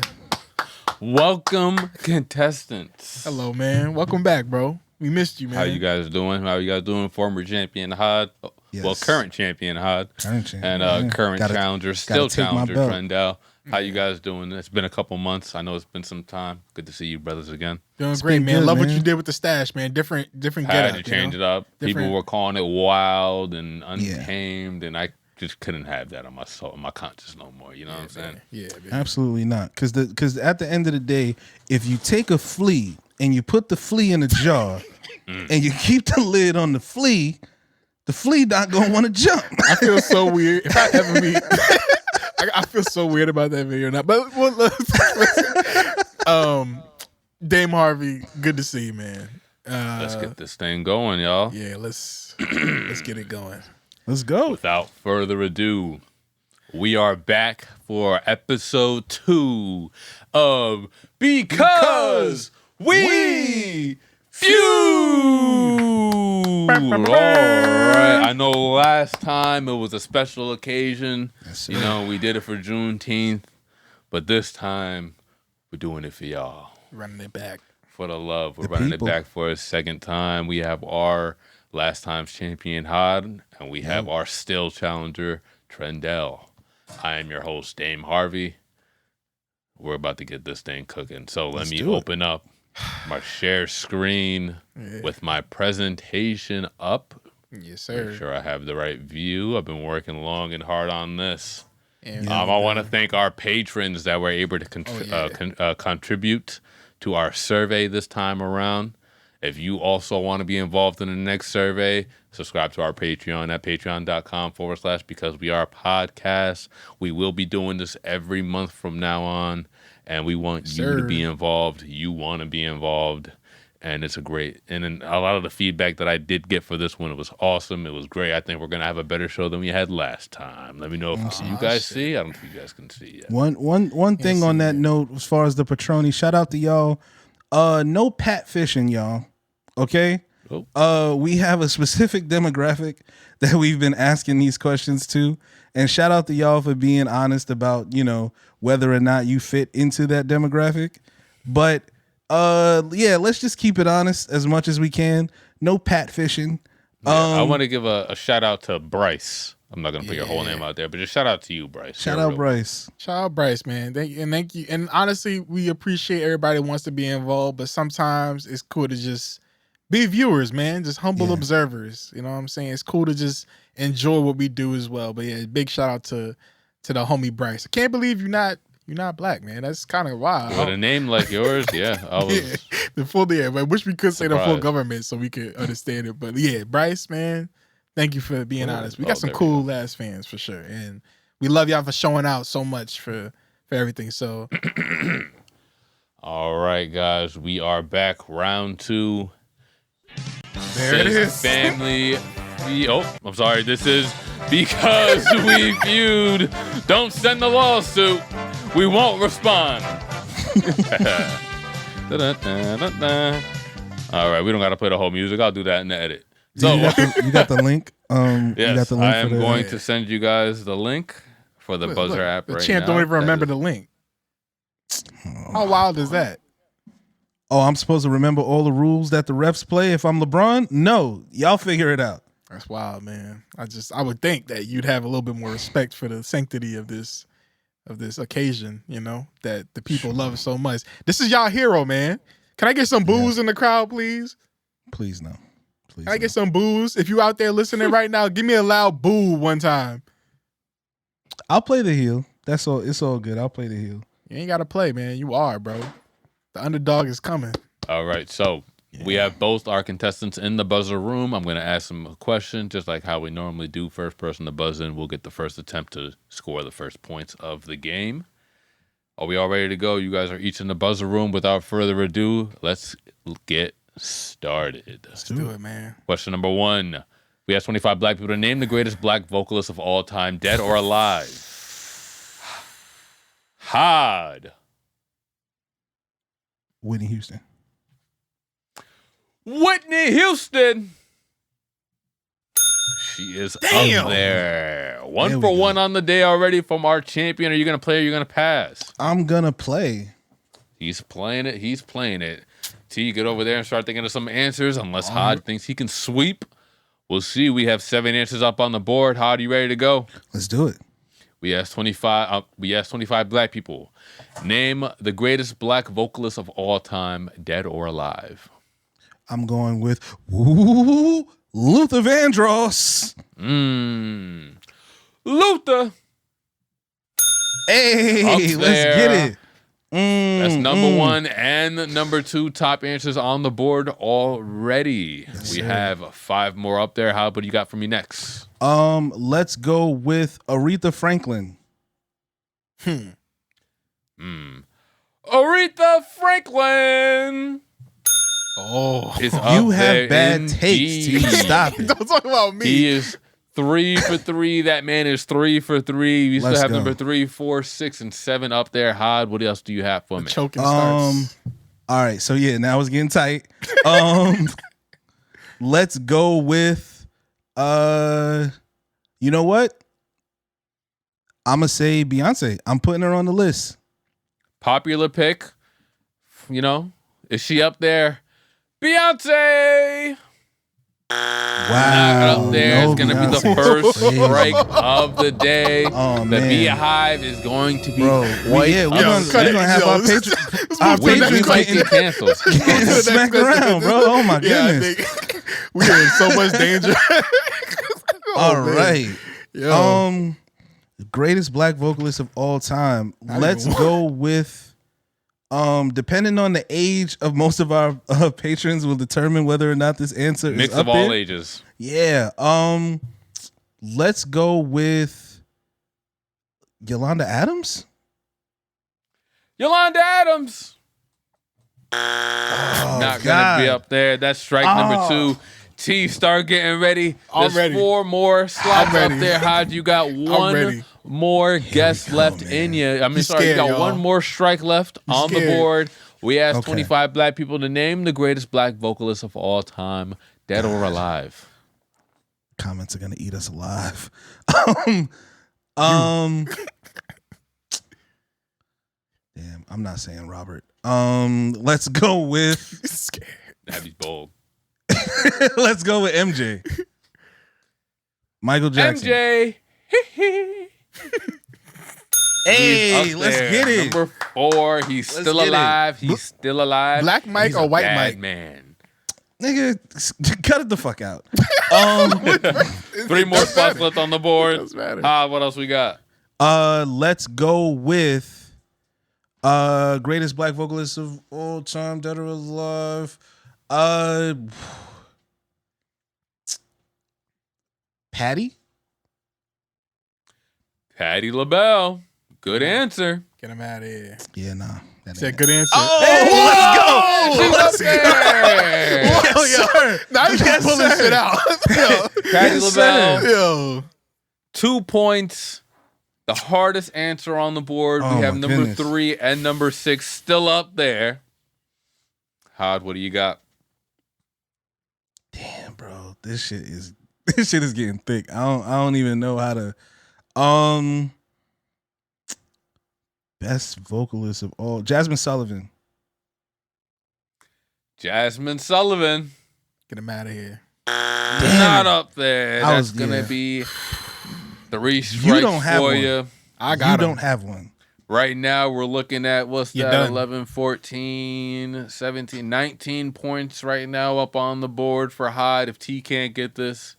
Welcome, contestants. Hello, man. Welcome back, bro. We missed you, man. How you guys doing? Former champion Hod. Yes. Well, current champion Hod. And current challenger, still challenger Trendell. How you guys doing? It's been a couple months. I know it's been some time. Good to see you brothers again. Doing great, man. good, Love man. what you did with the stash, man. Different get Had to change it up. Different. People were calling it wild and untamed, and I just couldn't have that on my soul, on my conscience no more. You know what I'm saying? Yeah, man. Absolutely not. Because at the end of the day, if you take a flea and you put the flea in a jar and you keep the lid on the flea not gonna want to jump. I feel so weird. If I ever meet, I feel so weird about that video now. But Dame Harvey, good to see you, man. Let's get this thing going, y'all. Yeah, let's get it going. Let's go. Without further ado, we are back for episode 2 of Because We Feud. All right. I know last time it was a special occasion. Yes, sir. You know, we did it for Juneteenth, but this time we're doing it for y'all. Running it back. For the love. We're The running people. it back for a second time. We have our last time's champion Hod, and we have our still challenger Trendell. I am your host, Dame Harvey. We're about to get this thing cooking. So let me open up my share screen with my presentation up. Yes, sir. Make sure I have the right view. I've been working long and hard on this. Yeah, I want to thank our patrons that were able to contribute to our survey this time around. If you also want to be involved in the next survey, subscribe to our Patreon at patreon.com/because we are a podcast. We will be doing this every month from now on, and we want you to be involved. You want to be involved. And it's a lot of the feedback that I did get for this one, it was awesome. It was great. I think we're going to have a better show than we had last time. Let me know if you guys see. I don't think you guys can see yet. One thing on that note, as far as the Patroni, shout out to y'all. No pat fishing, y'all. Okay? We have a specific demographic that we've been asking these questions to. And shout out to y'all for being honest about, whether or not you fit into that demographic. But let's just keep it honest as much as we can. No pat fishing. I want to give a shout out to Bryce. I'm not gonna put your whole name out there, but just shout out to you, Bryce. Shout out Bryce, man. Thank you. And honestly, we appreciate everybody who wants to be involved, but sometimes it's cool to just be viewers, man. Just humble observers. You know what I'm saying? It's cool to just enjoy what we do as well. But yeah, big shout out to the homie Bryce. I can't believe you're not black, man. That's kind of wild. With a name like yours, I was I wish we could say the full government so we could understand it. But yeah, Bryce, man, thank you for being honest. We got some cool ass fans for sure, and we love y'all for showing out so much for everything. So, all right, guys, we are back. Round 2. There it is. Family. I'm sorry. This is Because We Feud. Don't send the lawsuit. We won't respond. All right, we don't got to play the whole music. I'll do that in the edit. So you got the link. Yes, you got the link I am going to send you guys the link for the buzzer app right now. The champ don't even remember the link. How wild is that? Oh, I'm supposed to remember all the rules that the refs play if I'm LeBron? No, y'all figure it out. That's wild, man. I would think that you'd have a little bit more respect for the sanctity of this occasion, that the people love so much. This is y'all hero, man. Can I get some boos in the crowd, please? Please no. Please. Can I get some boos? If you out there listening right now, give me a loud boo one time. I'll play the heel. That's all. It's all good. I'll play the heel. You ain't got to play, man. You are, bro. The underdog is coming. All right, so we have both our contestants in the buzzer room. I'm going to ask them a question, just like how we normally do. First person to buzz in will get the first attempt to score the first points of the game. Are we all ready to go? You guys are each in the buzzer room. Without further ado, let's get started. Let's do it, man. Question number 1. We asked 25 black people to name the greatest black vocalist of all time, dead or alive. Hod. Whitney Houston. Whitney Houston. She is up there. One for one on the day already from our champion. Are you going to play or are you going to pass? I'm going to play. He's playing it. T, get over there and start thinking of some answers. Unless Hod thinks he can sweep. We'll see. We have 7 answers up on the board. Hod, you ready to go? Let's do it. We asked 25 black people. Name the greatest black vocalist of all time, dead or alive. I'm going with Luther Vandross. Luther. Hey, let's get it. That's number 1 and number 2 top answers on the board already. We have 5 more up there. How about you got for me next? Let's go with Aretha Franklin. Aretha Franklin. Oh, is you have bad takes. T. Stop it. Don't talk about me. He is 3 for 3. That man is 3 for 3. We still have number 3, 4, 6, and 7 up there. Hod, what else do you have for me? Choking starts. All right, so yeah, now it's getting tight. Let's go with you know what? I'm gonna say Beyonce. I'm putting her on the list. Popular pick. Is she up there? Beyonce. Not up there. It's gonna be the Beyonce's first crazy. strike of the day. Oh, The man. Beehive is going to be Bro, quite we're gonna have our patrons. Our We patrons might getting get canceled. smacked around, bro. Oh my goodness. We're in so much danger. All right. Yo. Greatest black vocalist of all time. Let's even- go with depending on the age of most of our patrons will determine whether or not this answer Mix is up of all there. ages. Yeah. Let's go with Yolanda Adams. Yolanda Adams. Oh, Not God. gonna be up there. That's strike number 2. T, start getting ready. There's ready. 4 more slots I'm ready. up there. Hod, you got one ready. more guest go, left man. in you. I mean, He's sorry, scared, you got y'all. one more strike left on the scared. board. We asked Okay. 25 black people to name the greatest black vocalist of all time, dead or alive. Comments are gonna eat us alive. Damn, I'm not saying Robert. Let's go with Scared. That'd be bold. let's go with MJ. Michael Jackson. MJ. Hey, He's up let's there. get it. Number 4. He's Let's still get it. alive. He's still alive. Black Mike He's or a white bad Mike? man. Nigga, cut it the fuck out. 3 more spots left on the board. Doesn't matter. What else we got? Let's go with greatest black vocalist of all time, dead or alive. Patty? Patti LaBelle. Good answer. Get him out of here. Yeah, nah. That Said ain't good answer. Oh, She's up there. Yes, sir. Now you just pulling sir. shit out. Patti Yes, LaBelle. sir. Yo. 2 points. The hardest answer on the board. Oh, We have my number goodness. 3 and number 6 still up there. Hod, what do you got? Damn, bro. This shit is getting thick. I don't even know how to best vocalist of all. Jasmine Sullivan. Jasmine Sullivan. Get him out of here. Not up there. I That's was- gonna yeah. be 3 strikes You don't have for one. you. I You got him. don't have one. Right now, we're looking at, what's You're that, done. 11, 14, 17, 19 points right now up on the board for Hyde. If T can't get this,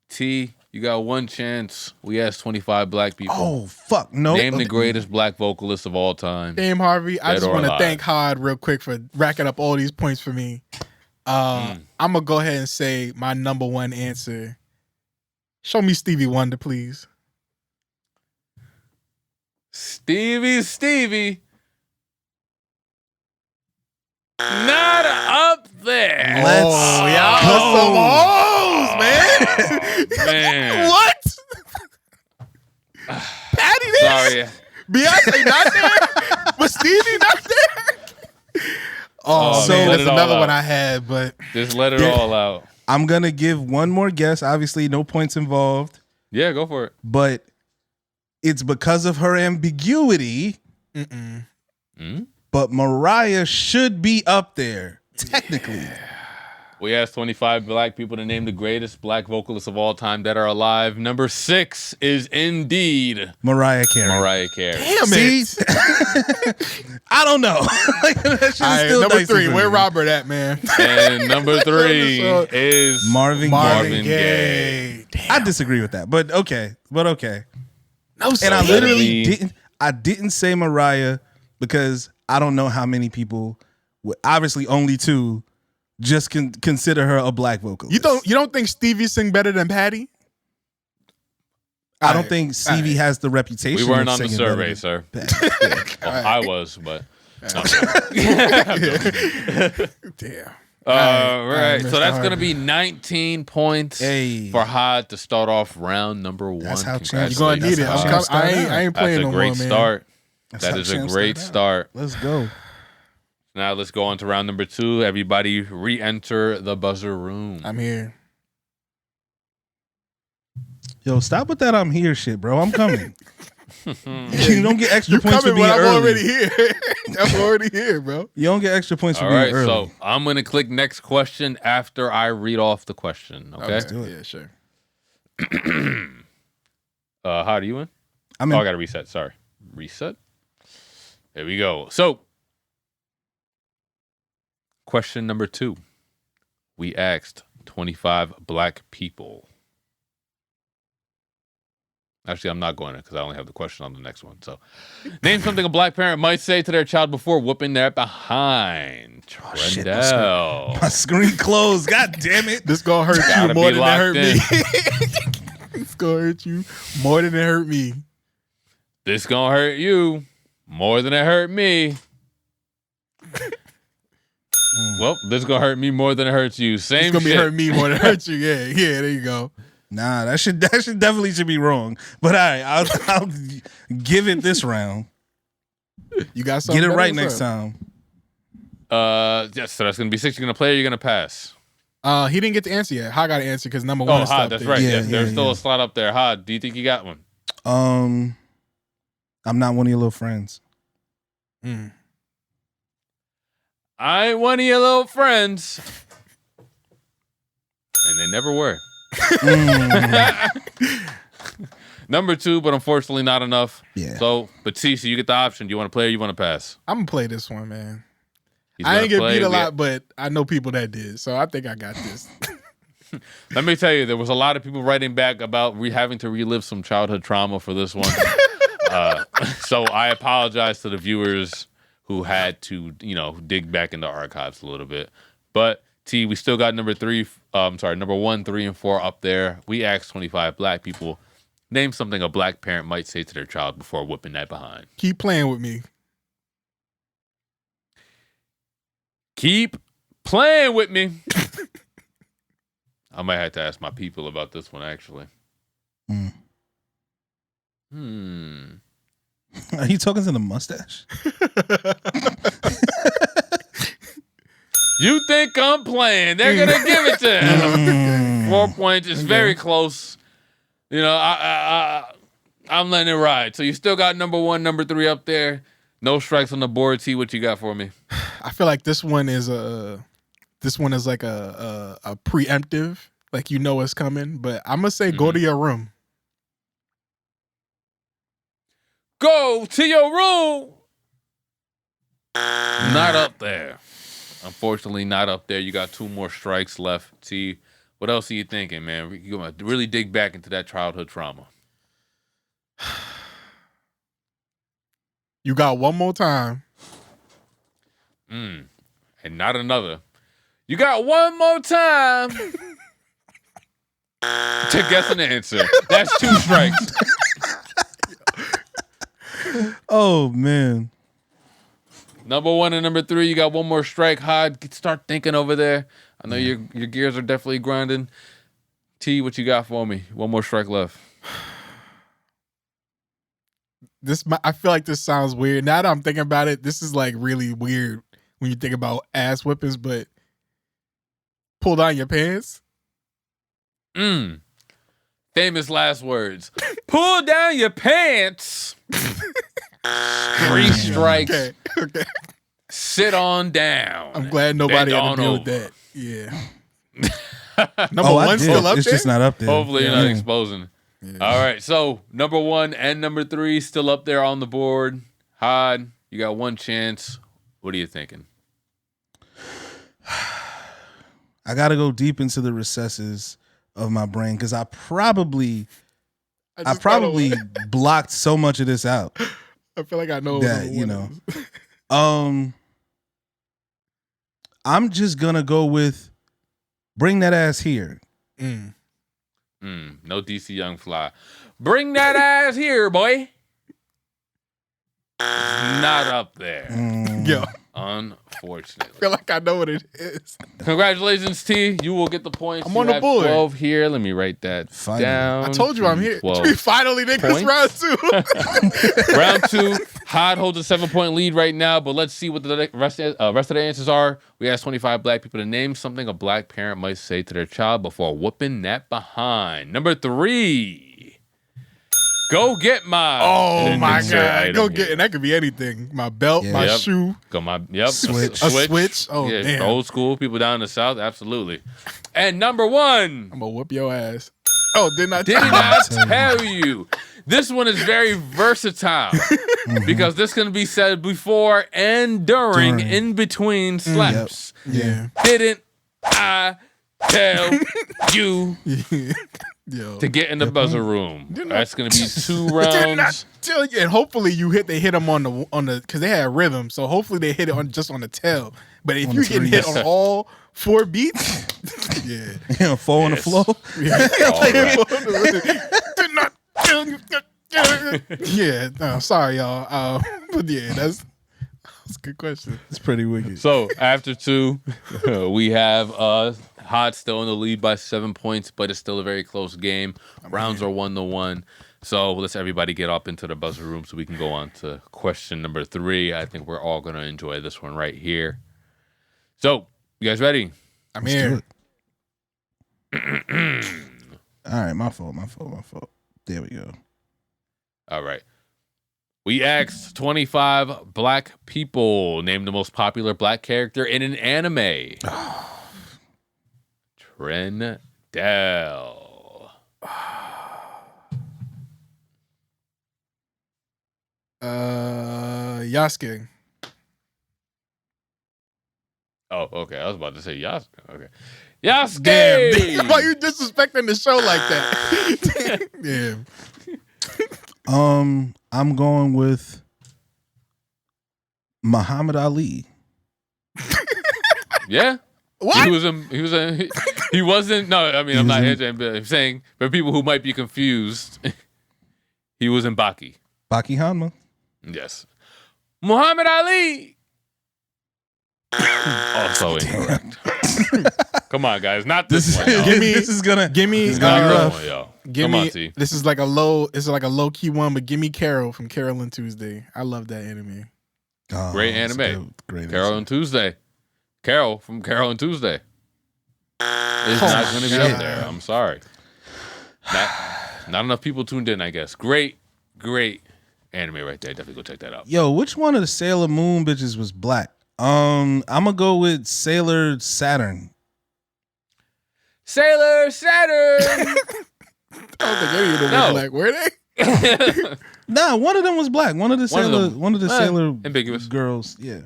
T, you got one chance. We asked 25 black people. Oh fuck no! Name the greatest black vocalist of all time. Damn, Harvey. I Dead just or want to alive. thank Hod real quick for racking up all these points for me. I'm going to go ahead and say my number 1 answer. Show me Stevie Wonder, please. Stevie. Not up there. Let's y'all some hoes, man. Man. What? Patty this? Sorry. Beyonce not there? But Stevie not there? Oh, So- man, let that's it all another out. one I had, but Just let it Yeah. all out. I'm gonna give one more guess. Obviously, no points involved, Yeah, go for it. but it's because of her ambiguity. But Mariah should be up there technically. We asked 25 black people to name the greatest black vocalists of all time that are alive. Number 6 is indeed Mariah Carey. Mariah Carey. damn See? it. I don't know. Like, that shit is All right, still number dicey 3, for where me. Robert at, man? And number 3 is Marvin Marvin Gaye. Gaye. I disagree with that, but okay. No, And I Gotta literally be- didn't say Mariah because I don't know how many people, obviously only 2, just consider her a black vocalist. You don't think Stevie sing better than Patty? I don't think Stevie has the reputation. We weren't of on the singing survey, better sir. than- Well, I was, but. Damn. All right. Mr. So that's going to Harvey. be 19 points Hey. for Hod to start off round number 1. That's how champs- You're gonna need it. That's I'm how com- I ain't That's playing a no great more, man. start. That's That how is a champs great start out. start. Let's go. Now let's go on to round number 2. Everybody re-enter the buzzer room. I'm here. Yo, stop with that I'm here shit, bro. I'm coming. You don't get extra points for being I'm early. already here. I'm already here, bro. You don't get extra points for All being right, early. so I'm gonna click next question after I read off the question. Okay. Let's do it. Yeah, sure. How do you win? I mean, Oh, I gotta reset. Sorry, reset. There we go. So, question number 2. We asked 25 black people. Actually, I'm not going to because I only have the question on the next one. So, name something a black parent might say to their child before whooping their behind. shit, Trendell. my screen closed. God damn it. This gonna hurt Gotta you more be than it hurt locked me. It's gonna hurt you more than it hurt me. This gonna hurt you more than it hurt me. Well, this gonna hurt me more than it hurts you. Same It's gonna shit. be hurt me more than it hurt you. Yeah, there you go. Nah, that should definitely be wrong. But all right, I'll give it this round. You got something. Get it better? right What's next up? time. Yes, so that's gonna be 6. You're gonna play or you're gonna pass? He didn't get to answer yet. I got to answer because number one Oh, is still Hod, up that's there. right. Yeah, Yes, there's yeah, still yeah. a slot up there. Hod, do you think you got one? I'm not one of your little friends. Mm. I ain't one of your little friends. And they never were. Number 2, but unfortunately not enough. Yeah. So, Batista, you get the option. Do you want to play or you want to pass? I'm gonna play this one, man. He's I gonna ain't get play. beat a We- lot, but I know people that did, so I think I got this. Let me tell you, there was a lot of people writing back about having to relive some childhood trauma for this one. So I apologize to the viewers who had to, dig back in the archives a little bit. But T, we still got number 1, 3, and 4 up there. We asked 25 black people, name something a black parent might say to their child before whipping that behind. Keep playing with me. Keep playing with me. I might have to ask my people about this one, actually. Are you talking to the mustache? You think I'm playing? They're gonna give it to him. 4 points. It's very close. I'm letting it ride. So you still got number 1, number 3 up there. No strikes on the board. T, what you got for me? I feel like this one is like a preemptive, like you know what's coming. But I'm gonna say go to your room. Go to your room. Not up there. Unfortunately, not up there. You got 2 more strikes left. T, what else are you thinking, man? You're gonna really dig back into that childhood trauma. You got one more time. And not another. You got one more time to guess an answer. That's 2 strikes. Oh man. Number 1 and number 3, you got 1 more strike. Hod, start thinking over there. I know your gears are definitely grinding. T, what you got for me? 1 more strike left. I feel like this sounds weird. Now that I'm thinking about it, this is like really weird when you think about ass whippings, but pull down your pants. Famous last words. Pull down your pants. 3 strikes. Okay. Sit on down. I'm glad nobody Bend had on to deal with over. that. Yeah. Number I one did. still up It's there? just not up there. Hopefully you're Yeah. not exposing. Yeah. All right, so number 1 and number 3 still up there on the board. Hod, you got 1 chance. What are you thinking? I got to go deep into the recesses of my brain because I probably blocked so much of this out I feel like I know that, what you it know. is. I'm just gonna go with bring that ass here. No DC Young Fly. Bring that ass here, boy. Not up there. Yo, Unfortunately. I feel like I know what it is. Congratulations, T. You will get the points. I'm You on the have board. 12 here. Let me write that Finally. down. I told you I'm here. 12. Finally, niggas, round 2. Round 2. Hod holds a 7-point lead right now, but let's see what the rest of the answers are. We asked 25 black people to name something a black parent might say to their child before whooping that behind. Number 3. Go get my. Oh my insert god! item Go get, here. and that could be anything. My belt, Yeah. my Yep. shoe. Go my Switch. A switch? Oh, yeah, damn. old school people down in the south, absolutely. And number one, I'm gonna whoop your ass. Oh, didn't I? did not tell you. This one is very versatile because this can be said before and during. In between slaps. Yeah. Didn't I tell you Yo. to get in the buzzer room? That's gonna be 2 Didn't I rounds. tell you? And hopefully they hit them on the because they had rhythm. So hopefully they hit it on just on the tail. But if you get hit on all 4 beats, yeah. 4 on the floor. Did not tell you. Yeah, no, sorry, y'all. But yeah, that's a good question. It's pretty wicked. So after 2, we have Hot still in the lead by 7 points, but it's still a very close game. Rounds are 1-1. So let's everybody get up into the buzzer room so we can go on to question number 3. I think we're all gonna enjoy this one right here. So, you guys ready? I'm here. All right, my fault. There we go. All right. We asked 25 black people name the most popular black character in an anime. Tren Del. Yasuke. Oh, okay. I was about to say Yasuke. Okay. Yasuke! Damn. Why you disrespecting the show like that? Damn. I'm going with Muhammad Ali. Yeah? What? He wasn't, no, I mean, I'm not answering, but I'm saying for people who might be confused, he was in Baki. Baki Hanma. Yes. Muhammad Ali! Also incorrect. Come on, guys. Not this one, y'all. This is gonna Give me. Not this one, y'all. Give Come me. on, T. This is like a low key one, but give me Carol from Carol and Tuesday. I love that anime. Great that's anime. Great Carol answer. and Tuesday. Carol from Carol and Tuesday. It's not going to be up there. I'm sorry. Not enough people tuned in, I guess. Great anime right there. Definitely go check that out. Yo, which one of the Sailor Moon bitches was black? I'm gonna go with Sailor Saturn. Sailor Saturn. I don't think any of them were black, were they? Nah, one of them was black. One of the Sailor ambiguous girls. Yeah.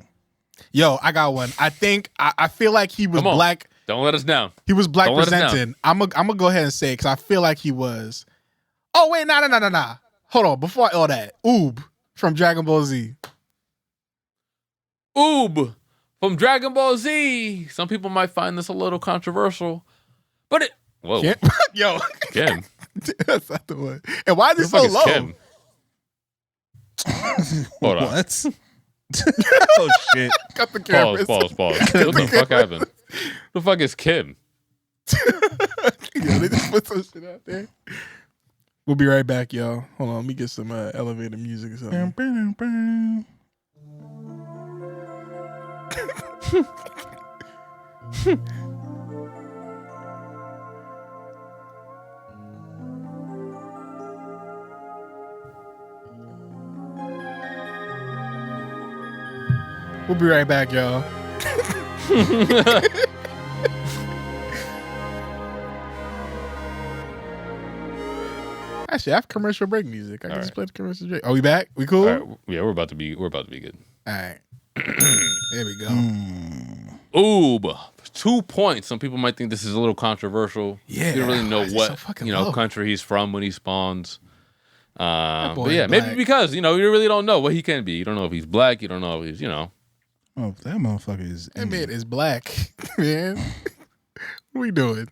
Yo, I got one. I think I feel like he was black. Don't let us down. He was black Don't let us down. presenting. I'm gonna go ahead and say because I feel like he was. Oh wait, nah. Hold on, before all that, Oob from Dragon Ball Z. Oob from Dragon Ball Z. Some people might find this a little controversial, but whoa, Kim? Yo, Kim. that's not the one. And why is it Who the so fuck is low? Kim? Hold on. What? Oh shit. Cut the cameras. Pause. What the fuck happened? Who the fuck is Kim? Yo, they just put some shit out there. We'll be right back, y'all. Hold on, let me get some elevator music or something. We'll be right back, y'all. Actually, I have commercial break music. I can just play the commercial break. Are we back? We cool? All right. Yeah, we're about to be good. All right. There we go. Oob, 2 points. Some people might think this is a little controversial. Yeah, You don't really know why is it what so fucking low? country he's from when he spawns. boy But yeah, is maybe black. because you really don't know what he can be. You don't know if he's black. You don't know if he's Oh, that motherfucker is. That man is black, man. What we doing?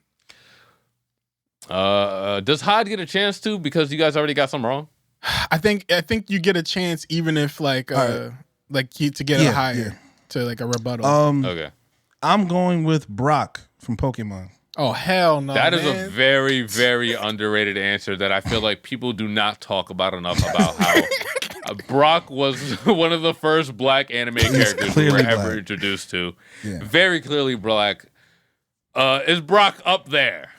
Does Hod get a chance to because you guys already got some wrong? I think you get a chance even if to get a higher to like a rebuttal. Okay. I'm going with Brock from Pokemon. Oh hell no! That is man. a very, very underrated answer that I feel like people do not talk about enough about how Brock was one of the first black anime characters we were clearly ever black. introduced to. Yeah. Very clearly black. Is Brock up there?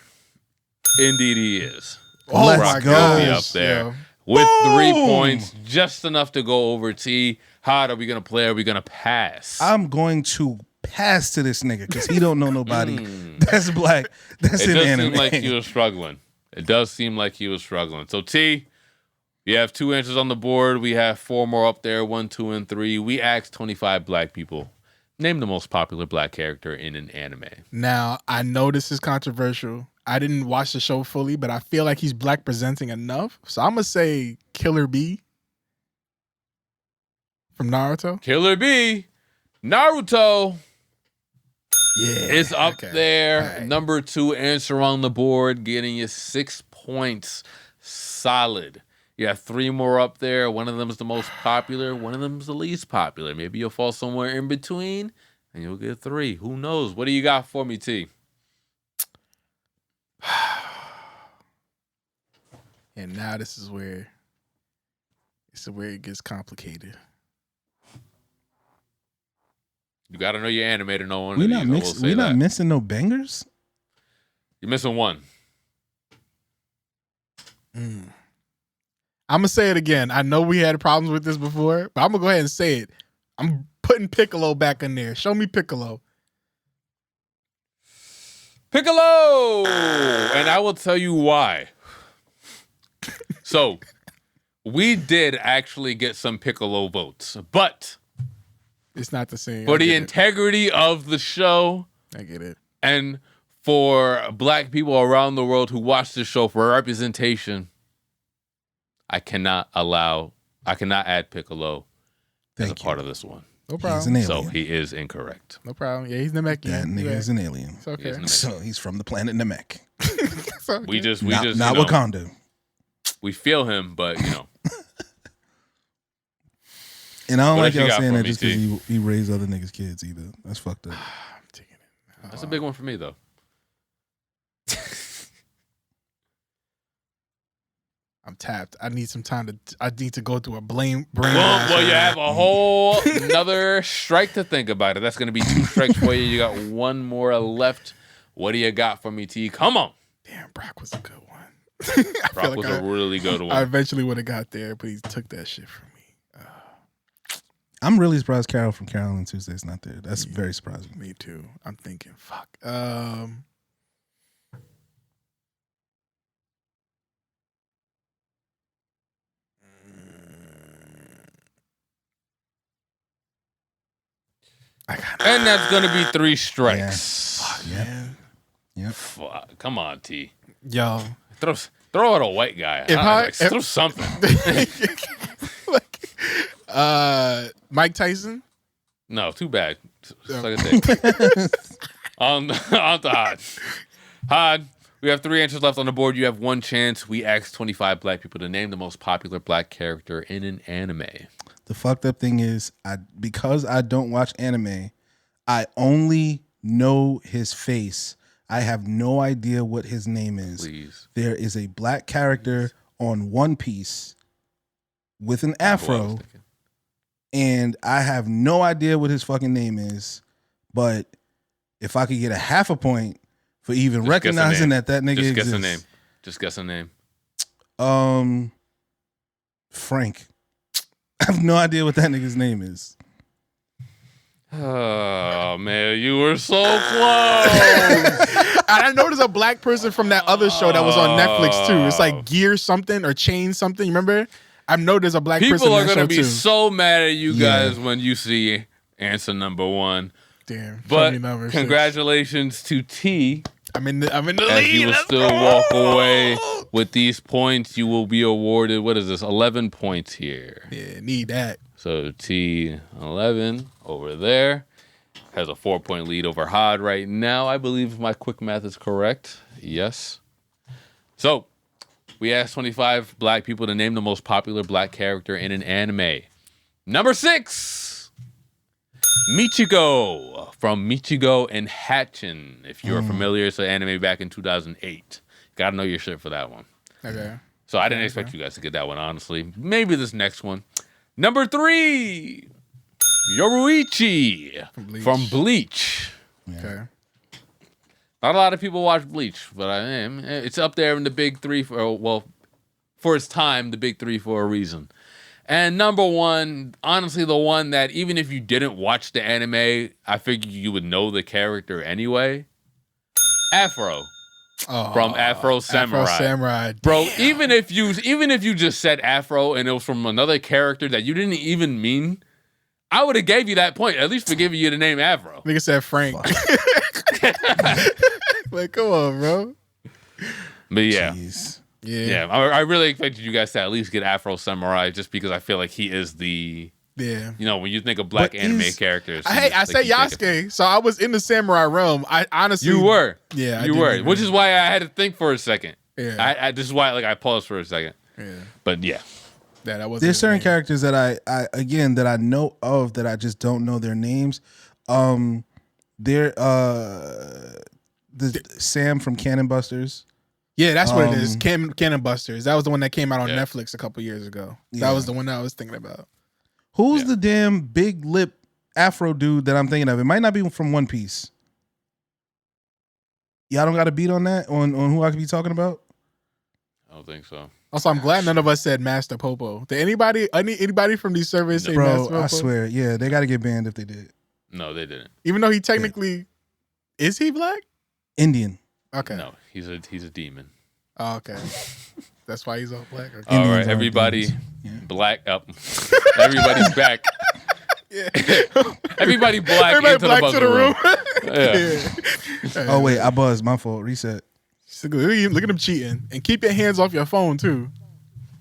Indeed he is. Oh Let's my go. god! Be up there. with Boom! 3 points, just enough to go over T. How are we gonna play? Are we gonna pass? I'm going to pass to this nigga because he don't know nobody that's black. That's It in does anime. seem like he was struggling. It does seem like he was struggling. So T, you have 2 answers on the board. We have 4 more up there, 1, 2, and 3. We asked 25 black people. Name the most popular black character in an anime. Now, I know this is controversial. I didn't watch the show fully, but I feel like he's black presenting enough. So I'm going to say Killer B from Naruto. Killer B, Naruto. Yeah. It's up okay. there. All right. Number 2 answer on the board, getting you 6 points. Solid. You have 3 more up there. One of them is the most popular. One of them is the least popular. Maybe you'll fall somewhere in between, and you'll get 3. Who knows? What do you got for me, T? And now this is where it gets complicated. You got to know your anime to know one. We of not these, I will mixing. say We not that. missing no bangers. You're missing one. I'm going to say it again. I know we had problems with this before, but I'm going to go ahead and say it. I'm putting Piccolo back in there. Show me Piccolo. Piccolo! And I will tell you why. So, we did actually get some Piccolo votes, but It's not the same. for I the get it. integrity of the show I get it. and for black people around the world who watch the show for representation, I cannot add Piccolo as a Thank you. part of this one. No He's problem. an So alien. he is incorrect. No problem. Yeah, he's Namekian. That nigga Yeah. is an alien. It's okay. He is Namekian. So he's from the planet Namek. It's okay. We just Not you know, Wakanda. we feel him, but you know. And I don't What like else you y'all got saying for that me, just because he raised other niggas' kids either. That's fucked up. I'm taking it. That's a big one for me though. I'm tapped. I need some time I need to go through a brain. Well, you have a whole another strike to think about it. That's going to be 2 strikes for you. You got 1 more left. What do you got for me, T? Come on. Damn, Brock was a good one. Brock was a really good I one. eventually would have got there, but he took that shit from me. I'm really surprised Carol from Carol and Tuesday's not there. That's very surprising. Me too. I'm thinking, fuck. And that's going to be 3 strikes. Yep. Man. Yep. Fuck. Come on, T. Yo. Throw out a white guy. If Throw something. Mike Tyson? No, too bad. Suck a dick. on to Hod. Hod, we have 3 answers left on the board. You have 1 chance. We asked 25 black people to name the most popular black character in an anime. The fucked up thing is, because I don't watch anime, I only know his face. I have no idea what his name is. Please. There is a black character on One Piece with an Who I was afro, thinking. and I have no idea what his fucking name is. But if I could get a half a point for even Just guess a recognizing name. that nigga Just exists. guess a name. Just guess a name. Frank. I have no idea what that nigga's name is. Oh, man. You were so close. And I know there's a black person from that other show that was on Netflix too. It's like Gear something or Chain something. You remember? I know there's a black person People in are that going to show be too. so mad at you Yeah. guys when you see answer number 1. Damn. But show me number 6. congratulations to T. I'm in the As lead. you will Let's still go. walk away with these points. You will be awarded, what is this, 11 points here. Yeah, need that. So T11 over there has a 4-point lead over Hod right now. I believe my quick math is correct. Yes. So we asked 25 black people to name the most popular black character in an anime. Number 6, Michigo from Michigo and Hatchin. If you're familiar, it's an anime back in 2008. Gotta know your shit for that one. Okay. So I didn't expect you guys to get that one, honestly. Maybe this next one. Number 3, Yoruichi from Bleach. Okay. Not a lot of people watch Bleach, but it's up there in the big 3, for its time, the big three for a reason. And number one, honestly, the one that even if you didn't watch the anime, I figured you would know the character anyway. Afro. From Afro Samurai. Afro Samurai. Bro, even if you just said Afro and it was from another character that you didn't even mean, I would have gave you that point, at least for giving you the name Afro. Nigga said Frank. Like, come on, bro. But yeah. Jeez. Yeah. I really expected you guys to at least get Afro Samurai just because I feel like he is the... Yeah. You know, when you think of black anime characters. I say Yasuke, so I was in the samurai realm. I honestly... You were. Yeah, you were. Which is why I had to think for a second. Yeah. This is why I paused for a second. Yeah. But yeah. Yeah, that was There's certain characters that I know of that I just don't know their names. They're the Sam from Cannon Busters. Yeah, that's what it is. Cannon Busters. That was the one that came out on Yeah. Netflix a couple years ago. That was the one that I was thinking about. Who's the damn big lip Afro dude that I'm thinking of? It might not be from One Piece. Y'all don't got a beat on that? On who I could be talking about? I don't think so. Also, I'm glad none of us said Master Popo. Did anybody from these surveys say Master Bro, Popo? I swear. Yeah, they got to get banned if they did. No, they didn't. Even though he technically... Is he black? Indian. Okay. No, he's a demon. Oh, okay. That's why he's all black. Okay. All Indians right, are everybody demons. black up. Everybody's back. Yeah. Everybody black Everybody into black the to the room. Yeah. Oh, wait, I buzzed. My fault. Reset. Look at him cheating. And keep your hands off your phone, too.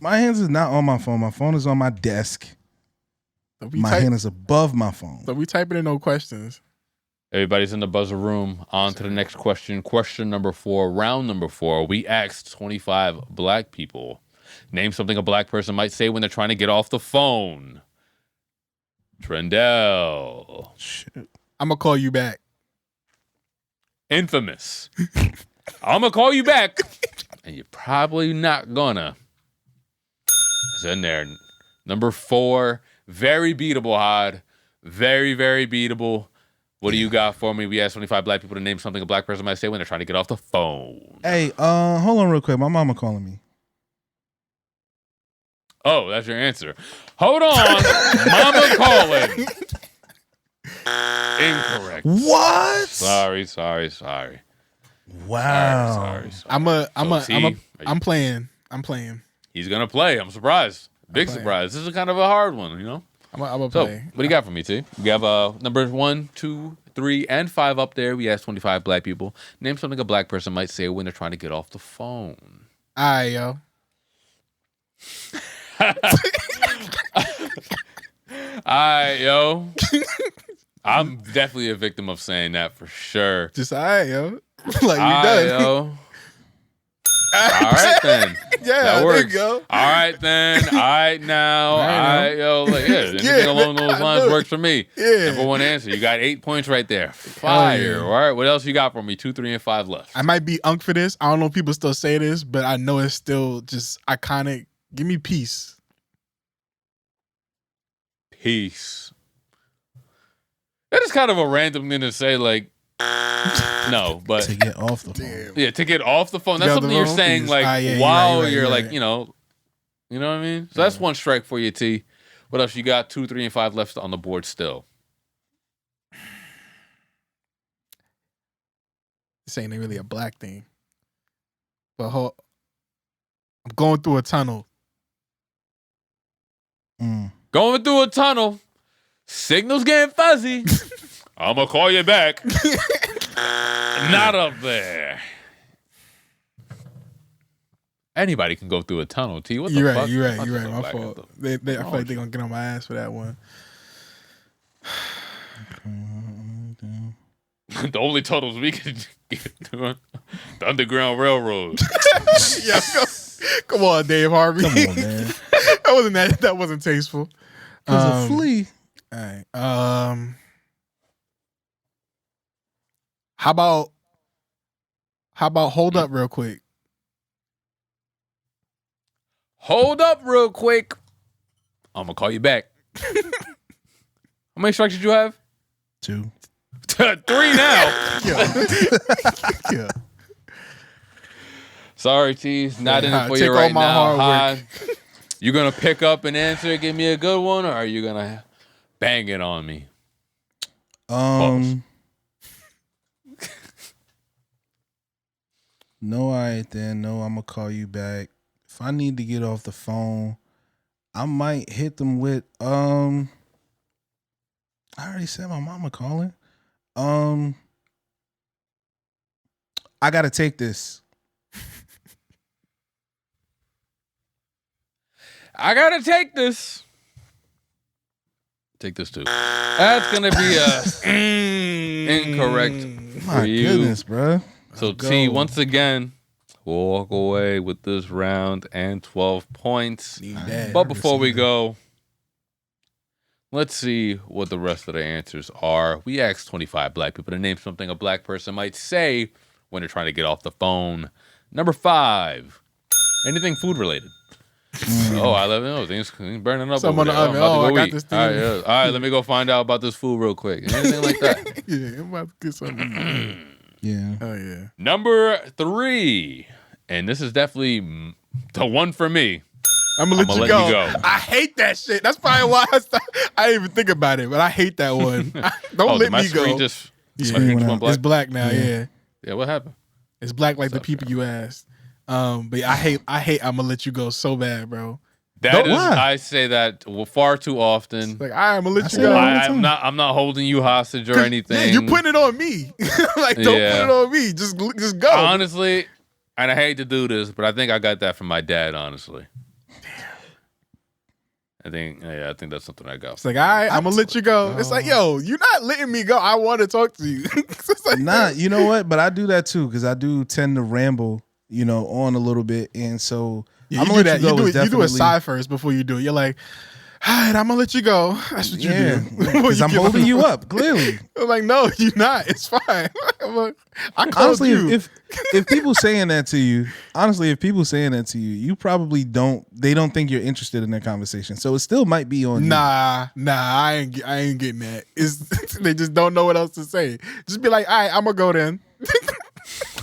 My hands is not on my phone. My phone is on my desk. My hand is above my phone. So we typing in no questions. Everybody's in the buzzer room. On to the next question. Question number 4, round number 4. We asked 25 black people. Name something a black person might say when they're trying to get off the phone. Trendell. Shit. I'm going to call you back. Infamous. I'm going to call you back. And you're probably not gonna. It's in there. Number 4. Very beatable, Hod. Very, very beatable. What do you got for me? We asked 25 black people to name something a black person might say when they're trying to get off the phone. Hey, hold on real quick. My mama calling me. Oh, that's your answer. Hold on. Mama calling. Incorrect. What? Sorry. Wow. Sorry. I'm playing. He's going to play. I'm surprised. Big surprise. This is kind of a hard one, you know? I'm gonna So, play. what do you got for me, T? We have numbers 1, 2, 3, and 5 up there. We asked 25 black people. Name something a black person might say when they're trying to get off the phone. All right, yo. I'm definitely a victim of saying that for sure. Just all right, yo. Like, you Aight, done. yo. All right, then. Yeah, that there works. you go. All right, then. All right, now. All right, yo. Like, yeah, anything along those lines works for me. Yeah. Number 1 answer. You got 8 points right there. Fire. yeah. All right, what else you got for me? 2, 3, and 5 left. I might be unk for this. I don't know if people still say this, but I know it's still just iconic. Give me peace. Peace. That is kind of a random thing to say, like, no, but To get off the phone. yeah, to get off the phone. That's Get off something the you're phone? saying, like, Yeah, while you're you're right. like, you know what I mean? So that's 1 strike for you, T. What else you got? 2, 3, and 5 left on the board still. This ain't really a black thing. But I'm going through a tunnel. Going through a tunnel. Signal's getting fuzzy. I'm going to call you back. Not up there. Anybody can go through a tunnel, T. What the You're fuck? right. You're right. I'm You're right. so My black. fault. I feel like they're gonna get on my ass for that one. The only tunnels we can get to the Underground Railroad. Yeah, come on, Dave Harvey. Come on, man. That wasn't tasteful. There's a flea. All right. How about hold up real quick? Hold up real quick. I'm going to call you back. How many strikes did you have? 2. 3 now. Yeah. Sorry, T. Not in it for take you all right my now. hard Hi. You gonna pick up an answer, give me a good one, or are you gonna bang it on me? No, all right then. No, I'm gonna call you back. If I need to get off the phone, I might hit them with I already said my mama calling. I gotta take this. I gotta take this. Take this too. That's gonna be incorrect My for you. goodness, bro. So T, once again, we'll walk away with this round and 12 points. But before we go, let's see what the rest of the answers are. We asked 25 black people to name something a black person might say when they're trying to get off the phone. Number 5, anything food related. Oh, I love it. Things burning up. Something over on there. the I'm oven. about to I go got eat. this thing. All right, yeah. All right, let me go find out about this food real quick. Anything like that. Yeah, I'm about to get something. Yeah. Oh yeah. Number 3, and this is definitely the one for me. I'm gonna let you go. I hate that shit. That's probably why I didn't even think about it, but I hate that one. Don't let my me screen go. just Yeah. my screen just went black. It's black now. Yeah. Yeah, what happened? It's black like the people you asked. But yeah, I hate I'm gonna let you go so bad, bro. That is, why? I say that far too often. Like, I'm gonna let you say go. that all the I'm time. I'm not holding you hostage or anything. Yeah, you putting it on me. Like, don't Yeah. put it on me. Just go. Honestly, and I hate to do this, but I think I got that from my dad. Honestly, I think that's something I got. It's like, all right, I'm gonna let you go. It's like, yo, you're not letting me go. I want to talk to you. It's like, Nah, you know what? But I do that too because I do tend to ramble, on a little bit, and so yeah, I'm you gonna do let that. you go. You do a side first before you do it. You're like, all right, I'm gonna let you go. That's what you do. because I'm holding you up. Clearly, I'm like, no, you're not. It's fine. I'm like, I called honestly, you. if people saying that to you, you probably don't. They don't think you're interested in that conversation. So it still might be on. Nah, I ain't getting that. They just don't know what else to say. Just be like, all right, I'm gonna go then.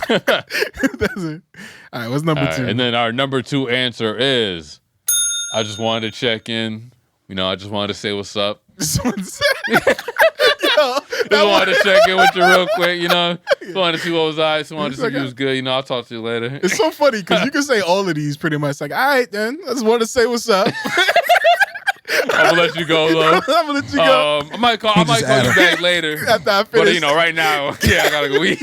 That's it. All right, what's number 2? And then our number 2 answer is, I just wanted to check in. I just wanted to say what's up. Just wanted to check in with you real quick. Just wanted to see what was I. Just wanted to see if you was good. I'll talk to you later. It's so funny because you can say all of these pretty much. Like, all right, then. I just want to say what's up. I'm gonna let you go, though. I'm gonna let you go. I might call you back later. After I finish. But right now, I gotta go eat.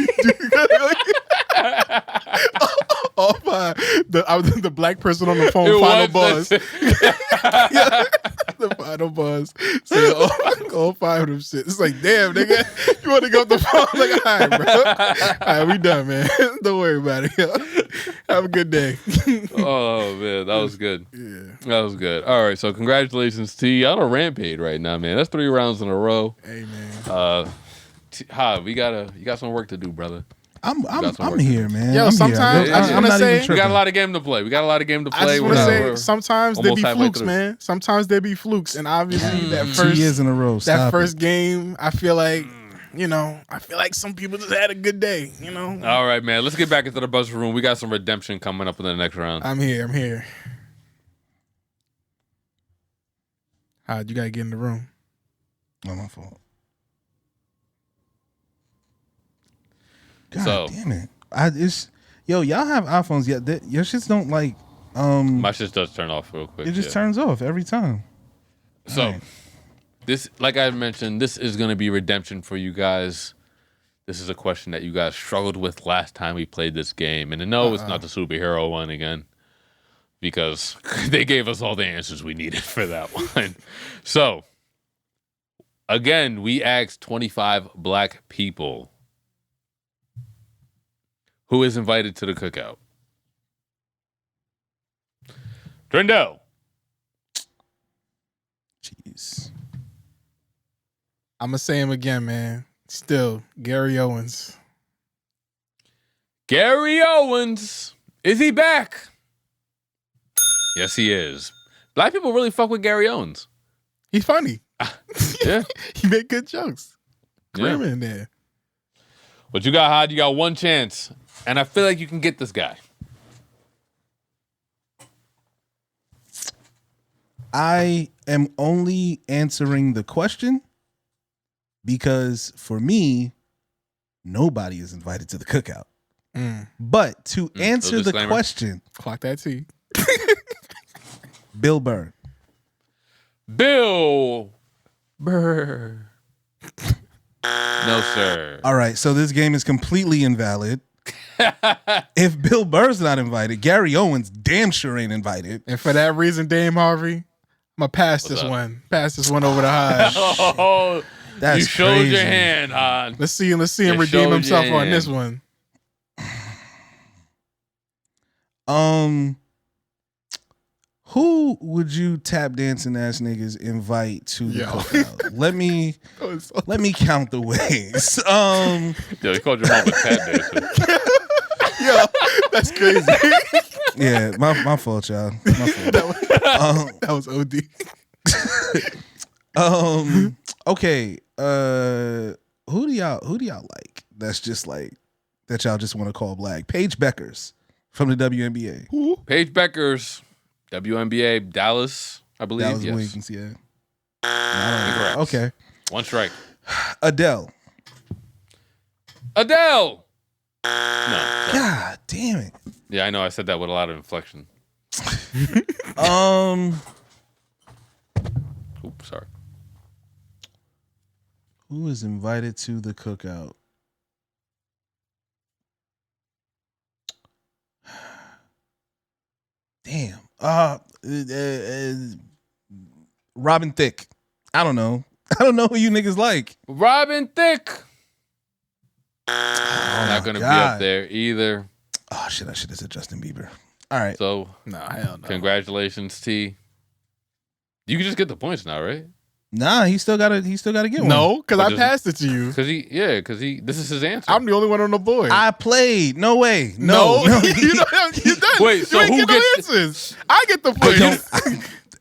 All 5. The black person on the phone, final buzz. The final buzz. So all 5 of them shit. It's like, damn, nigga, you want to go off the phone? Like, all right, bro. All right, we done, man. Don't worry about it. Have a good day. Oh, man, that was good. Yeah. That was good. All right, so congratulations, T. On a rampage right now, man. That's 3 rounds in a row. Hey, man. You got some work to do, brother. I'm here, man. Yo, I'm sometimes here. I just I'm want to not say even We got a tripping. lot of game to play. I just want to say We're sometimes there almost be halfway flukes, through. man. Sometimes there be flukes, and obviously that 2 first years in a row. that Stop first game, I feel like some people just had a good day. All right, man. Let's get back into the buzzer room. We got some redemption coming up in the next round. I'm here. You gotta get in the room. Not my fault. God damn it! Y'all have iPhones yet? Your shits don't like. My shit does turn off real quick. It just turns off every time. So, Right. this, like I mentioned, this is going to be redemption for you guys. This is a question that you guys struggled with last time we played this game. And no, it's not the superhero one again, because they gave us all the answers we needed for that one. So, again, we asked 25 black people who is invited to the cookout. Trendell. Jeez. I'm gonna say him again, man. Still, Gary Owens. Gary Owens. Is he back? Yes, he is. Black people really fuck with Gary Owens. He's funny. Yeah. He make good jokes. Put him Yeah. in there. But you got one chance. And I feel like you can get this guy. I am only answering the question because for me, nobody is invited to the cookout. But to answer the question, clock that T. Bill Burr. Bill Burr. No, sir. All right, so this game is completely invalid. If Bill Burr's not invited, Gary Owens damn sure ain't invited. And for that reason, Dame Harvey, I'm gonna pass this one. Pass this one over to Hodge. Oh, that's you showed crazy. your hand, Hodge. Let's see him redeem himself on this one. Who would you tap dancing ass niggas invite to the cookout? Let me count the ways. Yo, you called your mom a tap dancer. Yo, that's crazy. Yeah, my fault, y'all. My fault. That was OD. Okay. Who do y'all like? That's just like that y'all just want to call black. Paige Beckers from the WNBA. Who? Paige Beckers, WNBA, Dallas, I believe. Dallas yes. Wings, yeah. Incorrect. Okay. One strike. Adele. No. God damn it. Yeah, I know. I said that with a lot of inflection. Oops, sorry. Who is invited to the cookout? Damn. Robin Thicke. I don't know. I don't know who you niggas like. Robin Thicke. Oh Not going to be up there either. Oh shit! I should have said Justin Bieber. All right. So, hell no. Congratulations, T. You can just get the points now, right? Nah, he still gotta get one. No, because I passed it to you. Because this is his answer. I'm the only one on the board. I played. No way. No. you done. Wait, so you ain't who get no gets answers? I get the points.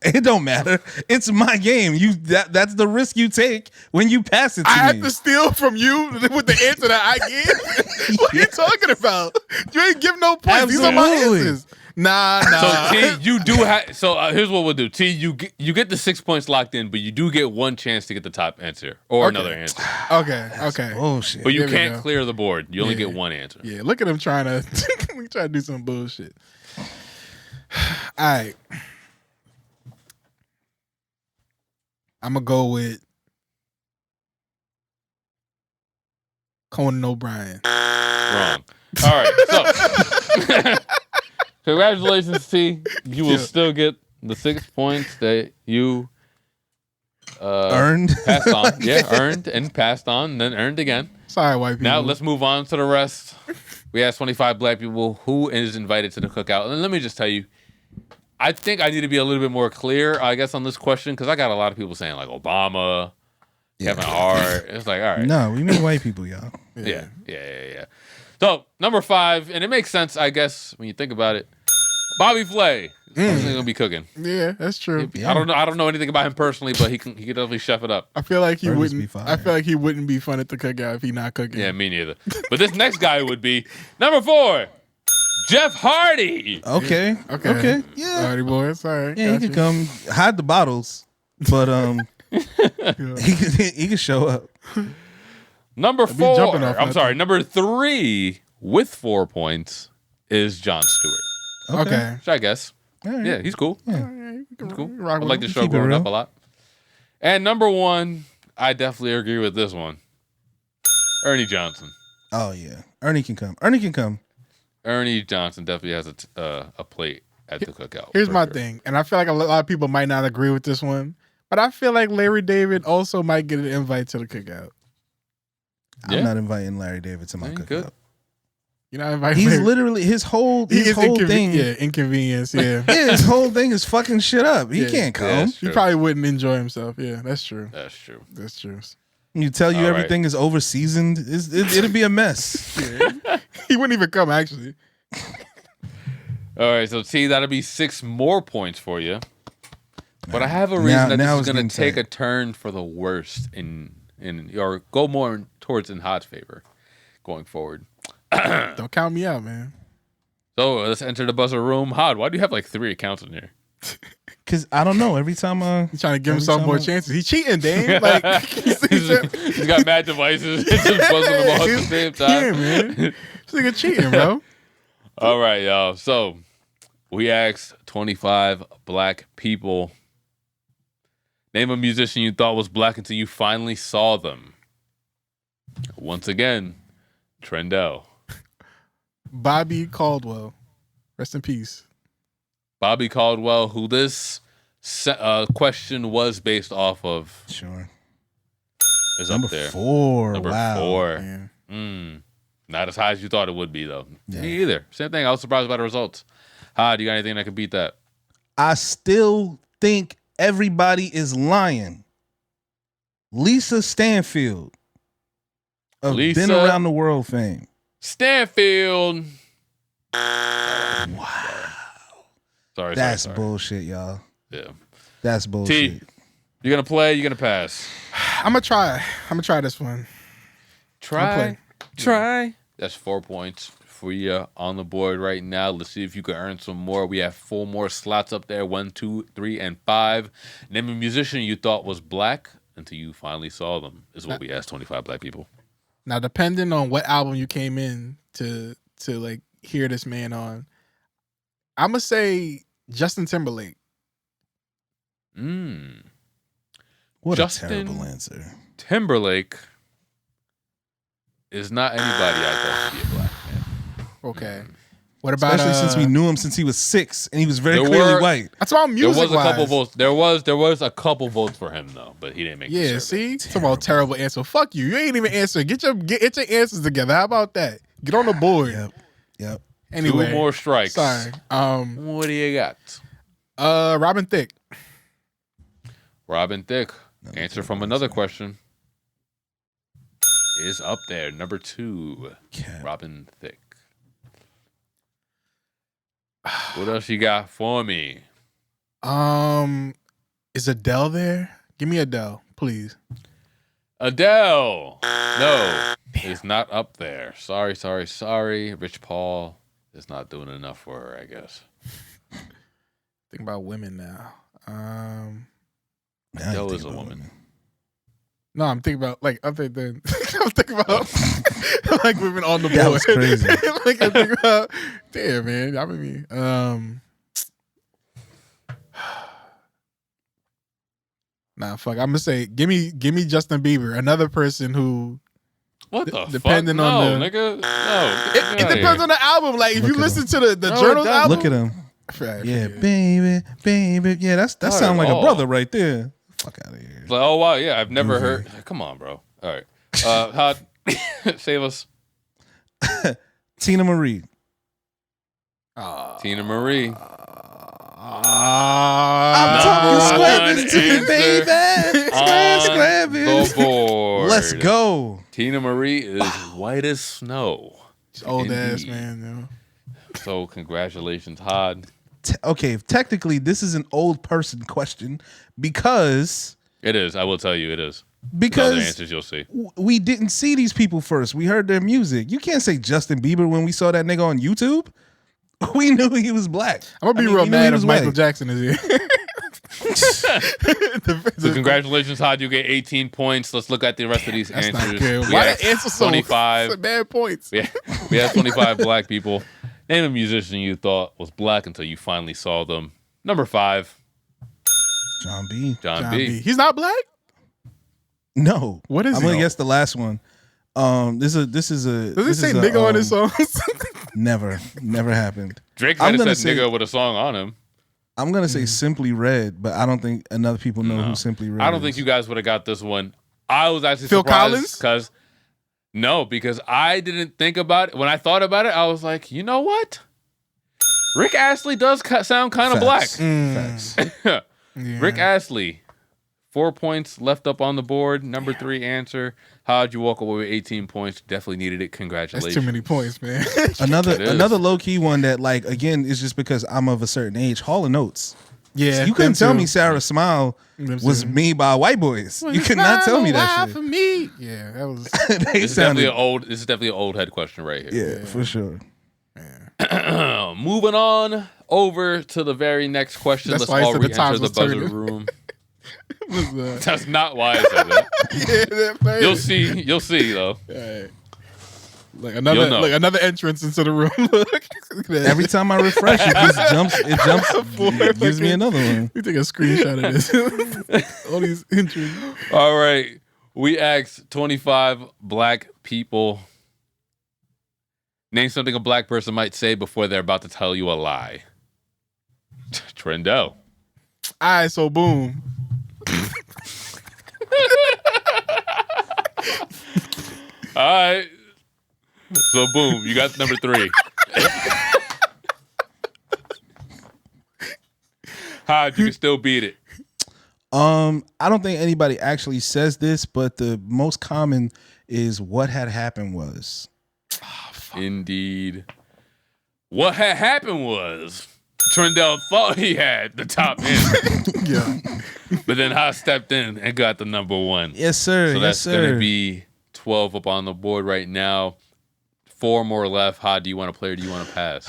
It don't matter. It's my game. That's the risk you take when you pass it to me. I have to steal from you with the answer that I give? What are you talking about? You ain't give no points. These are my answers. Nah. So T, you do have. So here's what we'll do. T, you get the 6 points locked in, but you do get one chance to get the top answer or another answer. Okay. Oh shit! But you can't clear the board. You only get one answer. Yeah, look at him trying to do some bullshit. All right. I'm gonna go with Conan O'Brien. Wrong. All right. So congratulations, T. You will still get the 6 points that you earned. Passed on. Yeah, earned and passed on, then earned again. Sorry, white people. Now let's move on to the rest. We asked 25 black people who is invited to the cookout. And let me just tell you, I think I need to be a little bit more clear, I guess, on this question, because I got a lot of people saying like Obama, Kevin Hart. It's like, all right. No, we mean white people, y'all. Yeah. So, number 5, and it makes sense, I guess, when you think about it. Bobby Flay is going to be cooking. Yeah, that's true. I don't know anything about him personally, but he can definitely chef it up. I feel like he wouldn't. I feel like he wouldn't be fun at the cookout if he not cooking. Yeah, me neither. But this next guy would be number 4, Jeff Hardy. Okay. Yeah. Hardy boys. All right. Yeah, he can come hide the bottles, but he can show up. Number 4. I'm sorry. Number 3 with 4 points is Jon Stewart. Okay. Which I guess. Right. Yeah, he's cool. Yeah. He's cool. I like the show growing up a lot. And number 1, I definitely agree with this one. Ernie Johnson. Oh yeah, Ernie can come. Ernie Johnson definitely has a plate at the cookout. Here's my thing, and I feel like a lot of people might not agree with this one, but I feel like Larry David also might get an invite to the cookout. I'm not inviting Larry David to my cookout. Good. You're not inviting. He's Larry. Literally his whole thing. Yeah, inconvenience. Yeah, yeah, his whole thing is fucking shit up. He can't come. Yeah, he probably wouldn't enjoy himself. Yeah, that's true. That's true. That's true. You tell you everything is over seasoned. It'd be a mess. Yeah. He wouldn't even come actually. All right, so T, that'll be 6 more points for you. But I have a reason that this is going to take a turn for the worst or go more towards in Hod's favor going forward. Don't count me out, man. So let's enter the buzzer room. Hod, why do you have like 3 accounts in here? Cause I don't know. Every time He's trying to give himself more chances. He's cheating, Dame. Like he's got mad devices. He's just buzzing them all at the same time. Yeah, man. This nigga cheating, bro. All right, y'all. So we asked 25 black people. Name a musician you thought was black until you finally saw them. Once again, Trendell. Bobby Caldwell. Rest in peace. Bobby Caldwell, who this question was based off of. Sure. Is Number up there. 4. Number wow. 4. Not as high as you thought it would be, though. Yeah. Me either. Same thing. I was surprised by the results. Do you got anything that could beat that? I still think everybody is lying. Lisa Stanfield of Been Around the World fame. Stanfield. Wow. Sorry. That's bullshit, y'all. Yeah. That's bullshit. T, you gonna play? You gonna pass? I'm gonna try this one. Try. That's 4 points for you on the board right now. Let's see if you can earn some more. We have 4 more slots up there. 1, 2, 3, and 5. Name a musician you thought was black until you finally saw them. Is what we asked 25 black people. Now, depending on what album you came in to like hear this man on, I'm gonna say Justin Timberlake. What Justin a terrible answer. Timberlake is not anybody I thought would be a black man. Okay. What about Especially since we knew him since he was 6 and he was very There clearly were- white. That's about music. There was a couple votes. There was a couple votes for him though, but he didn't make. Yeah, the survey. see, talking about terrible answer. Fuck you. You ain't even answer. Get your answers together. How about that? Get on the board. Yep. Anyway, 2 more strikes. Sorry. What do you got? Robin Thicke. Robin Thicke. Answer from another question is up there. Number 2. Robin Thicke. What else you got for me? Is Adele there? Give me Adele, please. Adele. No, is not up there. Sorry. Rich Paul is not doing enough for her, I guess. Think about women now. Adele is a woman. No, I'm thinking about I'm thinking about like women on the board. That was crazy. Like I'm thinking about, damn man. I mean, nah, fuck. I'm gonna say, give me Justin Bieber, another person who. What the depending fuck? on No, the nigga. No. It depends on the album. Like if Look you at listen to the No, Journals it doesn't. album, Look at him. Right, Yeah, yeah. baby. Yeah, that Not sounds at like a all. brother right there. Fuck out of here. It's like, oh wow, yeah, I've never heard. Come on, bro. All right, Hod, save us. Tina Marie. Tina Marie. I'm talking one squabbins to you, answer baby. on Squabbins. the board. Let's go. Tina Marie is white as snow. Old ass Indeed. man. So congratulations, Hod. Okay, technically, this is an old person question because It is. I will tell you, it is. Other because answers you'll see. we didn't see these people first. We heard their music. You can't say Justin Bieber when we saw that nigga on YouTube. We knew he was black. I'm gonna be real we knew he mad if was Michael white. Jackson is here. So congratulations, Hod. You get 18 points. Let's look at the rest of these That's answers. not good. We Why have the answer so 25. bad points? We have 25 black people. Name a musician you thought was black until you finally saw them. Number 5, John B. John B. He's not black. No. What is I'm he? gonna guess the last one. This is a. Does it say nigga on his songs? Never happened. Drake I'm said gonna it said say- nigga with a song on him. I'm gonna say Simply Red, but I don't think enough people know who Simply Red. I don't think you guys would have got this one. I was actually Phil surprised Collins? because I didn't think about it. When I thought about it, I was like, you know what? Rick Astley does sound kind of black. Facts. Yeah. Rick Astley, 4 points left up on the board. Number 3 answer. How'd you walk away with 18 points? Definitely needed it. Congratulations. That's too many points, man. Another low key one that like again is just because I'm of a certain age. Hall and Oates. Yeah, You couldn't them tell too. me Sarah Smile Them was too. made by white boys. You could not tell me that For shit. me, yeah, that was. They This is definitely sounded, an old. This is definitely an old head question right here. yeah, for sure. Moving on over to the very next question. That's Let's why I all said the re-enter times the was buzzer turning. room. Was, That's not why I said that. that play. You'll see though. Right. Like You'll know. another entrance into the room. Look at that. Every time I refresh, it just jumps. It jumps. It gives me another one. We take a screenshot of this. All these entries. All right. We asked 25 black people. Name something a black person might say before they're about to tell you a lie. Trendo. All right, so boom. All right. So boom, you got number 3. How'd you can still beat it? I don't think anybody actually says this, but the most common is what had happened was. Indeed. What had happened was Trendell thought he had the top end. Yeah. But then Ha stepped in and got the number 1. Yes, sir. So yes, that's sir. going to be 12 up on the board right now. 4 more left. Ha, do you want to play or do you want to pass?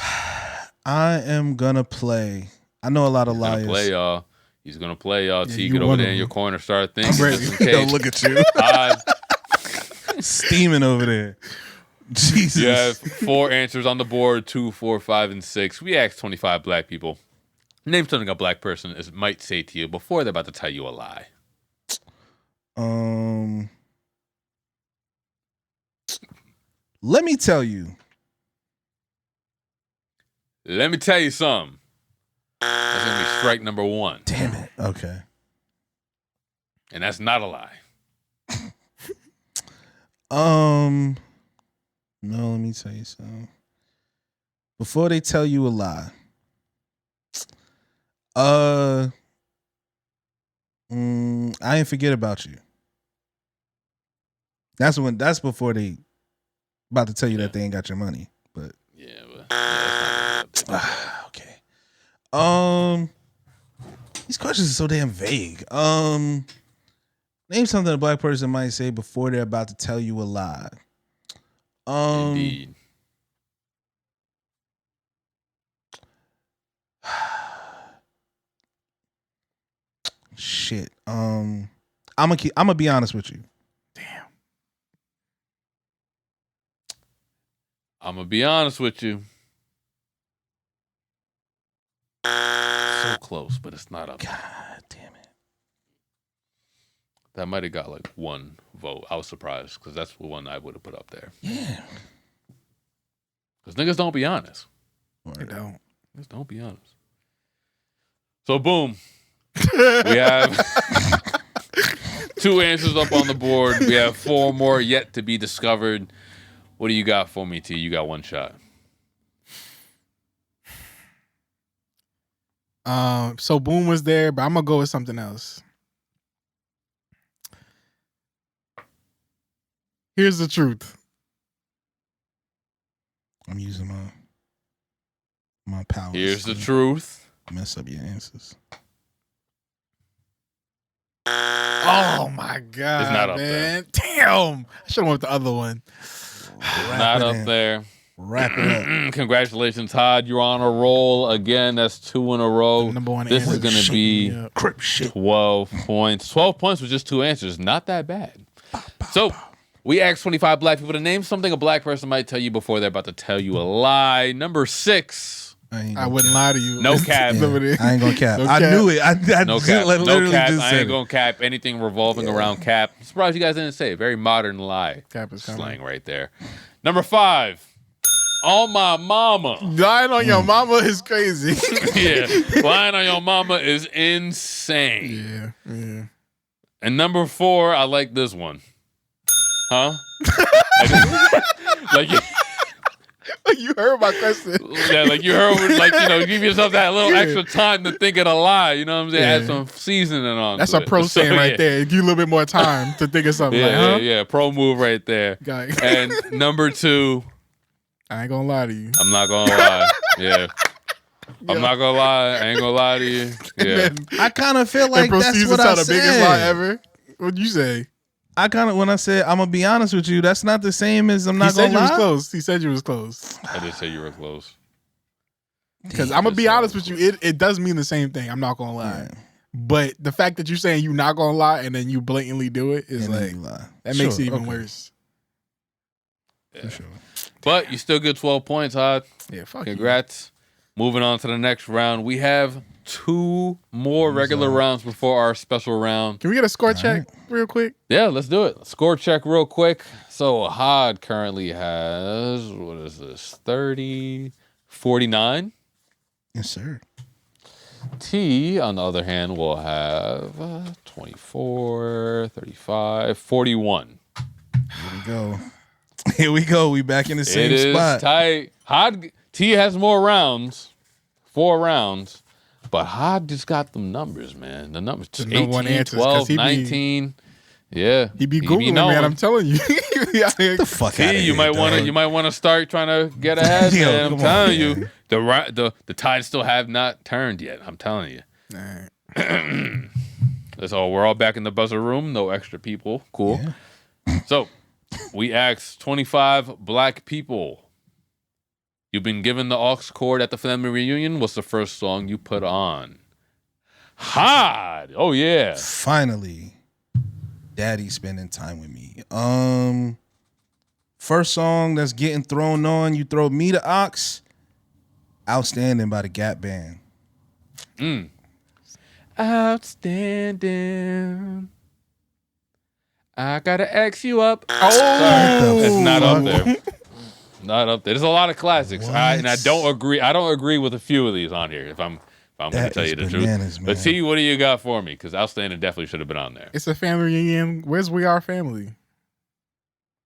I am gonna play. I know a lot of liars. Play, y'all. He's going to play, y'all. T, you get over one there of in your them. corner. Start thinking. I'm ready. just in case. Yo, look at you, Ha, steaming over there. Jesus. you have 4 answers on the board. 2, 4, 5, and 6. We asked 25 black people. Name something a black person might say to you before they're about to tell you a lie. Let me tell you. Let me tell you something. That's going to be strike number 1. Damn it. Okay. And that's not a lie. No, let me tell you something. Before they tell you a lie. I ain't forget about you. That's before they about to tell you that they ain't got your money. But Yeah, but that's not okay. These questions are so damn vague. Name something a black person might say before they're about to tell you a lie. Indeed. Shit. I'm gonna be honest with you. I'm going to be honest with you. So close, but it's not up. God damn it. That might have got like 1 vote. I was surprised because that's the one I would have put up there. Yeah. Because niggas don't be honest. They don't. Niggas don't be honest. So boom. We have 2 answers up on the board. We have 4 more yet to be discovered. What do you got for me, T? You got 1 shot. So boom was there, but I'm gonna go with something else. Here's the truth. I'm using my powers. Here's the to truth. Mess up your answers. Oh my god, It's not up man! Damn, I should have went with the other one. Not it up in. there. Wrap it up. Congratulations, Todd. You're on a roll again. That's 2 in a row. The number 1 This is answer. going to be Yeah. Crip shit. 12 points. 12 points with just 2 answers. Not that bad. So we asked 25 black people to name something a black person might tell you before they're about to tell you a lie. Number 6. I wouldn't lie to you. No cap. Yeah, I ain't gonna cap. No I cap. knew it. I No just cap. literally No cap. just I said ain't going to cap anything revolving around cap. I'm surprised you guys didn't say it. Very modern lie. Cap is coming. Slang right there. Number 5. On my mama. Lying on your mama is crazy. Yeah. Lying on your mama is insane. Yeah. And number 4, I like this one. Huh? like, You heard my question. yeah, like you heard, like, you know, give yourself that little extra time to think of a lie. You know what I'm saying? Add Yeah. some seasoning on. That's to a it. pro So, saying right yeah. there. Give you a little bit more time to think of something. Yeah, like, huh? yeah. Pro move right there. Got it. And number 2, I ain't gonna lie to you. I'm not gonna lie. Yeah. I'm not gonna lie. I ain't gonna lie to you. Yeah. I kind of feel like And that's proceeds what to I tell the biggest lie said. ever. What'd you say? I kind of when I said I'm gonna be honest with you, that's not the same as I'm He not said gonna you was lie. close. He said you was close. I did say you were close. Because I'm gonna be honest with you, it does mean the same thing. I'm not gonna lie. Yeah. But the fact that you're saying you're not gonna lie and then you blatantly do it is like that makes it even worse. Yeah. For sure. But you still get 12 points, Hod. Yeah, fuck Congrats. Moving on to the next round. We have 2 more regular rounds before our special round. Can we get a score check real quick? Yeah, let's do it. Score check real quick. So Hod currently has, what is this, 30, 49? Yes, sir. T, on the other hand, will have 24, 35, 41. Here we go. Here we go. We back in the same spot. It is tight. Hod, T has more rounds, 4 rounds, but Hod just got them numbers, man. The numbers, 18, 12, 19. Yeah, he be Googling, man. I'm telling you. Get the fuck out of here, you might want to start trying to get ahead, man. I'm telling you, the tide still have not turned yet. I'm telling you. All right. That's all. We're all back in the buzzer room. No extra people. Cool. Yeah. So we asked 25 black people. You've been given the aux cord at the family reunion. What's the first song you put on? Hod. Oh yeah. Finally. Daddy spending time with me. First song that's getting thrown on, you throw me the ox. Outstanding by the Gap Band. Outstanding. I gotta X you up. Oh, sorry. It's not up there. Not up there. There's a lot of classics. And I don't agree. I don't agree with a few of these on here. If I'm going to tell you the truth. Man. Let's see, what do you got for me? Because Outstanding definitely should have been on there. It's a family reunion. Where's We Are Family?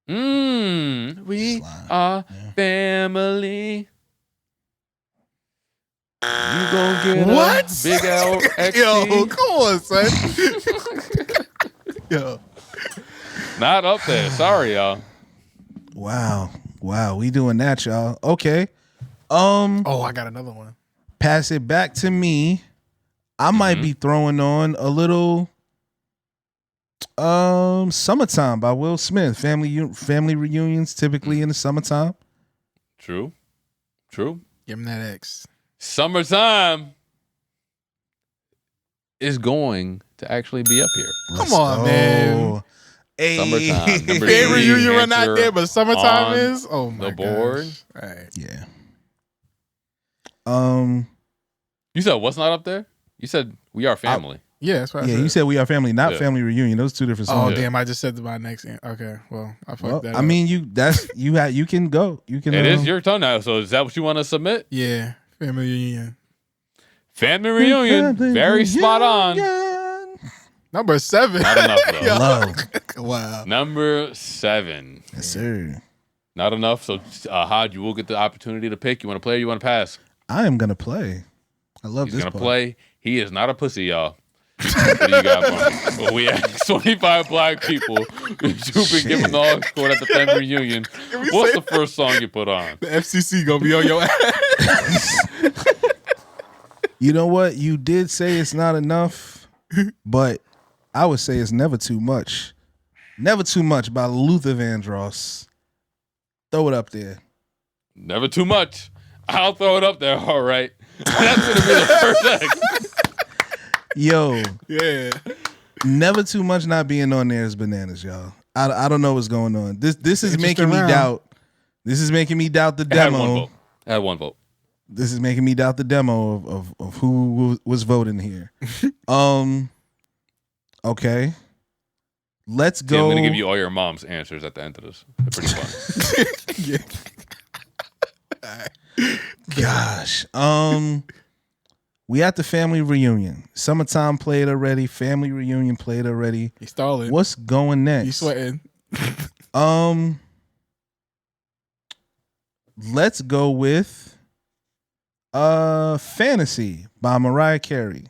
We are family. You gon' get what? A big L X. Yo, come on, son. Yo. Not up there. Sorry, y'all. Wow, we doing that, y'all. Okay. Oh, I got another one. Pass it back to me. I might be throwing on a little Summertime by Will Smith. Family reunions typically in the summertime. True. Give him that X. Summertime is going to actually be up here. Come on, man. Hey. Summertime. Family reunion are not there, but summertime is. Oh my god. The board. All right. Yeah. You said what's not up there? You said We Are Family. Yeah, that's what I said. You said We Are Family, not Family Reunion. Those 2 different songs. Oh damn! I just said my next. Okay, well I fucked that up. I mean, you can go. You can. It is your turn now. So is that what you want to submit? Yeah, Family Reunion. Family Reunion, very spot on. Number 7. Not enough though. Wow. Number 7. Yes, sir. Not enough. So Hod, you will get the opportunity to pick. You want to play or you want to pass? I am gonna play. I love He's this. He's gonna play. He is not a pussy, y'all. What do you got for me? Well, we asked 25 black people you've been given the aux cord at the family reunion. What's the first song you put on? The FCC gonna be on your ass. You know what? You did say it's not enough, but I would say it's never too much. Never Too Much by Luther Vandross. Throw it up there. Never too much. I'll throw it up there. All right. That's gonna be the first X. Yo. Yeah. Never Too Much not being on there is bananas, y'all. I don't know what's going on. This is making me doubt. This is making me doubt the demo. I had one vote. This is making me doubt the demo of who was voting here. Okay. Let's go. Yeah, I'm gonna give you all your mom's answers at the end of this. They're pretty fun. Gosh. We at the family reunion. Summertime played already. Family reunion played already. He's stalling. What's going next? He's sweating. Let's go with Fantasy by Mariah Carey.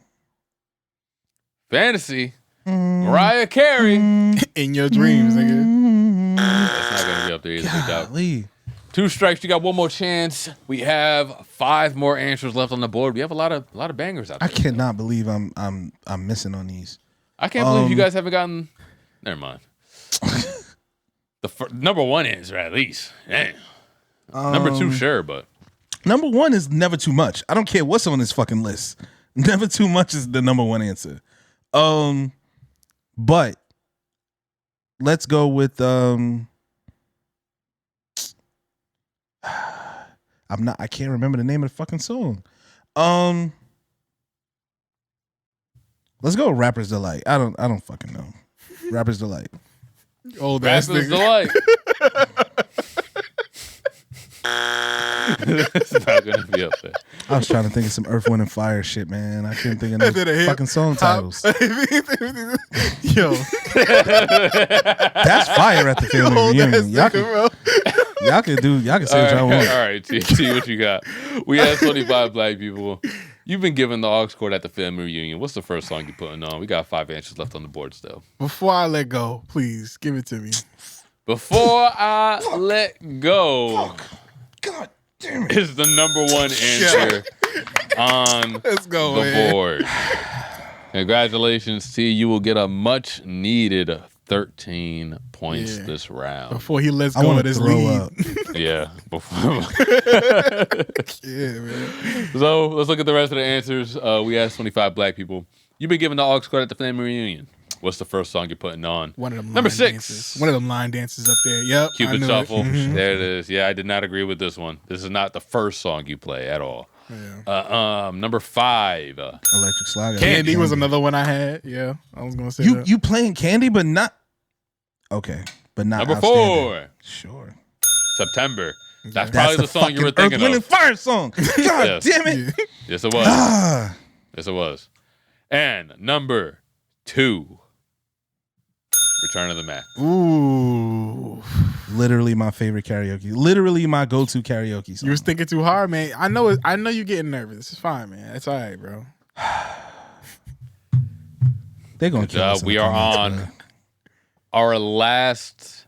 Fantasy? Mariah Carey. In your dreams, nigga. That's not gonna be up there either. Golly. 2 strikes. You got one more chance. We have 5 more answers left on the board. We have a lot of bangers out there. I cannot believe I'm missing on these. I can't believe you guys haven't gotten. Never mind. Number 1 answer at least. Damn. Number 2, sure, but Number one is never too much. I don't care what's on this fucking list. Never too much is the number one answer. But let's go with I can't remember the name of the fucking song. Let's go with Rapper's Delight. I don't fucking know. Rapper's Delight. Old ass Rapper's nigga. Delight. It's not gonna be up there. I was trying to think of some Earth, Wind, and Fire shit, man. I couldn't think of no fucking song titles. Yo, That's fire at the family reunion. Y'all can say what y'all want. All right, see what you got. We asked 25 black people. You've been given the aux cord at the family reunion. What's the first song you're putting on? We got 5 answers left on the board still. before I let go, please give it to me. Before I let go, God damn it. is the number one answer on Let's go, the man. board. Congratulations, T. You will get a much needed 13 points Yeah. this round. Before he lets I go want of to this throw lead. up. Yeah. Before. Yeah, man. So let's look at the rest of the answers. We asked 25 black people. You've been given the aux cord at the family reunion. What's the first song you're putting on? One of them Number line 6. dances. One of them line dances up there. Yep. I Cupid knew Shuffle. It. Mhm. There it is. Yeah, I did not agree with this one. This is not the first song you play at all. Yeah. Number 5. Electric Slide. Candy was another one I had. Yeah, I was gonna say that. You playing Candy, but not okay, but not Number outstanding. 4. Sure. September. That's That's probably the song you were thinking Earth, Wind, and of. Fire song. God Yes. damn it. Yes, it was. Ah. Yes, it was. And number 2. Return of the Mac. Ooh, Literally my favorite karaoke. Literally my go-to karaoke song. you was thinking too hard, man. I know. I know you getting nervous. It's fine, man. It's all right, bro. They're gonna Good kill us job. in We the are comments, on man. our last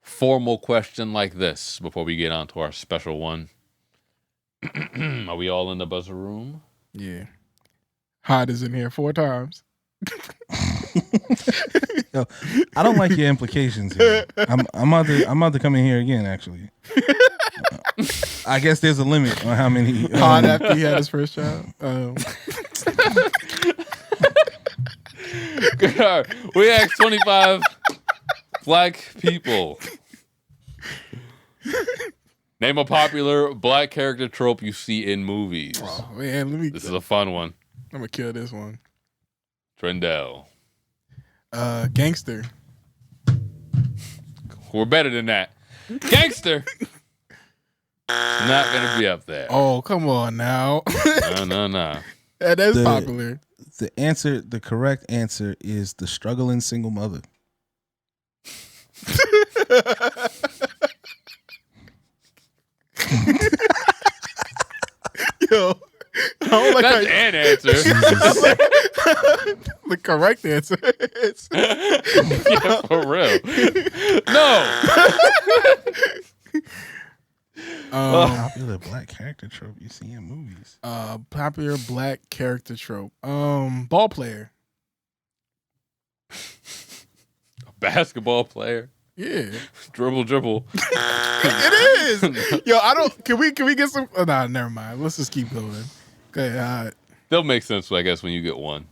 formal question like this before we get on to our special one. Are we all in the buzzer room? Yeah, Hot is in here 4 times. Yo, I don't like your implications here. I'm about to come in here again, actually. I guess there's a limit on how many. Hot after he had his first child. We asked 25 black people. Name a popular black character trope you see in movies. Oh man, This is a fun one. I'm gonna kill this one. Trendell. Gangster. We're better than that. Gangster. Not gonna be up there. Oh, come on now. No. That's popular. The correct answer is the struggling single mother. Yo, I don't like That's how an answer. the correct answer is Yeah, for real. No. Popular black character trope you see in movies. popular black character trope. Ball player. Basketball player. Yeah, Dribble. it is. Yo, I don't. Can we get some? Oh, nah, never mind. Let's just keep going. Okay. They'll make sense, I guess, when you get one.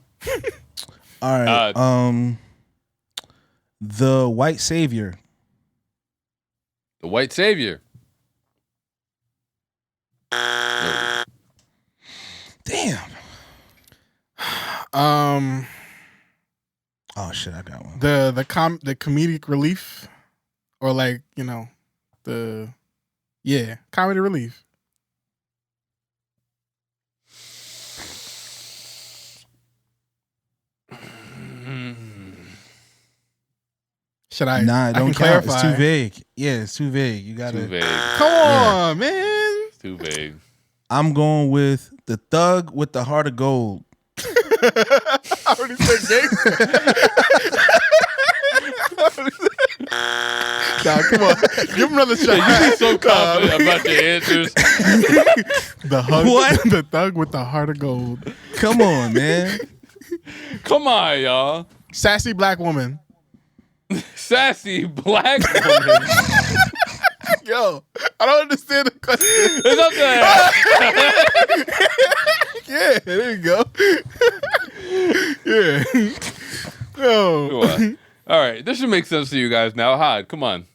All right. The White Savior. The White Savior. Damn. Oh shit, I got one. The comedic relief, or like comedy relief. Should I? Nah, I don't can count. clarify. It's too vague. Yeah, it's too vague. You gotta. Too vague. Come on, man. Too vague. I'm going with the thug with the heart of gold. I already said gangster. Nah, come on. Give him another shot. You be so confident about your answers. The thug with the heart of gold. Come on, man. Come on, y'all. Sassy black woman. Sassy black woman. Yo, I don't understand the question. It's up there. Yeah, there you go. Yeah. Yo. All right, this should make sense to you guys now. Hod, come on.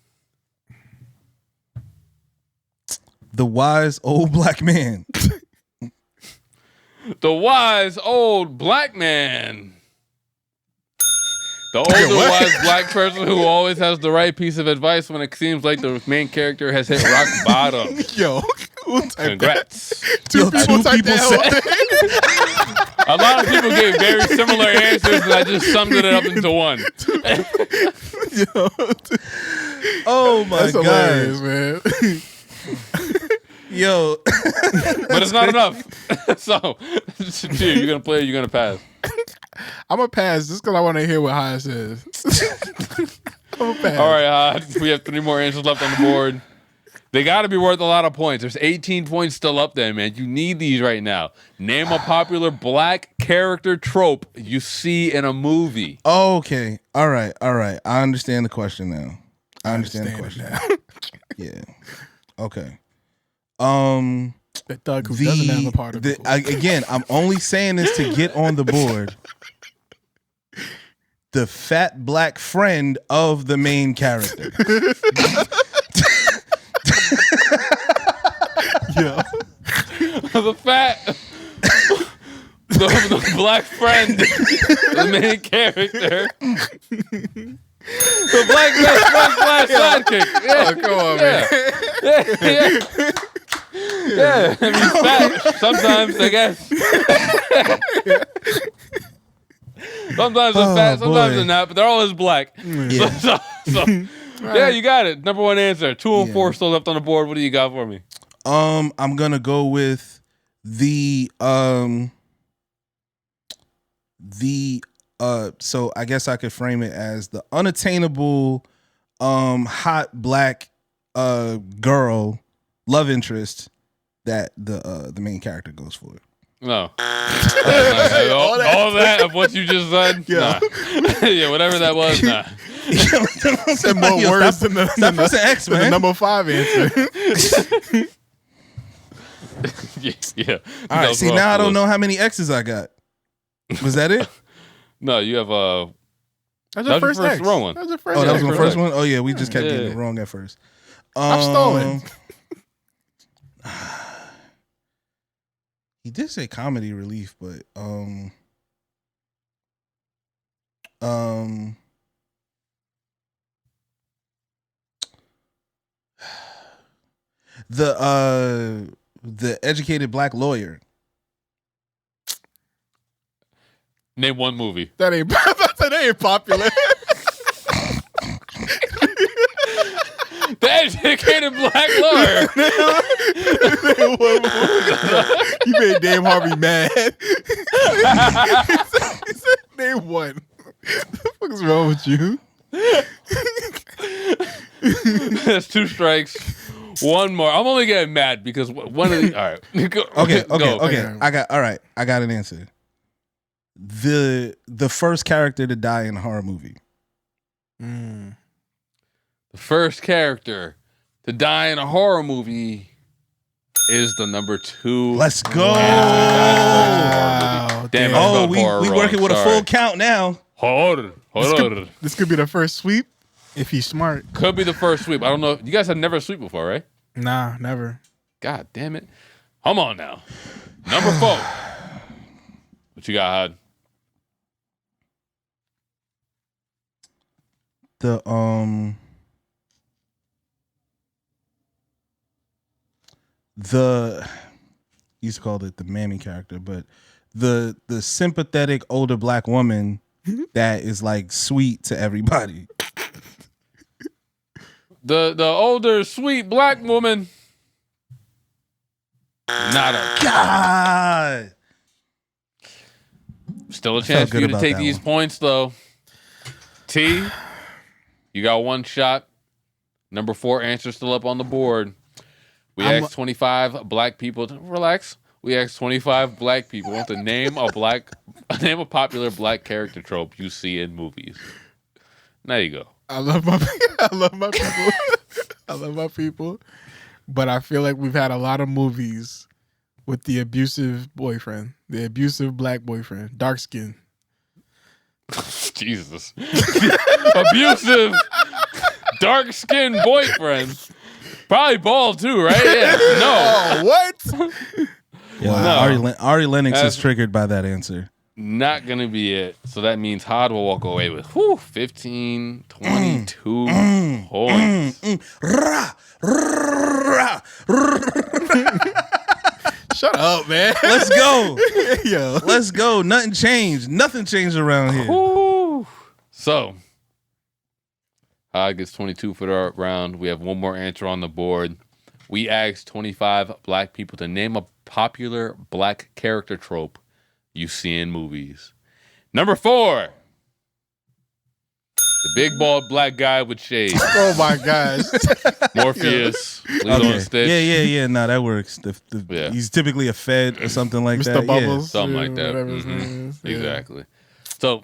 The wise old black man. The wise old black man. The older wise black person who always has the right piece of advice when it seems like the main character has hit rock bottom. Yo. Congrats. Two people said. A lot of people gave very similar answers, and I just summed it up into one. Yo. Oh my That's hilarious, man. Yo. But it's not enough. So, you're going to play or you're going to pass? I'm going to pass just because I want to hear what Hod says. I'm going to pass. All right, we have 3 more answers left on the board. They got to be worth a lot of points. There's 18 points still up there, man. You need these right now. Name a popular black character trope you see in a movie. Okay. All right. I understand the question now. I understand the question now. Yeah. Okay. The thug who doesn't have a particle. Again, I'm only saying this to get on the board. The fat black friend of the main character. Yeah. The black friend, the main character. The black best friend / sidekick. Yeah. Oh, come on, man. Yeah. Yeah, I mean, fat sometimes, I guess. Sometimes they're fat, sometimes they're not, but they're always black. Yeah. So yeah, you got it. Number 1 answer. 2 and 4 still left on the board. What do you got for me? I'm gonna go with the so I guess I could frame it as the unattainable hot black girl love interest that the main character goes for. No. All that of what you just said? Yeah. Nah. Yeah, whatever that was, nah. Said more words than the X, man. number 5 answer. Yeah. All right, see, now I don't know how many X's I got. Was that it? No, you have That's your the first first X. wrong one. That was the first Oh, that X. was my first one? Oh, yeah, we just kept getting it wrong at first. I'm stolen. He did say comedy relief, but the educated black lawyer. Name 1 movie. That ain't popular. The educated black lawyer. You made Dame Harvey mad. He said, name 1. What the fuck is wrong with you? That's 2 strikes. 1 more. I'm only getting mad because one of the. All right. Okay. Go. I got an answer. The first character to die in a horror movie. The first character to die in a horror movie is the number 2. Let's go. Wow. Damn, Oh, we working with a full count now. Horror. This could be the first sweep if he's smart. Could be the first sweep. I don't know. You guys have never sweep before, right? Nah, never. God damn it. Come on now. Number 4. What you got, Hod? The used to call it the mammy character, but the sympathetic older black woman that is like sweet to everybody. The older sweet black woman. Not a God. Still a chance for you to about take that these one. points though. T, you got 1 shot. Number 4 answer still up on the board. We asked 25 black people to relax. We asked 25 black people to name a popular black character trope you see in movies. There you go. I love my people. I love my people. But I feel like we've had a lot of movies with the abusive boyfriend, the abusive black boyfriend, dark skin. Jesus. Abusive, dark-skinned boyfriend. Probably bald too, right? Yeah. No. What? Yeah, No. Ari Lennox is triggered by that answer. Not going to be it. So that means Hod will walk away with 15, 22 points. Shut up, man. Let's go. Yo. Let's go. Nothing changed. Nothing changed around here. Woo. So, Hod gets 22 for the round. We have one more answer on the board. We asked 25 black people to name a popular black character trope you see in movies. Number 4. The big bald black guy with shades. Oh my gosh. Morpheus. Lilo and Stitch. Yeah. No, that works. Yeah. He's typically a Fed or something like Mr. that. Bubbles. Something like that. Whatever his name is. Yeah. Exactly. So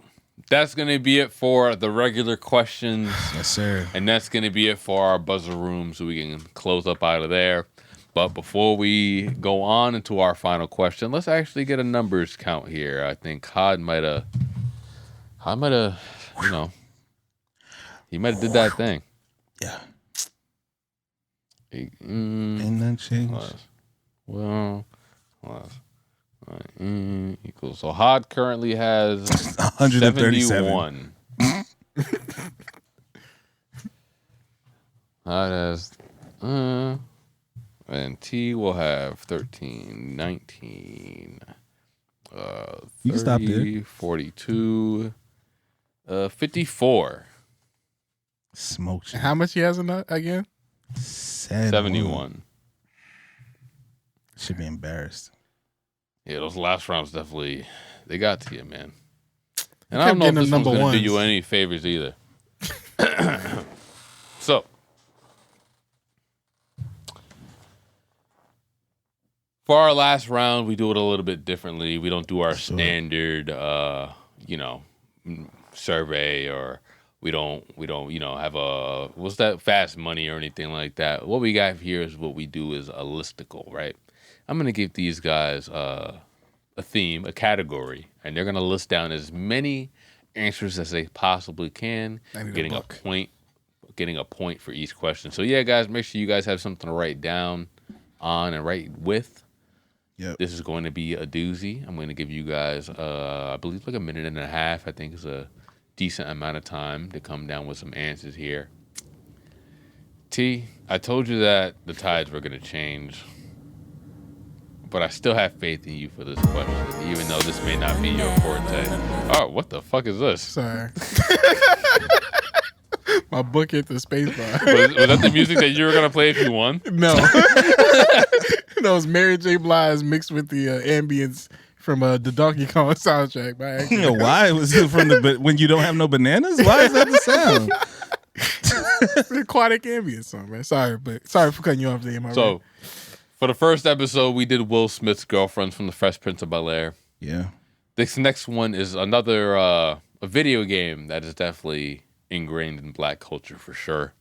that's going to be it for the regular questions. Yes, sir. And that's going to be it for our buzzer room so we can close up out of there. But before we go on into our final question, let's actually get a numbers count here. I think Hod might have, you know, he might have did that thing. Yeah. Ain't Ain't nothing changed. Well, equals. So Hod currently has 137. 71. Hod has, and T will have 13, 19, You can stop there. 30, 42, 54. Smoke shit. How much he has in that again? 71. Should be embarrassed. Yeah, those last rounds definitely, they got to you, man. And kept I don't know if getting this them one's number going to do ones. you any favors either. So, for our last round, we do it a little bit differently. We don't do our standard, survey, or we don't, have a, what's that, fast money or anything like that. What we got here is what we do is a listical, right? I'm going to give these guys a theme, a category, and they're going to list down as many answers as they possibly can, getting a point for each question. So yeah, guys, make sure you guys have something to write down on and write with. Yep. This is going to be a doozy. I'm going to give you guys, I believe, like a minute and a half. I think is a decent amount of time to come down with some answers here. T, I told you that the tides were going to change, but I still have faith in you for this question, even though this may not be your forte. Oh, what the fuck is this? Sorry. My book hit the space bar. Was that the music that you were going to play if you won? No. That was Mary J. Blige mixed with the ambience from the Donkey Kong soundtrack. By accident. You know why? Was it from when you don't have no bananas? Why is that the sound? The aquatic ambience song, man. Sorry for cutting you off there, my So, for the first episode, we did Will Smith's girlfriend from The Fresh Prince of Bel-Air. Yeah. This next one is another a video game that is definitely ingrained in black culture for sure.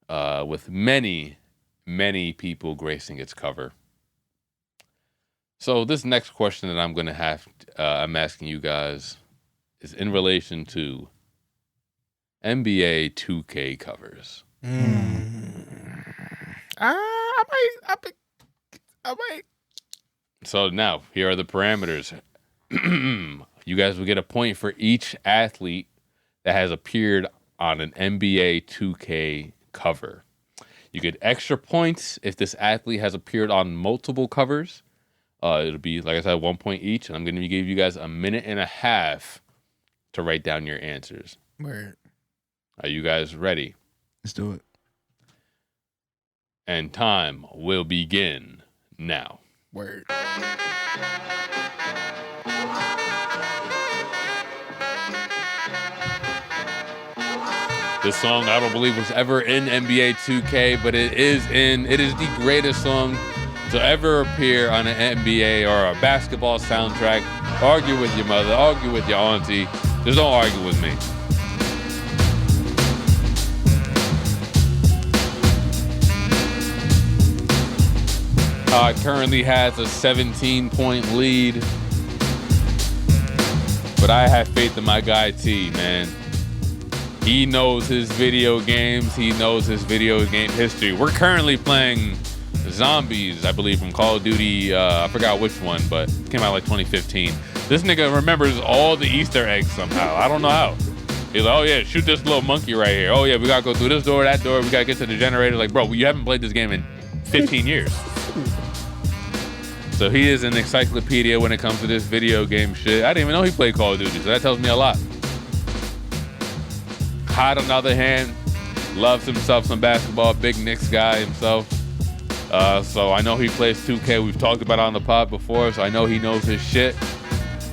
With many, many people gracing its cover. So this next question that I'm going to have, I'm asking you guys, is in relation to NBA 2K covers. I might. So now, here are the parameters. You guys will get a point for each athlete that has appeared on an NBA 2K cover. You get extra points if this athlete has appeared on multiple covers. It'll be, like I said, 1 point each. And I'm going to give you guys a minute and a half to write down your answers. Word. Are you guys ready? Let's do it. And time will begin now. Word. This song, I don't believe, was ever in NBA 2K, but it is the greatest song to ever appear on an NBA or a basketball soundtrack. Argue with your mother, argue with your auntie. Just don't argue with me. Currently has a 17-point lead. But I have faith in my guy T, man. He knows his video games. He knows his video game history. We're currently playing Zombies, I believe, from Call of Duty. I forgot which one, but it came out like 2015. This nigga remembers all the Easter eggs somehow. I don't know how. He's like, oh yeah, shoot this little monkey right here. Oh yeah, we gotta go through this door, that door. We gotta get to the generator. Like, bro, you haven't played this game in 15 years. So he is an encyclopedia when it comes to this video game shit. I didn't even know he played Call of Duty, so that tells me a lot. Hot, on the other hand, loves himself some basketball. Big Knicks guy himself. So I know he plays 2K. We've talked about it on the pod before, so I know he knows his shit.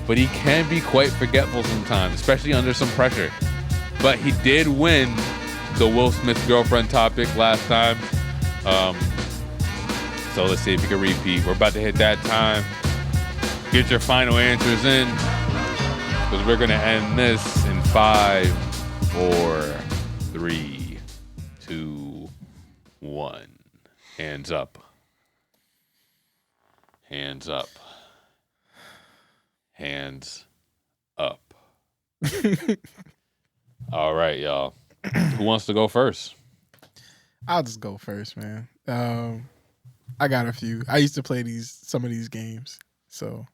But he can be quite forgetful sometimes, especially under some pressure. But he did win the Will Smith girlfriend topic last time. So let's see if we can repeat. We're about to hit that time. Get your final answers in, because we're going to end this in 5, 4, 3, 2, 1. Hands up. Hands up. Hands up. All right, y'all. Who wants to go first? I'll just go first, man. I got a few. I used to play some of these games, so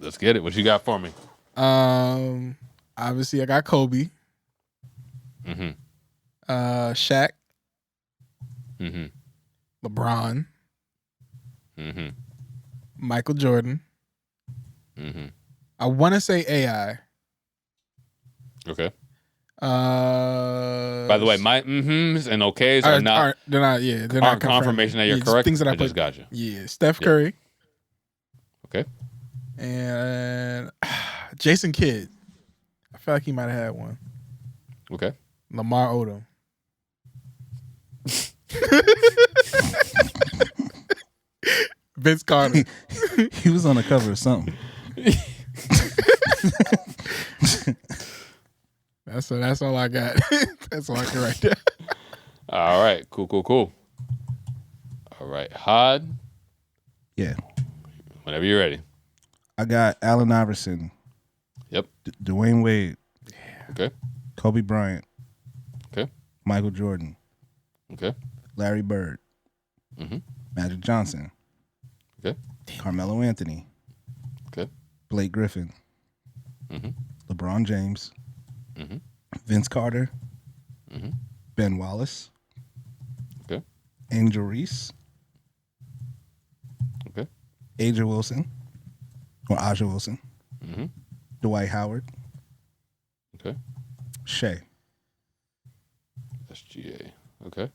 let's get it. What you got for me? Obviously I got Kobe. Mm-hmm. Shaq. Mm-hmm. LeBron. Mm-hmm. Michael Jordan. Mm-hmm. I want to say AI. Okay. By the way, my mm-hms and okays are not. They're not confirmation that you're correct. Things that I just got you. Yeah, Steph Curry. Okay. And Jason Kidd. I feel like he might have had one. Okay. Lamar Odom. Vince Carter. He was on the cover of something. That's all I got. That's all I can write down. All right. Cool. All right. Hod. Yeah. Whenever you're ready. I got Allen Iverson. Yep. Dwayne Wade. Yeah. Okay. Kobe Bryant. Okay. Michael Jordan. Okay. Larry Bird. Mm-hmm. Magic Johnson. Okay. Carmelo Anthony. Okay. Blake Griffin. Mm-hmm. LeBron James. Mm-hmm. Vince Carter. Mm-hmm. Ben Wallace. Okay. Angel Reese. Okay. Aja Wilson. Mm-hmm. Dwight Howard. Okay. Shea. SGA. Okay.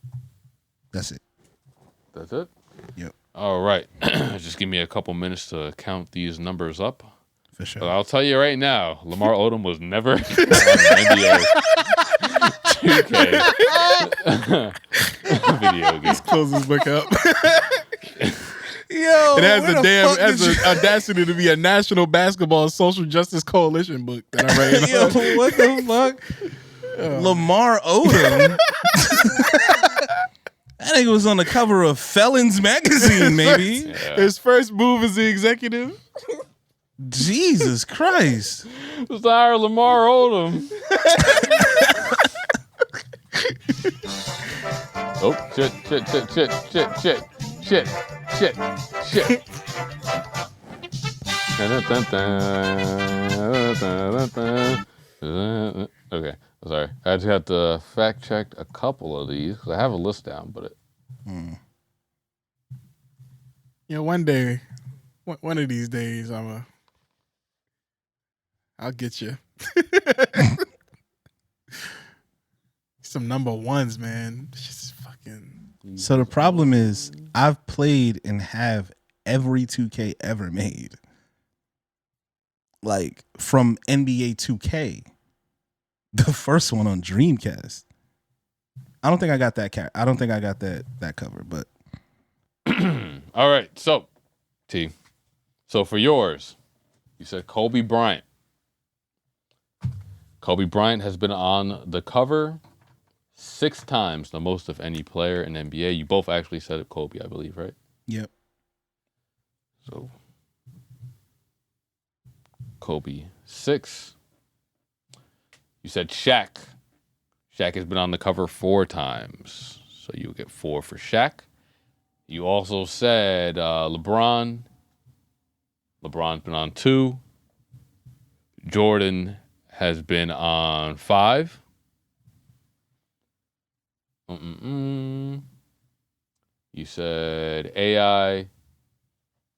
That's it. That's it? Yep. All right. Just give me a couple minutes to count these numbers up. For sure. But I'll tell you right now, Lamar Odom was never on NBA 2K video game. Let's close this book up. Yo, it has the audacity to be a National Basketball Social Justice Coalition book that I'm writing. Yo, what the fuck? Lamar Odom. That nigga was on the cover of Felons magazine, maybe. Yeah. His first move as the executive. Jesus Christ. Let's hire Lamar Odom. Oh, shit. Okay, sorry. I just had to fact check a couple of these because I have a list down, but one day, one of these days, I'll get you. Some number ones, man. It's just fucking. So the problem is, I've played and have every 2K ever made. Like from NBA 2K, the first one on Dreamcast. I don't think I got that I don't think I got that cover, but all right. So, T. So for yours, you said Kobe Bryant. Kobe Bryant has been on the cover 6 times, the most of any player in NBA. You both actually said it, Kobe, I believe, right? Yep. So Kobe 6. You said Shaq. Shaq has been on the cover 4 times. So you'll get 4 for Shaq. You also said LeBron. LeBron's been on 2. Jordan has been on 5. You said AI.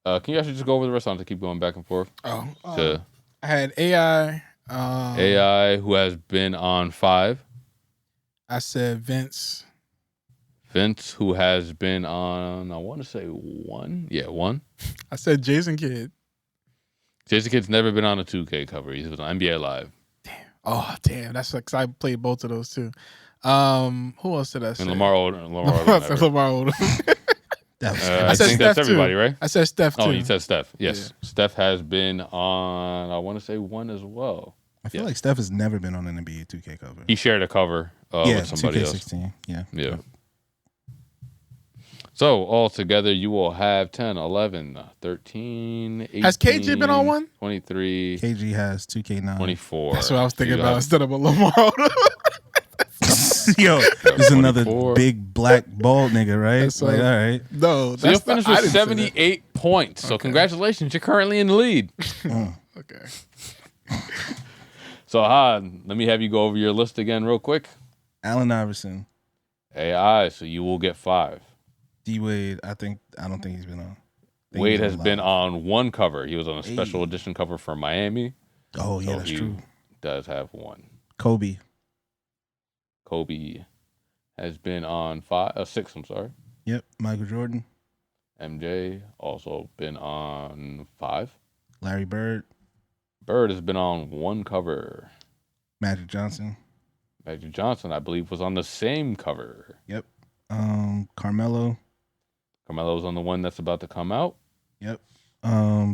Can you actually just go over the rest? I don't have to keep going back and forth. I had AI. AI, who has been on 5. I said Vince. Vince, who has been on, I want to say 1. Yeah, 1. I said Jason Kidd. Jason Kidd's never been on a 2K cover. He's been on NBA Live. Oh, damn. That's because I played both of those too. Who else did I say? And Lamar Odom. I think that's everybody, right? I said Steph too. Oh, you said Steph. Yes. Yeah. Steph has been on, I want to say 1 as well. I feel like Steph has never been on an NBA 2K cover. He shared a cover with somebody 2K16. else. Yeah. Yeah. So, all together, you will have 10, 11, 13, 18. Has KG been on one? 23. KG has 2K9. 24. That's what I was thinking about instead of a Lamar Odom. Yo, this is another big black bald nigga, right? That's like, right. all right. No, So you'll finish with 78 points. So congratulations, you're currently in the lead. Okay. So, Han, let me have you go over your list again real quick. Allen Iverson. AI, so you will get 5. D Wade, I don't think he's been on. Wade has been on 1 cover. He was on a special edition cover for Miami. Oh, yeah, so that's he true. Does have 1. Kobe has been on 6, I'm sorry. Yep. Michael Jordan. MJ also been on 5. Larry Bird. Bird has been on 1 cover. Magic Johnson. Magic Johnson, I believe, was on the same cover. Yep. Carmelo. Carmelo's on the one that's about to come out. Yep.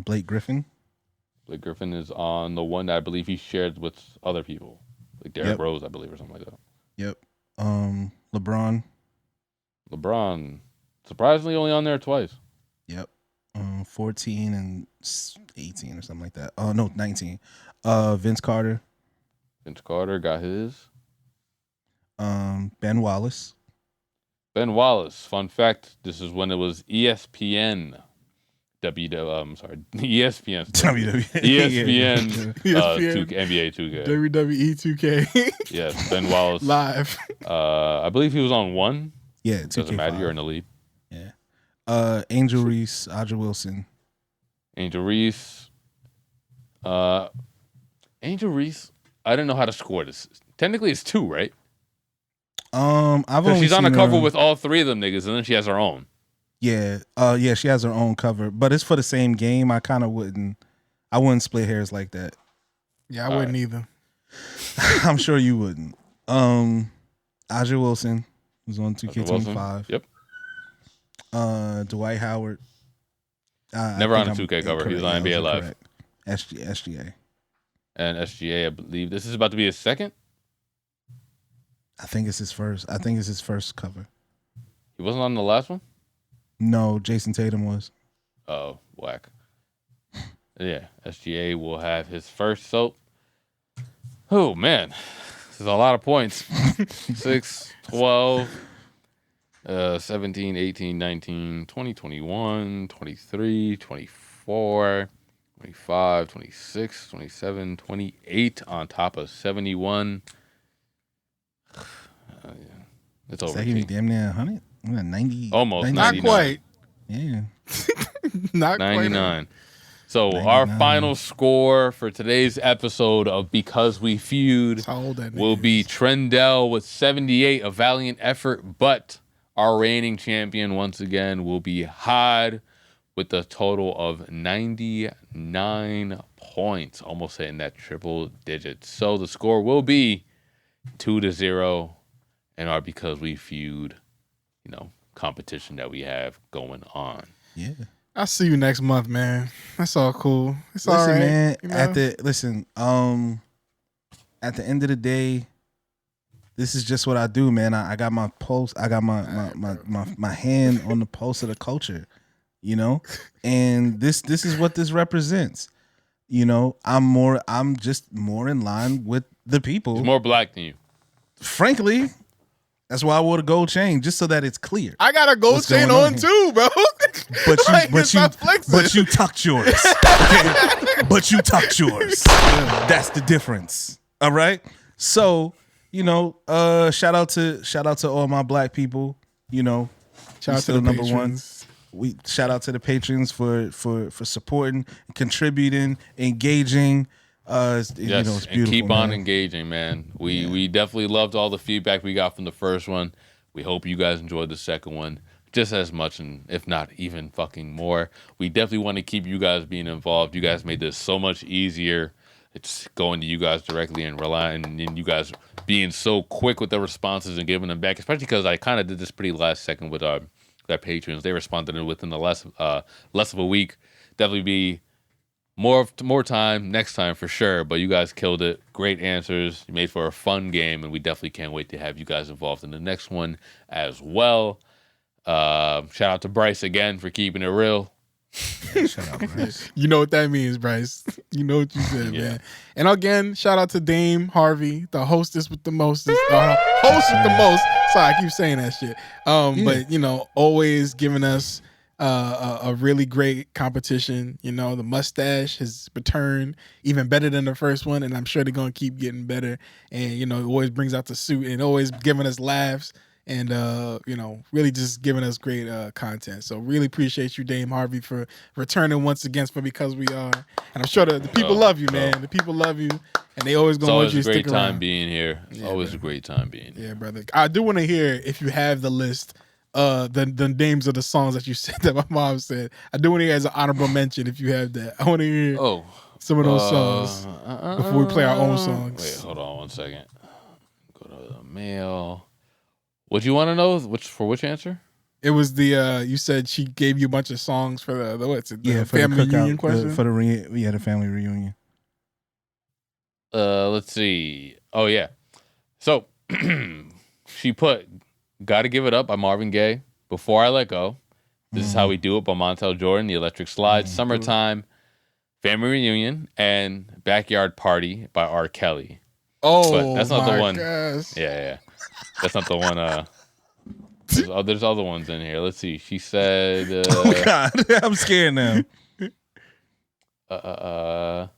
Blake Griffin. Blake Griffin is on the one that I believe he shared with other people. Like Derrick Rose, I believe, or something like that. Yep. LeBron. LeBron, surprisingly only on there twice. Yep. 14 and 18 or something like that. Oh, no, 19. Vince Carter. Vince Carter got his. Ben Wallace. Ben Wallace. Fun fact, this is when it was ESPN. ESPN. WWE. ESPN. NBA 2K. WWE 2K. Yes, Ben Wallace. Live. I believe he was on 1. Yeah, 2K5. Doesn't matter, you're in the lead. Yeah. Angel Reese, Audra Wilson. Angel Reese. Angel Reese, I don't know how to score this. Technically, it's 2, right? I've only she's on a seen cover her, with all 3 of them niggas, and then she has her own. Yeah, yeah, she has her own cover, but it's for the same game. I wouldn't split hairs like that. Yeah, I wouldn't either. I'm sure you wouldn't. Audra Wilson was on 2K25. Yep. Dwight Howard. Never on a 2K cover. He was on NBA Live. SGA. And SGA, I believe this is about to be his second. I think it's his first cover. He wasn't on the last one? No, Jason Tatum was. Oh, whack. Yeah, SGA will have his first soap. Oh, man. This is a lot of points. 6, 12, 17, 18, 19, 20, 21, 23, 24, 25, 26, 27, 28 on top of 71. It's over. That give me damn near 100? 90. Almost. 99. Not quite. Yeah. Not 99. So 99. our final score for today's episode of Because We Feud will be Trendell with 78, a valiant effort, but our reigning champion once again will be Hod with a total of 99 points, almost hitting that triple digit. So the score will be 2-0 in our Because We Feud, competition that we have going on. Yeah. I'll see you next month, man. That's all cool. It's all Listen, right. man. You know? At the end of the day, this is just what I do, man. I got my pulse. I got my hand on the pulse of the culture. you know, and this is what this represents. You know, I'm just more in line with the people. He's more black than you. Frankly, that's why I wore the gold chain, just so that it's clear. I got a gold chain on too, bro. But you tucked yours. Okay? But you tucked yours. That's the difference. All right. So, you know, shout out to all my black people. You know, shout out to the number patrons. We shout out to the patrons for supporting, contributing, engaging. Yes, you know, it's beautiful, and keep on man. engaging, man. We definitely loved all the feedback we got from the first one. We hope you guys enjoyed the second one just as much, and if not even fucking more. We definitely want to keep you guys being involved. You guys made this so much easier. It's going to you guys directly and relying on you guys being so quick with the responses and giving them back, especially because I kind of did this pretty last second with our patrons. They responded within the less of a week. Definitely be more time next time for sure, but you guys killed it. Great answers. You made for a fun game, and we definitely can't wait to have you guys involved in the next one as well. Shout out to Bryce again for keeping it real. Yeah, shout out, Bryce. You know what that means, Bryce. You know what you said, man. And again, shout out to Dame Harvey, the hostess with the mostest. Host with the most. Sorry, I keep saying that shit. But you know, always giving us a really great competition. You know, the mustache has returned even better than the first one, and I'm sure they're gonna keep getting better. And you know, it always brings out the suit and always giving us laughs. And, you know, really just giving us great content. So really appreciate you, Dame Harvey, for returning once again for Because We Are. And I'm sure the people love you, man. The people love you. And they always going to want you to stick around. It's always a great time being here. It's always a great time being here. Yeah, brother. I do want to hear, if you have the list, the names of the songs that you said that my mom said. I do want to hear as an honorable mention if you have that. I want to hear some of those songs before we play our own songs. Wait, hold on one second. Go to the mail. What you want to know? Which answer? It was the you said she gave you a bunch of songs for the what's it? The for family the reunion question. The family reunion. Let's see. Oh yeah. So she put "Gotta Give It Up" by Marvin Gaye, "Before I Let Go," "This Is How We Do It" by Montel Jordan, "The Electric Slide," "Summertime," "Family Reunion," and "Backyard Party" by R. Kelly. Oh, but that's not the one. Gosh. Yeah. That's not the one. There's other ones in here. Let's see. She said. Oh God, I'm scared now. Well,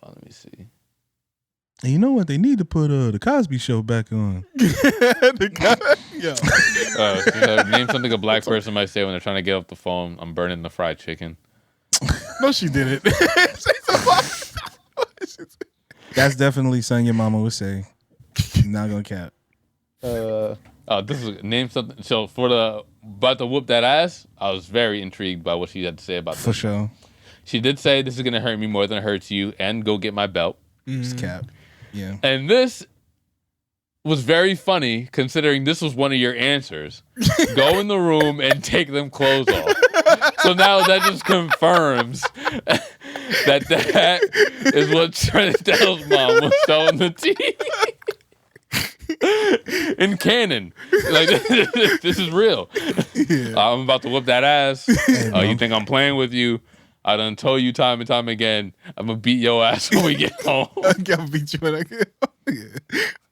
let me see. And you know what? They need to put the Cosby Show back on. Name something a black person might say when they're trying to get off the phone. "I'm burning the fried chicken." No, she didn't. That's definitely something your mama would say. Not gonna cap. This is name something. So for the about to whoop that ass, I was very intrigued by what she had to say about this. For sure. She did say this is gonna hurt me more than it hurts you, and go get my belt. Just cap. Yeah. And this was very funny considering this was one of your answers. Go in the room and take them clothes off. So now that just confirms that is what Tren's mom was showing the TV. In canon, like this is real. Yeah. I'm about to whoop that ass. You think I'm playing with you? I done told you time and time again. I'm gonna beat your ass when we get home. I'm gonna beat you when I get home.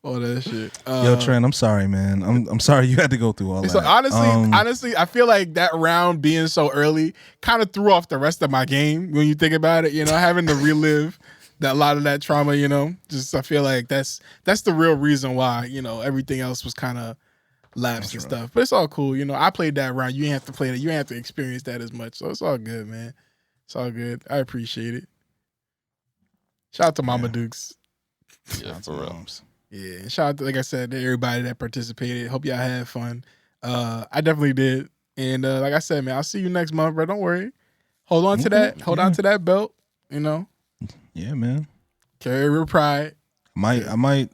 All that shit. Yo, Tren, I'm sorry, man. I'm sorry you had to go through all so that. Honestly, I feel like that round being so early kind of threw off the rest of my game when you think about it. You know, having to relive that lot of that trauma. You know, just I feel like that's the real reason why. You know, everything else was kind of lapsed and stuff. But it's all cool. You know, I played that round. You ain't have to play that. You ain't have to experience that as much. So it's all good, man. It's all good. I appreciate it. Shout out to Mama Dukes. Yeah, for real. Yeah, and shout out to, like I said, to everybody that participated. Hope y'all had fun. I definitely did. And like I said, man, I'll see you next month, bro. Don't worry. Hold on to that. Hold on to that belt. You know. Yeah, man. Carry with pride. I might.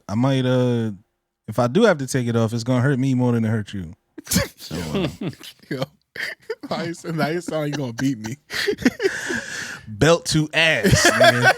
If I do have to take it off, it's gonna hurt me more than it hurt you. So, yo, now you sound like you gonna beat me. Belt to ass, man.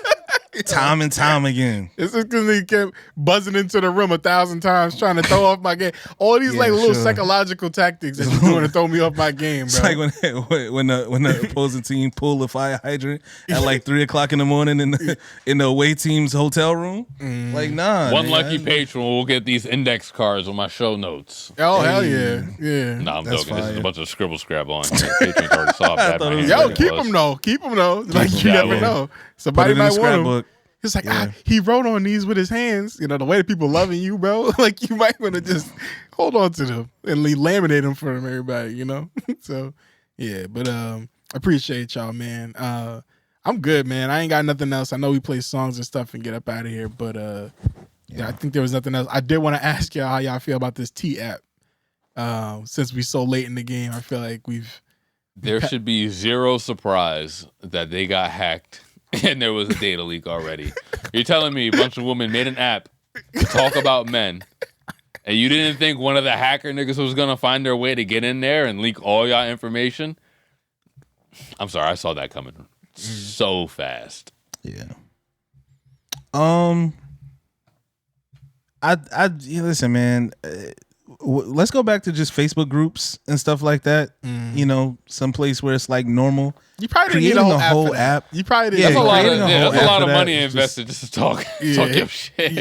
time and time again. It's just because he kept buzzing into the room 1,000 times trying to throw off my game. All these little psychological tactics that you're doing to throw me off my game, bro. It's like when the opposing team pull a fire hydrant at like 3:00 in the morning in the away team's hotel room. Like, nah. One lucky patron will get these index cards with my show notes. Oh, hell yeah. Yeah. No, I'm That's joking. This is fire. a bunch of scribble scrabble on here. Patrons already saw bad my was- handwriting Yo, keep was. them though. Keep them though. Like, you Yeah, never well, know. Put Somebody it in the might want them. scrapbook. It's like, he wrote on these with his hands. You know, the way that people loving you, bro. Like, you might want to just hold on to them and laminate them for everybody, you know? So, yeah. But I appreciate y'all, man. I'm good, man. I ain't got nothing else. I know we play songs and stuff and get up out of here, but yeah, I think there was nothing else. I did want to ask y'all how y'all feel about this T app. Since we so late in the game, I feel like There should be zero surprise that they got hacked and there was a data leak already. You're telling me a bunch of women made an app to talk about men, and you didn't think one of the hacker niggas was gonna find their way to get in there and leak all y'all information? I'm sorry, I saw that coming so fast. Yeah. Listen, man. Let's go back to just Facebook groups and stuff like that. You know, some place where it's like normal. you probably didn't need Creating a a whole whole app. app. You probably didn't. Yeah, That's a lot of creating a whole that's a app lot for of that money is invested just to talk your shit.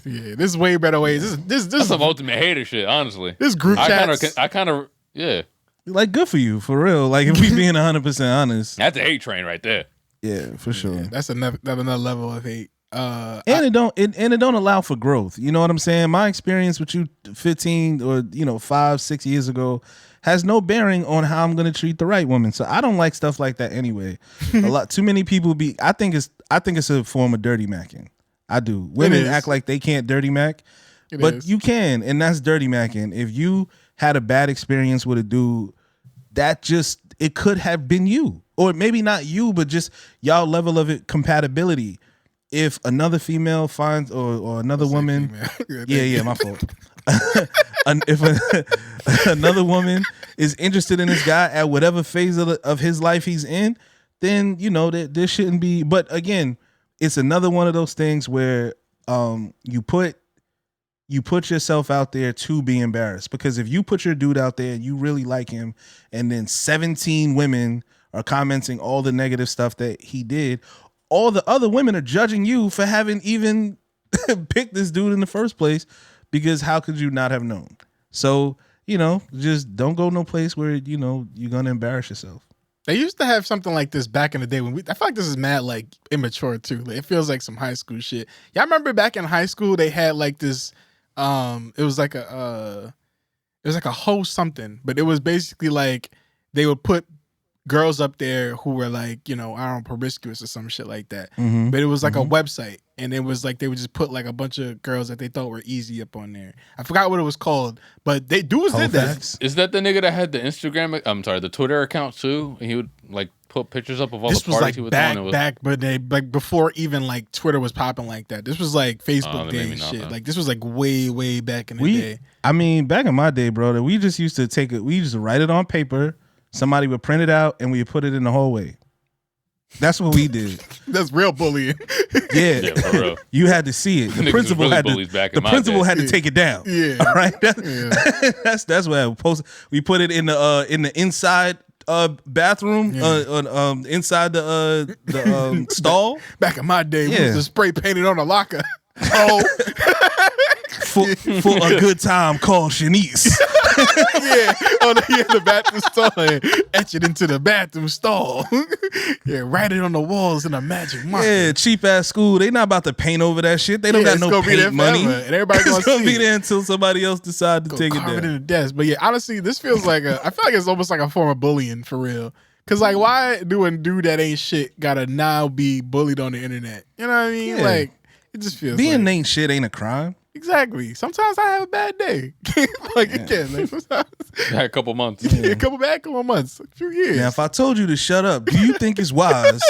Yeah. This is way better ways. This That's some ultimate hater shit, honestly. This group chats. I kind of, yeah. Like, good for you, for real. Like, if we being 100% honest. That's a hate train right there. Yeah, for sure. That's another level of hate. And it don't allow for growth. You know what I'm saying? My experience with you 15 or 5, 6 years ago has no bearing on how I'm gonna treat the right woman. So I don't like stuff like that anyway. Too many people I think it's a form of dirty macking. I do. Women act like they can't dirty mac, but you can, and that's dirty macking. If you had a bad experience with a dude, it could have been you. Or maybe not you, but just y'all level of it compatibility. If another female finds or another woman, yeah, my fault. If another woman is interested in this guy at whatever phase of his life he's in, then there shouldn't be. But again, it's another one of those things where you put yourself out there to be embarrassed. Because if you put your dude out there and you really like him, and then 17 women are commenting all the negative stuff that he did, all the other women are judging you for having even picked this dude in the first place, because how could you not have known? So, just don't go no place where, you're going to embarrass yourself. They used to have something like this back in the day I feel like this is mad like immature too. Like, it feels like some high school shit. Y'all remember back in high school they had like this it was like a host something, but it was basically like they would put girls up there who were like, I don't know, promiscuous or some shit like that. Mm-hmm. But it was like a website, and it was like they would just put like a bunch of girls that they thought were easy up on there. I forgot what it was called, but they dudes did that. Is that the nigga that had the the Twitter account too? And he would like put pictures up of all This the was parties like he was back, but before even like Twitter was popping like that. This was like Facebook day and shit. Like, this was like way back in the day. I mean, back in my day, bro, we just used to write it on paper. Somebody would print it out and we would put it in the hallway. That's what we did. That's real bullying. Yeah, for real. You had to see it. The Niggas principal was really had bullies to. back The in my principal day. had to take it down. Yeah. All right. That's what I posted. We put it in the inside bathroom, inside the stall. Back in my day, we Yeah. used to spray painted on a locker. Oh, for a good time called Shanice. yeah, on the bathroom stall, and etch it into the bathroom stall. Yeah, write it on the walls in a magic marker. Yeah, cheap ass school. They not about to paint over that shit. They don't got it's no gonna be there paint money. forever, and everybody It's gonna gonna be see there it. until somebody else decide to take it Carve it in down. the desk. But yeah, honestly, this feels like I feel like it's almost like a form of bullying for real. Cause like, why do a dude that ain't shit gotta now be bullied on the internet? You know what I mean? Yeah. Like, it just feels Being like, ain't shit ain't a crime. exactly. Sometimes I have a bad day. It can. Like, sometimes Had a couple months. a couple of months, a few years. Now, if I told you to shut up, do you think it's wise?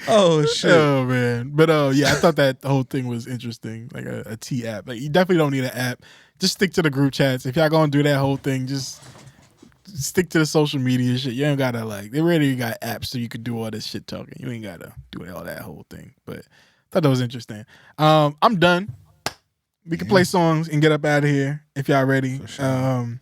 Oh shit! Oh man, but yeah, I thought that the whole thing was interesting, like a T app. Like, you definitely don't need an app. Just stick to the group chats. If y'all gonna do that whole thing, just stick to the social media shit. You ain't gotta they already got apps so you could do all this shit talking. You ain't gotta do all that whole thing. But I thought that was interesting. I'm done. We can play songs and get up out of here if y'all ready. Sure.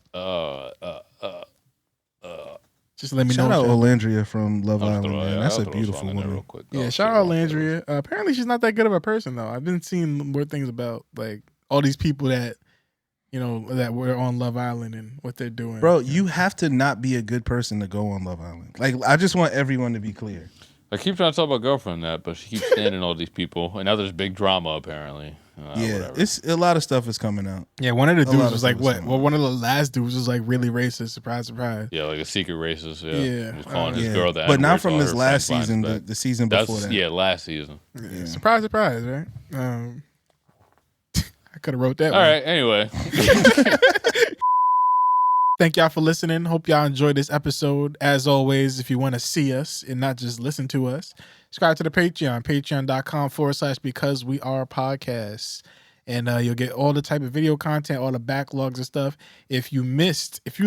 Just let me Shout know. out Olandria from Love Island, man. Yeah, That's I'll a throw beautiful song in there woman. real quick. Yeah, Oh, shout shit, out wrong Landria. Apparently she's not that good of a person though. I've been seeing more things about all these people that that were on Love Island and what they're doing. Bro, you have to not be a good person to go on Love Island. Like, I just want everyone to be clear. I keep trying to tell my girlfriend that, but she keeps standing all these people, and now there's big drama apparently. Whatever. It's a lot of stuff is coming out. Yeah, one of the dudes was like, stuff is what? going Well, on. one of the last dudes was like really racist. Surprise, surprise. Yeah, like a secret racist. Yeah, Yeah. He was calling his Yeah, girl that. but not N-word, from all this her last friends season. behind his back. The season That's before that. yeah, last season. Yeah. Surprise, surprise, right? I could have wrote that. All one. right. Anyway, Thank y'all for listening. Hope y'all enjoyed this episode. As always, if you want to see us and not just listen to us, subscribe to the Patreon, patreon.com/because we are podcasts. And you'll get all the type of video content, all the backlogs and stuff. If you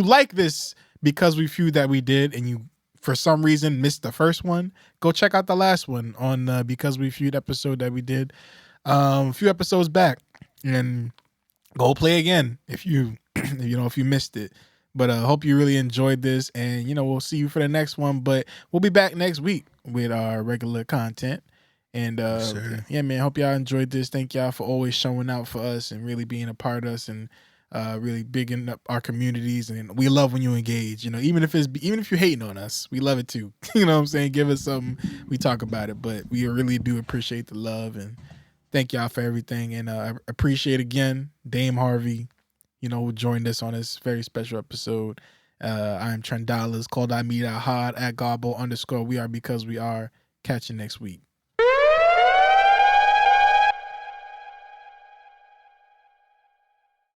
like this Because We Feud that we did and you, for some reason, missed the first one, go check out the last one on Because We Feud episode that we did a few episodes back. And go play again if you missed it. But I hope you really enjoyed this, and we'll see you for the next one. But we'll be back next week with our regular content. And yeah, man, hope y'all enjoyed this. Thank y'all for always showing out for us and really being a part of us and really bigging up our communities. And we love when you engage. Even if you're hating on us, we love it too. You know what I'm saying? Give us something, we talk about it. But we really do appreciate the love and thank y'all for everything. And I appreciate again Dame Harvey, who joined us on this very special episode. I am Tren Dollars. Called I Meet Out Hard at Garbo _ We Are Because We Are. Catch you next week.